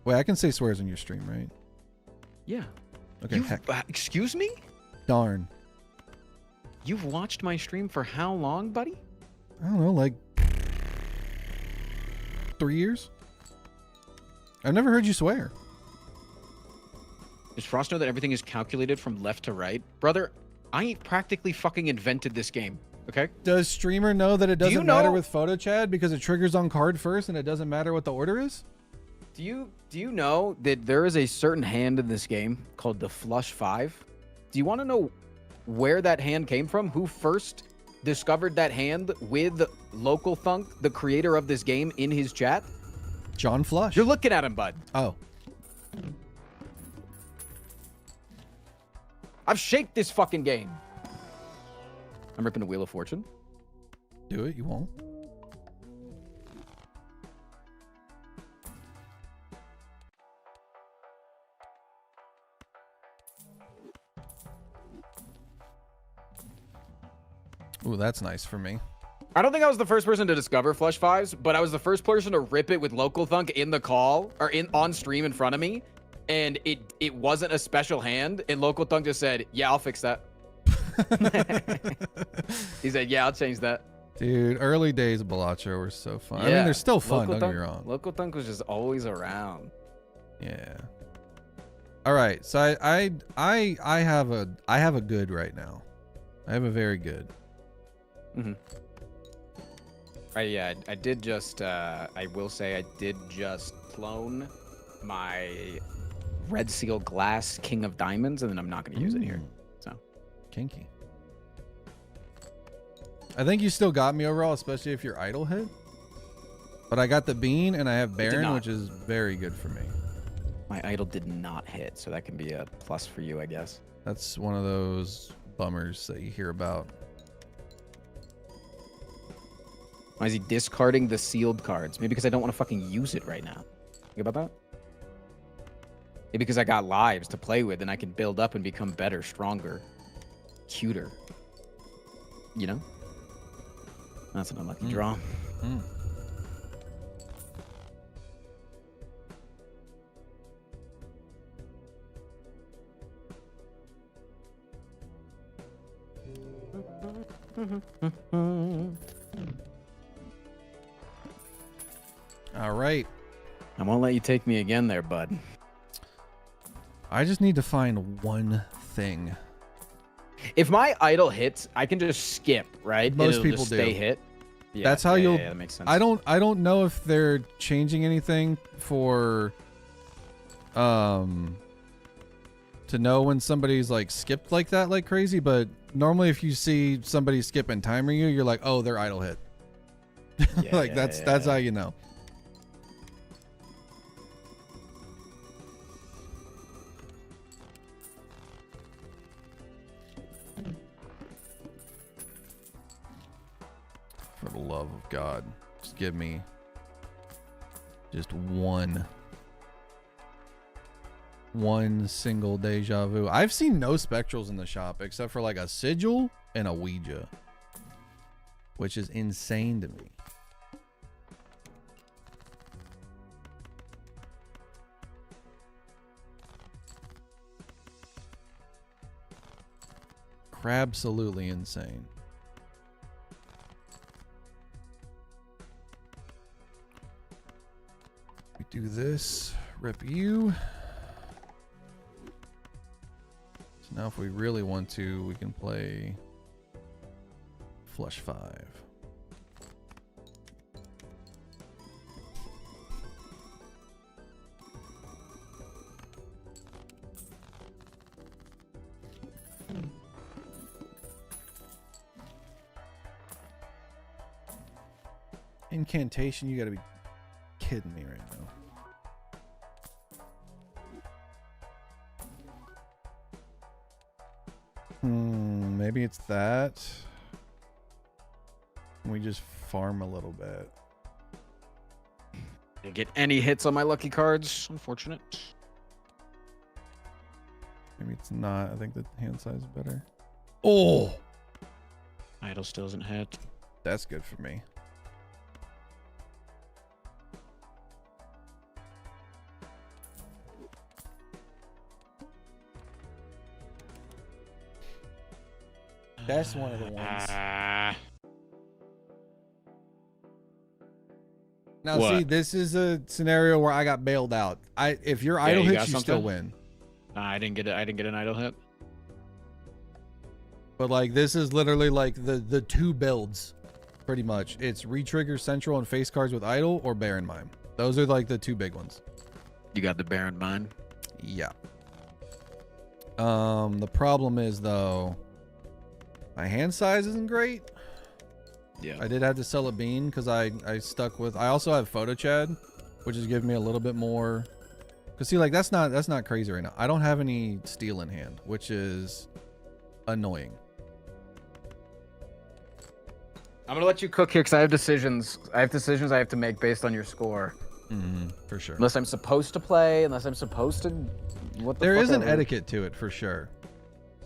Wait, I can say swears on your stream, right? Yeah. Okay, heck. Excuse me? Darn. You've watched my stream for how long, buddy? I don't know, like 3 years? I've never heard you swear. Does Frost know that everything is calculated from left to right? Brother, I practically fucking invented this game, okay? Does streamer know that it doesn't matter know- with photo chat because it triggers on card first and it doesn't matter what the order is? Do you know that there is a certain hand in this game called the flush 5? Do you want to know where that hand came from? Who first discovered that hand with Local Thunk, the creator of this game, in his chat? John Flush. You're looking at him, bud. Oh. I've shaped this fucking game. I'm ripping the Wheel of Fortune. Do it, you won't. Ooh, that's nice for me. I don't think I was the first person to discover Flush 5s, but I was the first person to rip it with Local Thunk in the call, or on stream in front of me, and it wasn't a special hand, and Local Thunk just said, yeah, I'll fix that. He said, yeah, I'll change that. Dude, early days of Balatro were so fun. I mean, Yeah, they're still fun, Local don't get me Thunk- wrong. Local Thunk was just always around. Yeah. All right, so I have a good right now. I have a very good. Mm-hmm. Yeah, I did just, I will say I did just clone my Red Seal Glass King of Diamonds, and then I'm not going to use it here. So Kinky. I think you still got me overall, especially if your idol hit. But I got the bean and I have Baron, which is very good for me. My idol did not hit, so that can be a plus for you, I guess. That's one of those bummers that you hear about. Why is he discarding the sealed cards? Maybe because I don't want to fucking use it right now. Think about that? Maybe because I got lives to play with and I can build up and become better, stronger, cuter. You know? That's an unlucky draw. All right. I won't let you take me again there, bud. I just need to find one thing. If my idol hits, I can just skip, right? Most It'll people just do. Stay hit. Yeah, That's how you'll. Yeah, that makes sense. I don't know if they're changing anything for, to know when somebody's like skipped like that, like crazy. But normally, if you see somebody skip and timer you, you're like, oh, they're idle hit. Yeah, Like that's how you know. For the love of God, just give me just one single deja vu. I've seen no spectrals in the shop except for like a sigil and a Ouija, which is insane to me. Crabsolutely insane. We do this, rip you. So now if we really want to, we can play flush 5. Incantation, you gotta be kidding me right now. Maybe it's that. We just farm a little bit. Didn't get any hits on my lucky cards. Unfortunate. Maybe it's not. I think the hand size is better. Oh! Idol still doesn't hit. That's good for me. That's one of the ones. Now, What? see, this is a scenario where I got bailed out. If your idle you hits, got you still something? win. Nah, I didn't get it. I didn't get an idle hit. But like, this is literally like the two builds, pretty much. It's retrigger central and face cards with idle or bear in mind. Those are like the two big ones. You got the bear in mind. Yeah. The problem is though, my hand size isn't great. Yeah. I did have to sell a bean because I stuck with. I also have photo chad, which is giving me a little bit more. Cause see, like that's not crazy right now. I don't have any steel in hand, which is annoying. I'm gonna let you cook here because I have decisions. I have to make based on your score. For sure. Unless I'm supposed to play, unless I'm supposed to. What the There fuck is an ever. etiquette to it for sure.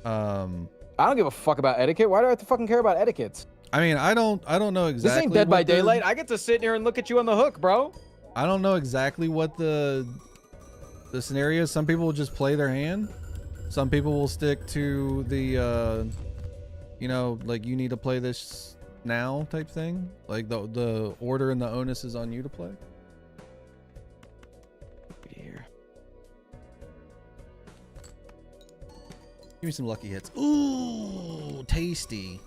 I don't give a fuck about etiquette. Why do I have to fucking care about etiquettes? I mean, I don't know exactly. This ain't Dead by what the- Daylight. I get to sit here and look at you on the hook, bro. I don't know exactly what the scenario is. Some people will just play their hand. Some people will stick to the you know, like you need to play this now type thing. Like the order and the onus is on you to play. Here. Give me some lucky hits. Ooh, tasty.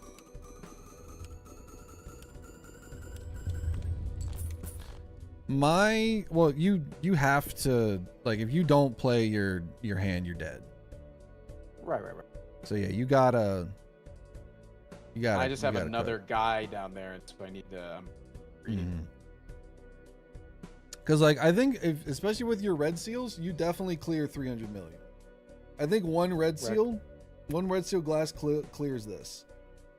Well, you have to, like, if you don't play your hand, you're dead. Right. So yeah, you gotta. I just have you gotta another guy down there, and so I need to. Because like I think, especially with your red seals, you definitely clear 300 million. I think one red seal glass clears this.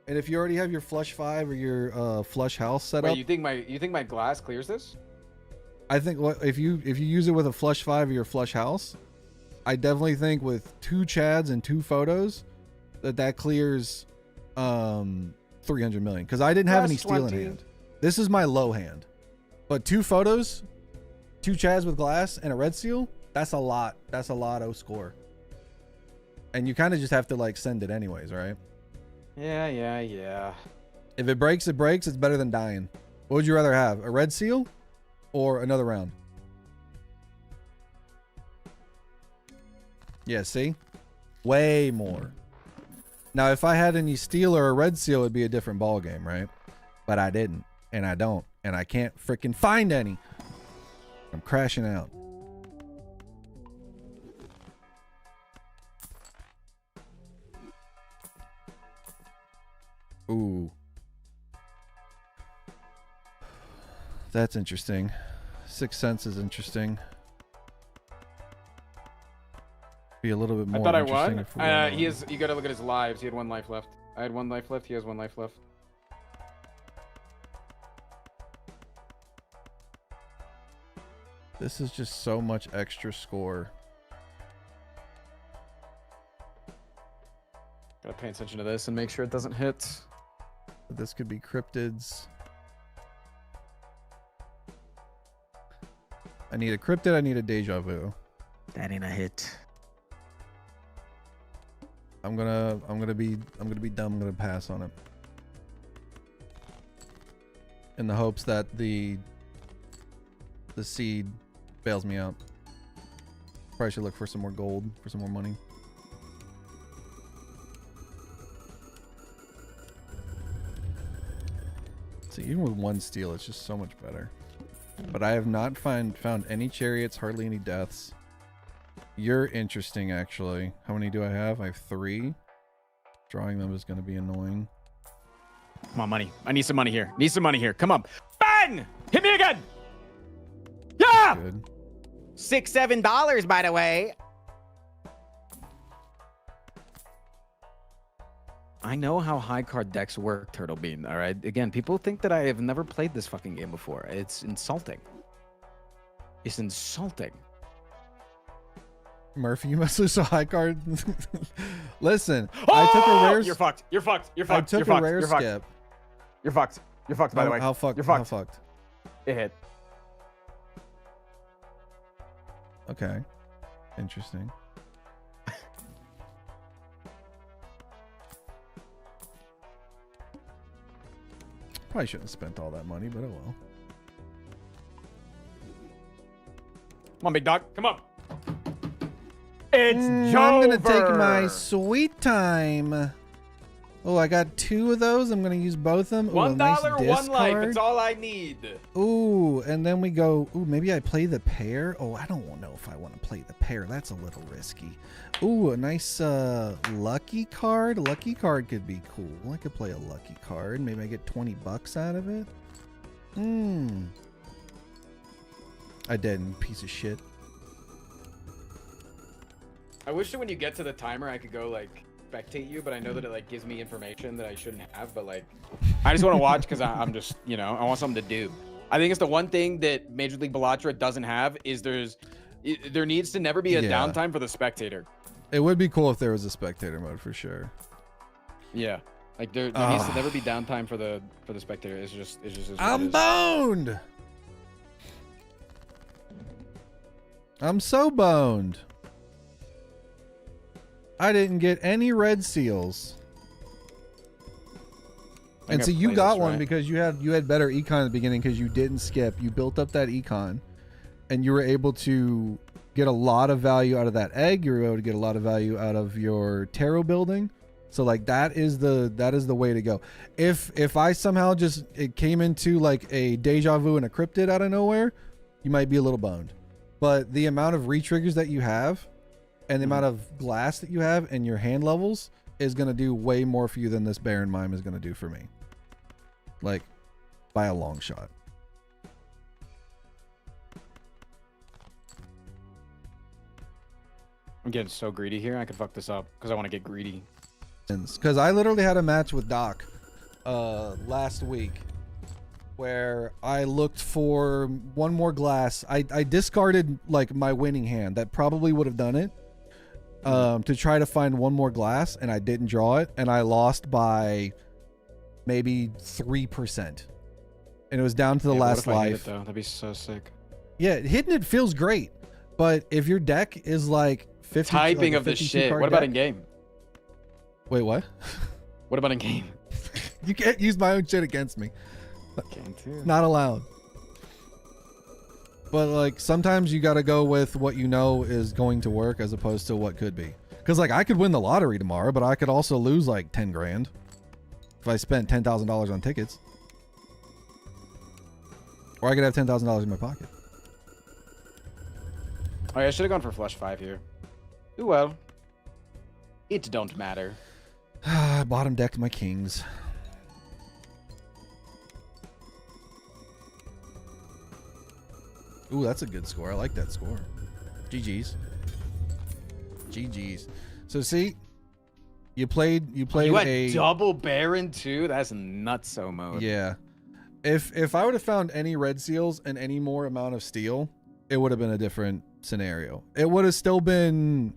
And if you already have your flush 5 or your flush house set Wait, up, you think my glass clears this? I think if you use it with a flush 5 or your flush house, I definitely think with 2 chads and 2 photos that clears 300 million. Because I didn't have any steel in hand. This is my low hand, but 2 photos, 2 chads with glass and a red seal, that's a lot. That's a lot of score. And you kind of just have to like send it anyways, right? Yeah. If it breaks, it breaks. It's better than dying. What would you rather have, a red seal or another round? Yeah, see? Way more. Now, if I had any steel or a red seal, it'd be a different ball game, right? But I didn't, and I don't, and I can't freaking find any. I'm crashing out. Ooh. That's interesting. Sixth Sense is interesting. Be a little bit more. I thought I interesting won. if we went He on. is. You gotta look at his lives. He had 1 life left. I had 1 life left. He has 1 life left. This is just so much extra score. Gotta pay attention to this and make sure it doesn't hit. This could be cryptids. I need a cryptid. I need a deja vu. That ain't a hit. I'm gonna be dumb. I'm gonna pass on it. In the hopes that the seed bails me out. Probably should look for some more gold, for some more money. See, even with 1 steel, it's just so much better. But I have not found any chariots, hardly any deaths. You're interesting, actually. How many do I have? I have 3. Drawing them is going to be annoying. Come on, money. I need some money here. Need some money here. Come on. Bang! Hit me again! Yeah! Good. $6-7, by the way. I know how high card decks work, Turtle Bean. All right. Again, people think that I have never played this fucking game before. It's insulting. It's insulting. Murphy, you must lose so high card. Listen, Oh! I took a rare. You're fucked. You're fucked. You're I fucked. took You're a fucked. rare You're fucked. skip. You're fucked. You're fucked. By the way. How fucked? You're fucked. How fucked? It hit. Okay. Interesting. Probably shouldn't have spent all that money, but oh well. Come on, big dog. Come on. It's I'm gonna take my sweet time. Oh, I got 2 of those. I'm gonna use both of them. Ooh, $1, nice one life. discard. It's all I need. Ooh, and then we go. Ooh, maybe I play the pair. Oh, I don't know if I want to play the pair. That's a little risky. Ooh, a nice lucky card. Lucky card could be cool. I could play a lucky card. Maybe I get 20 bucks out of it. I didn't. Piece of shit. I wish that when you get to the timer, I could go like spectate you, but I know that it like gives me information that I shouldn't have. But like, I just want to watch because I'm just, you know, I want something to do. I think it's the one thing that Major League Balatro doesn't have is there needs to never be a downtime for the spectator. It would be cool if there was a spectator mode for sure. Yeah, like there needs to never be downtime for the spectator. It's just I'm boned. I'm so boned. I didn't get any red seals. And so you got one because you had better econ at the beginning because you didn't skip. You built up that econ and you were able to get a lot of value out of that egg. You were able to get a lot of value out of your tarot building. So like that is the way to go. If I somehow it came into like a deja vu and a cryptid out of nowhere, you might be a little boned. But the amount of re-triggers that you have and the amount of glass that you have and your hand levels is going to do way more for you than this Baron Mime is going to do for me. Like, by a long shot. I'm getting so greedy here. I could fuck this up because I want to get greedy. Because I literally had a match with Doc last week where I looked for one more glass. I discarded like my winning hand that probably would have done it. To try to find one more glass, and I didn't draw it, and I lost by maybe 3%, and it was down to the last life. Hit it, though? That'd be so sick. Yeah, hitting it feels great, but if your deck is like 50 typing like of this shit, what about in game? Wait, what? What about in game? You can't use my own shit against me. Can too. Not allowed. But like sometimes you got to go with what you know is going to work as opposed to what could be. Because like I could win the lottery tomorrow, but I could also lose like 10 grand if I spent $10,000 on tickets. Or I could have $10,000 in my pocket. Oh yeah, I should have gone for flush 5 here. Ooh, well, it don't matter. I bottom decked my kings. Ooh, that's a good score. I like that score. GG's. GG's. So see, you played had a double Baron too. That's nutso mode. Yeah. If I would have found any red seals and any more amount of steel, it would have been a different scenario. It would have still been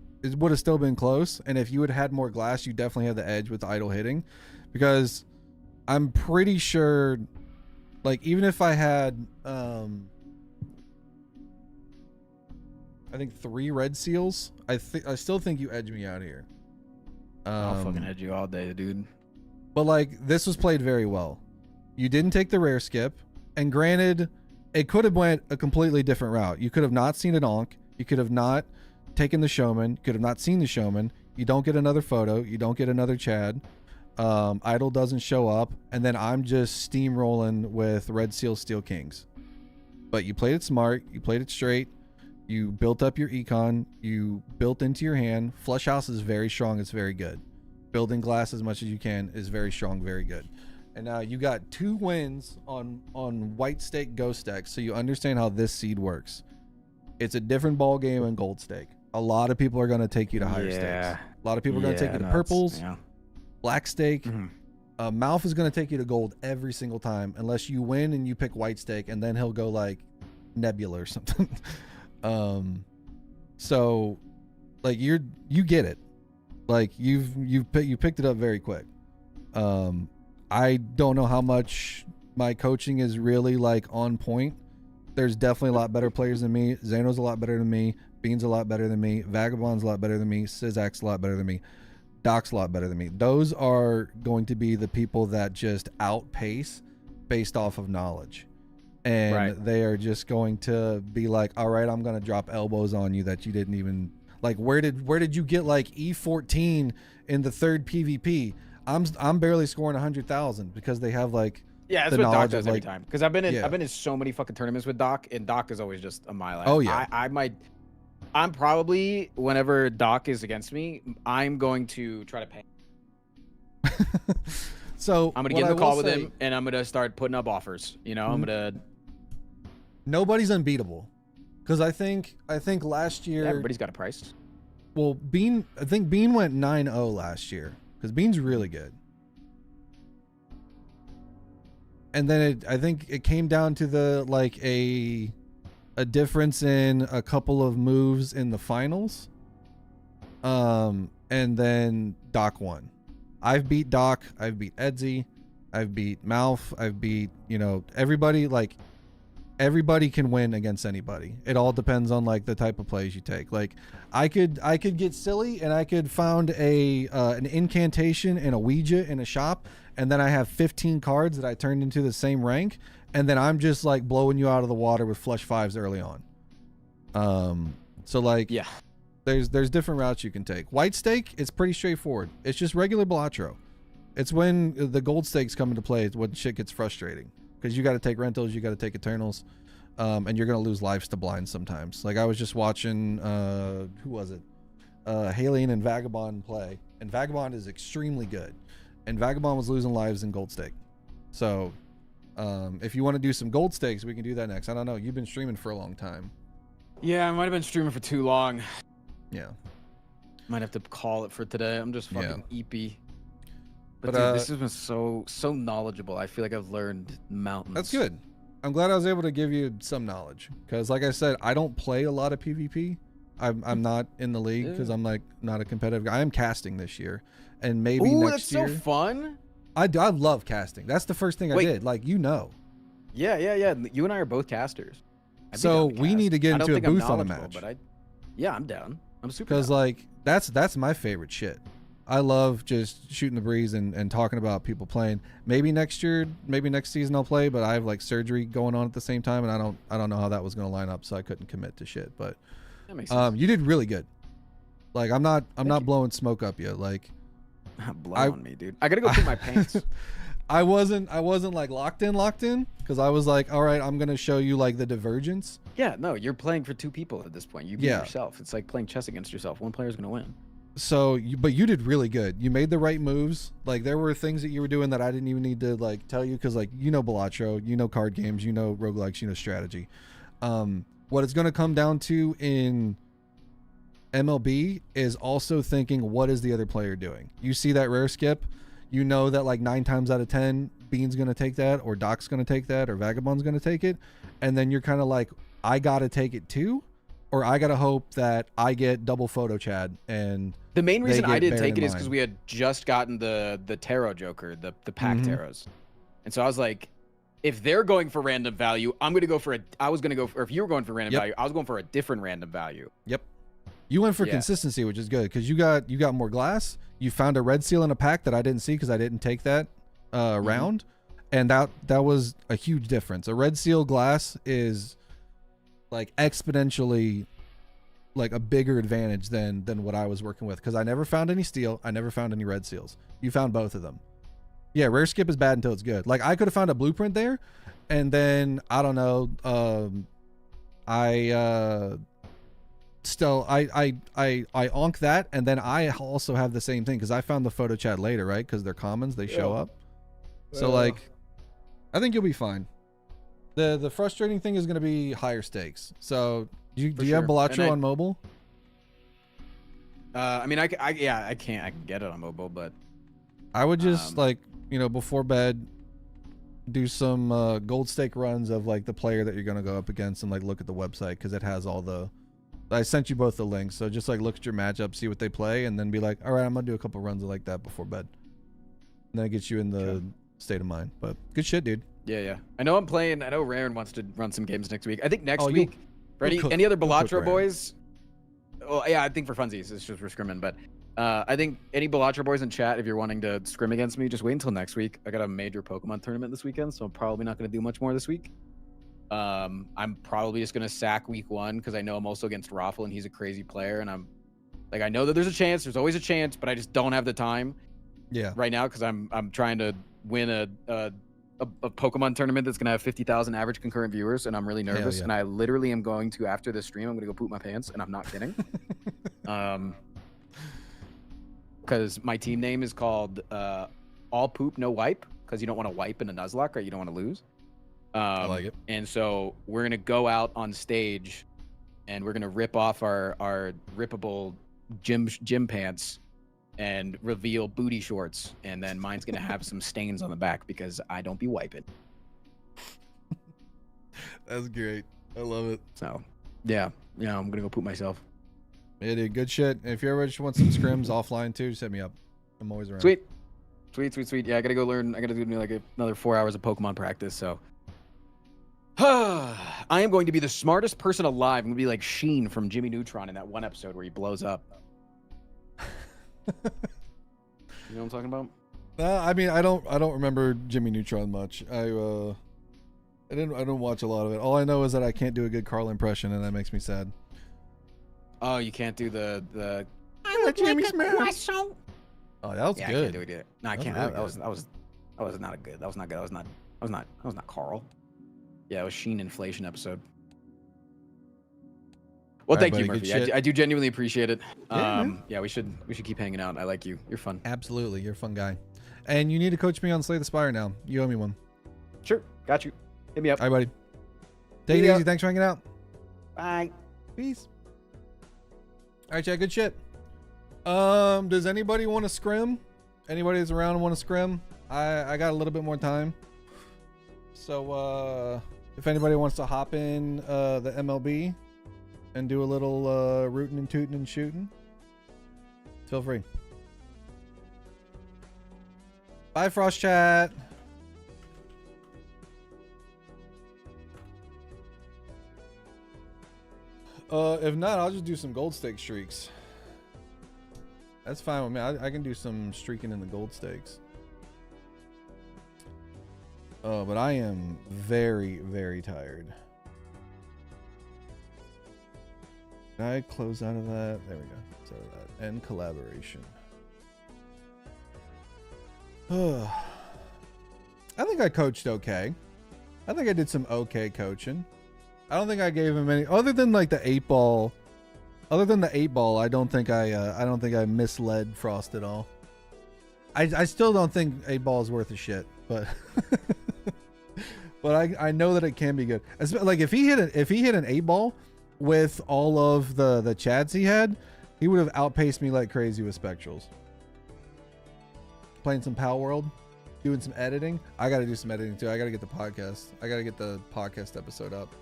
close. And if you had had more glass, you definitely had the edge with the idle hitting, because I'm pretty sure, like even if I had I think 3 red seals, I still think you edge me out here. I'll fucking edge you all day, dude. But like this was played very well. You didn't take the rare skip, and granted, it could have went a completely different route. You could have not seen an onk. You could have not taken the showman. You could have not seen the showman. You don't get another photo. You don't get another Chad. Idol doesn't show up, and then I'm just steamrolling with red seal steel kings. But you played it smart. You played it straight. You built up your econ. You built into your hand. Flush house is very strong. It's very good. Building glass as much as you can is very strong, very good. And now you got 2 wins on white stake ghost deck, so you understand how this seed works. It's a different ball game in gold stake. A lot of people are going to take you to higher stakes. A lot of people are going to take you to purples, black stake. Mouth is going to take you to gold every single time, unless you win and you pick white stake, and then he'll go like Nebula or something. So like you get it. Like you picked it up very quick. I don't know how much my coaching is really like on point. There's definitely a lot better players than me. Zano's a lot better than me. Bean's a lot better than me. Vagabond's a lot better than me. Sizak's a lot better than me. Doc's a lot better than me. Those are going to be the people that just outpace based off of knowledge. and Right. they are just going to be like, all right, I'm going to drop elbows on you that you didn't even like. Where did you get like E14 in the third PvP? I'm barely scoring 100,000 because they have like Yeah, that's the what Doc knowledge does of every like, time. Because I've been yeah. in so many fucking tournaments with Doc, and Doc is always just a mile ahead. Oh, yeah. I'm probably, whenever Doc is against me, I'm going to try to pay. So I'm gonna what get in I the call will with say, him, and I'm gonna start putting up offers. You know, I'm gonna. nobody's unbeatable, because I think last year, Everybody's got a price. well, I think Bean went 9-0 last year because Bean's really good. And then I think it came down to the like a difference in a couple of moves in the finals. And then Doc won. I've beat Doc, I've beat Edsy, I've beat Malf, I've beat, everybody. Like, everybody can win against anybody. It all depends on like the type of plays you take. Like, I could get silly and I could found an incantation and a Ouija in a shop, and then I have 15 cards that I turned into the same rank, and then I'm just like blowing you out of the water with flush fives early on. So like, Yeah. there's different routes you can take. White stake, it's pretty straightforward. It's just regular Balatro. It's when the gold stakes come into play when shit gets frustrating, because you got to take rentals, you got to take eternals, and you're gonna lose lives to blinds sometimes. Like, I was just watching who was it, Halien and Vagabond play, and Vagabond is extremely good, and Vagabond was losing lives in gold stake. So if you want to do some gold stakes, we can do that next. I don't know, you've been streaming for a long time. Yeah, I might have been streaming for too long. Yeah, Might have to call it for today. I'm just fucking eepy. But But, dude, this has been so knowledgeable. I feel like I've learned mountains. that's good. I'm glad I was able to give you some knowledge, because like I said, I don't play a lot of PvP. I'm not in the league because I'm like not a competitive guy. I am casting this year, and maybe Ooh, next that's year. so fun. I love casting. That's the first thing I did. Like, Yeah. You and I are both casters. I'd be So down to we cast. need to get I don't into a think I'm booth on a knowledgeable, match. But I'm down. I'm super Because down. like that's my favorite shit. I love just shooting the breeze and talking about people playing. Maybe next year, maybe next season I'll play, but I have like surgery going on at the same time, and I don't know how that was going to line up, so I couldn't commit to shit. But That makes sense. you did really good. Like, I'm not you. blowing smoke up yet. Like, Blow on me, dude. I gotta go pee my pants. I wasn't like locked in, because I was like, all right, I'm gonna show you like the divergence. Yeah, no, you're playing for two people at this point. You beat Yeah. yourself. It's like playing chess against yourself. One player's gonna win. So, but you did really good. You made the right moves. Like, there were things that you were doing that I didn't even need to like tell you, because like, Balatro, card games, roguelikes, strategy. What it's gonna come down to in MLB is also thinking, what is the other player doing? You see that rare skip, you know that like 9 times out of 10 Bean's gonna take that, or Doc's gonna take that, or Vagabond's gonna take it, and then you're kind of like, I gotta take it too, or I gotta hope that I get double photo Chad. And The main reason I didn't take it is mine. because we had just gotten the tarot joker, the pack tarots, and so I was like, if they're going for random value, I'm gonna go for a. I was gonna go for, if you were going for random value, I was going for a different random value. Yep. You went for consistency, which is good, because you got more glass. You found a red seal in a pack that I didn't see because I didn't take that round, and that was a huge difference. A red seal glass is like exponentially like a bigger advantage than what I was working with, because I never found any steel, I never found any red seals. You found both of them. Yeah, rare skip is bad until it's good. Like, I could have found a blueprint there, and then I don't know, I onk that, and then I also have the same thing because I found the photo chat later, right? Because they're commons, they show up. So like, I think you'll be fine. The frustrating thing is going to be higher stakes. So do you have Balatro on mobile? I mean, I can get it on mobile, but I would just like, before bed, do some gold stake runs of like the player that you're going to go up against, and like look at the website, because it has all the. I sent you both the links, so just like look at your matchup, see what they play, and then be like, all right, I'm gonna do a couple runs like that before bed. And then it gets you in the state of mind. But good shit, dude. Yeah. I know Raren wants to run some games next week. I think next week. For cook- any other you'll cook Balatro Raren. boys? Oh yeah, I think for funsies, it's just for scrimming. But I think any Balatro boys in chat, if you're wanting to scrim against me, just wait until next week. I got a major Pokemon tournament this weekend, so I'm probably not gonna do much more this week. I'm probably just gonna sack week 1 because I know I'm also against Raffle and he's a crazy player, and I'm like, I know that there's a chance, there's always a chance, but I just don't have the time Yeah. right now because I'm trying to win a Pokemon tournament that's gonna have 50,000 average concurrent viewers, and I'm really nervous. yeah. And I literally am going to, after this stream, I'm gonna go poop my pants, and I'm not kidding. Because my team name is called All Poop No Wipe, because you don't want to wipe in a Nuzlocke, or you don't want to lose. I like it. And so we're gonna go out on stage, and we're gonna rip off our rippable gym pants and reveal booty shorts, and then mine's gonna have some stains on the back because I don't be wiping. That's great. I love it. So yeah, I'm gonna go poop myself. Yeah, dude, good shit. If you ever just want some scrims offline too, just hit me up. I'm always around. Sweet. Yeah, I gotta go learn. I gotta do like another 4 hours of Pokemon practice. So I am going to be the smartest person alive. I'm gonna be like Sheen from Jimmy Neutron in that one episode where he blows up. You know what I'm talking about? I mean, I don't remember Jimmy Neutron much. I don't watch a lot of it. All I know is that I can't do a good Carl impression, and that makes me sad. Oh, you can't do the. I would like a croissant. Oh, that was Yeah, good. I can't do it either. No, I That was can't. really That was not a good. That was not good. That was not Carl. Yeah, it was Sheen inflation episode. Well, All right, thank you, buddy, good Murphy. shit. I do genuinely appreciate it. Yeah, man. Yeah, we should keep hanging out. I like you. You're fun. Absolutely, you're a fun guy, and you need to coach me on Slay the Spire now. You owe me one. Sure, got you. Hit me up. All right, buddy. Take it Yeah. easy. Thanks for hanging out. Bye. Peace. All right, Chad. Good shit. Does anybody want to scrim? Anybody that's around want to scrim? I got a little bit more time. So if anybody wants to hop in the MLB and do a little rooting and tooting and shooting, feel free. Bye, Frost Chat. If not, I'll just do some gold stake streaks. That's fine with me. I can do some streaking in the gold stakes. But I am very, very tired. Can I close out of that? There we go. Close out of that. End collaboration. I think I coached okay. I think I did some okay coaching. I don't think I gave him any other than like the 8-ball. Other than the 8-ball, I don't think I misled Frost at all. I still don't think 8-ball is worth a shit, but but I know that it can be good. Like if he hit an 8-ball with all of the chads he had, he would have outpaced me like crazy with Spectrals. Playing some Pal World, doing some editing. I got to do some editing too. I got to get the podcast episode up,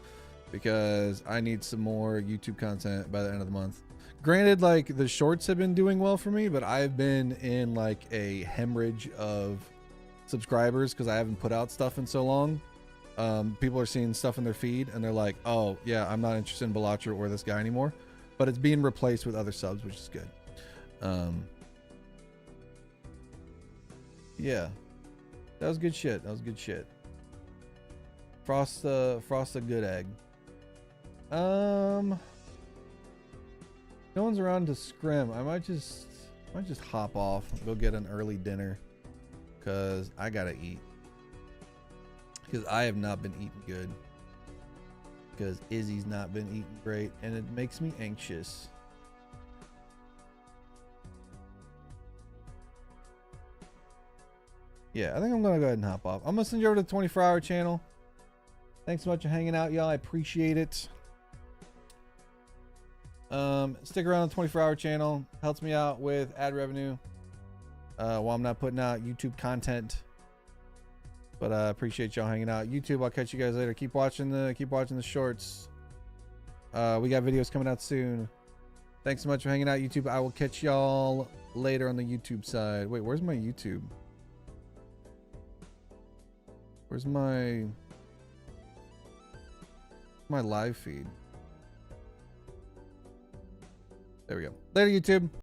because I need some more YouTube content by the end of the month. Granted, like the shorts have been doing well for me, but I've been in like a hemorrhage of subscribers because I haven't put out stuff in so long. People are seeing stuff in their feed and they're like, oh yeah, I'm not interested in Balatro or this guy anymore, but it's being replaced with other subs, which is good. Yeah, that was good shit. Frost a good egg. No one's around to scrim. I might just hop off, go get an early dinner, cause I gotta eat. Cause I have not been eating good. Cause Izzy's not been eating great, and it makes me anxious. Yeah, I think I'm gonna go ahead and hop off. I'm gonna send you over to the 24-hour channel. Thanks so much for hanging out, y'all. I appreciate it. Stick around the 24-hour channel. Helps me out with ad revenue while I'm not putting out YouTube content. But I appreciate y'all hanging out. YouTube, I'll catch you guys later. Keep watching the shorts. We got videos coming out soon. Thanks so much for hanging out, YouTube. I will catch y'all later on the YouTube side. Wait, where's my YouTube? Where's my live feed? There we go. Later, YouTube.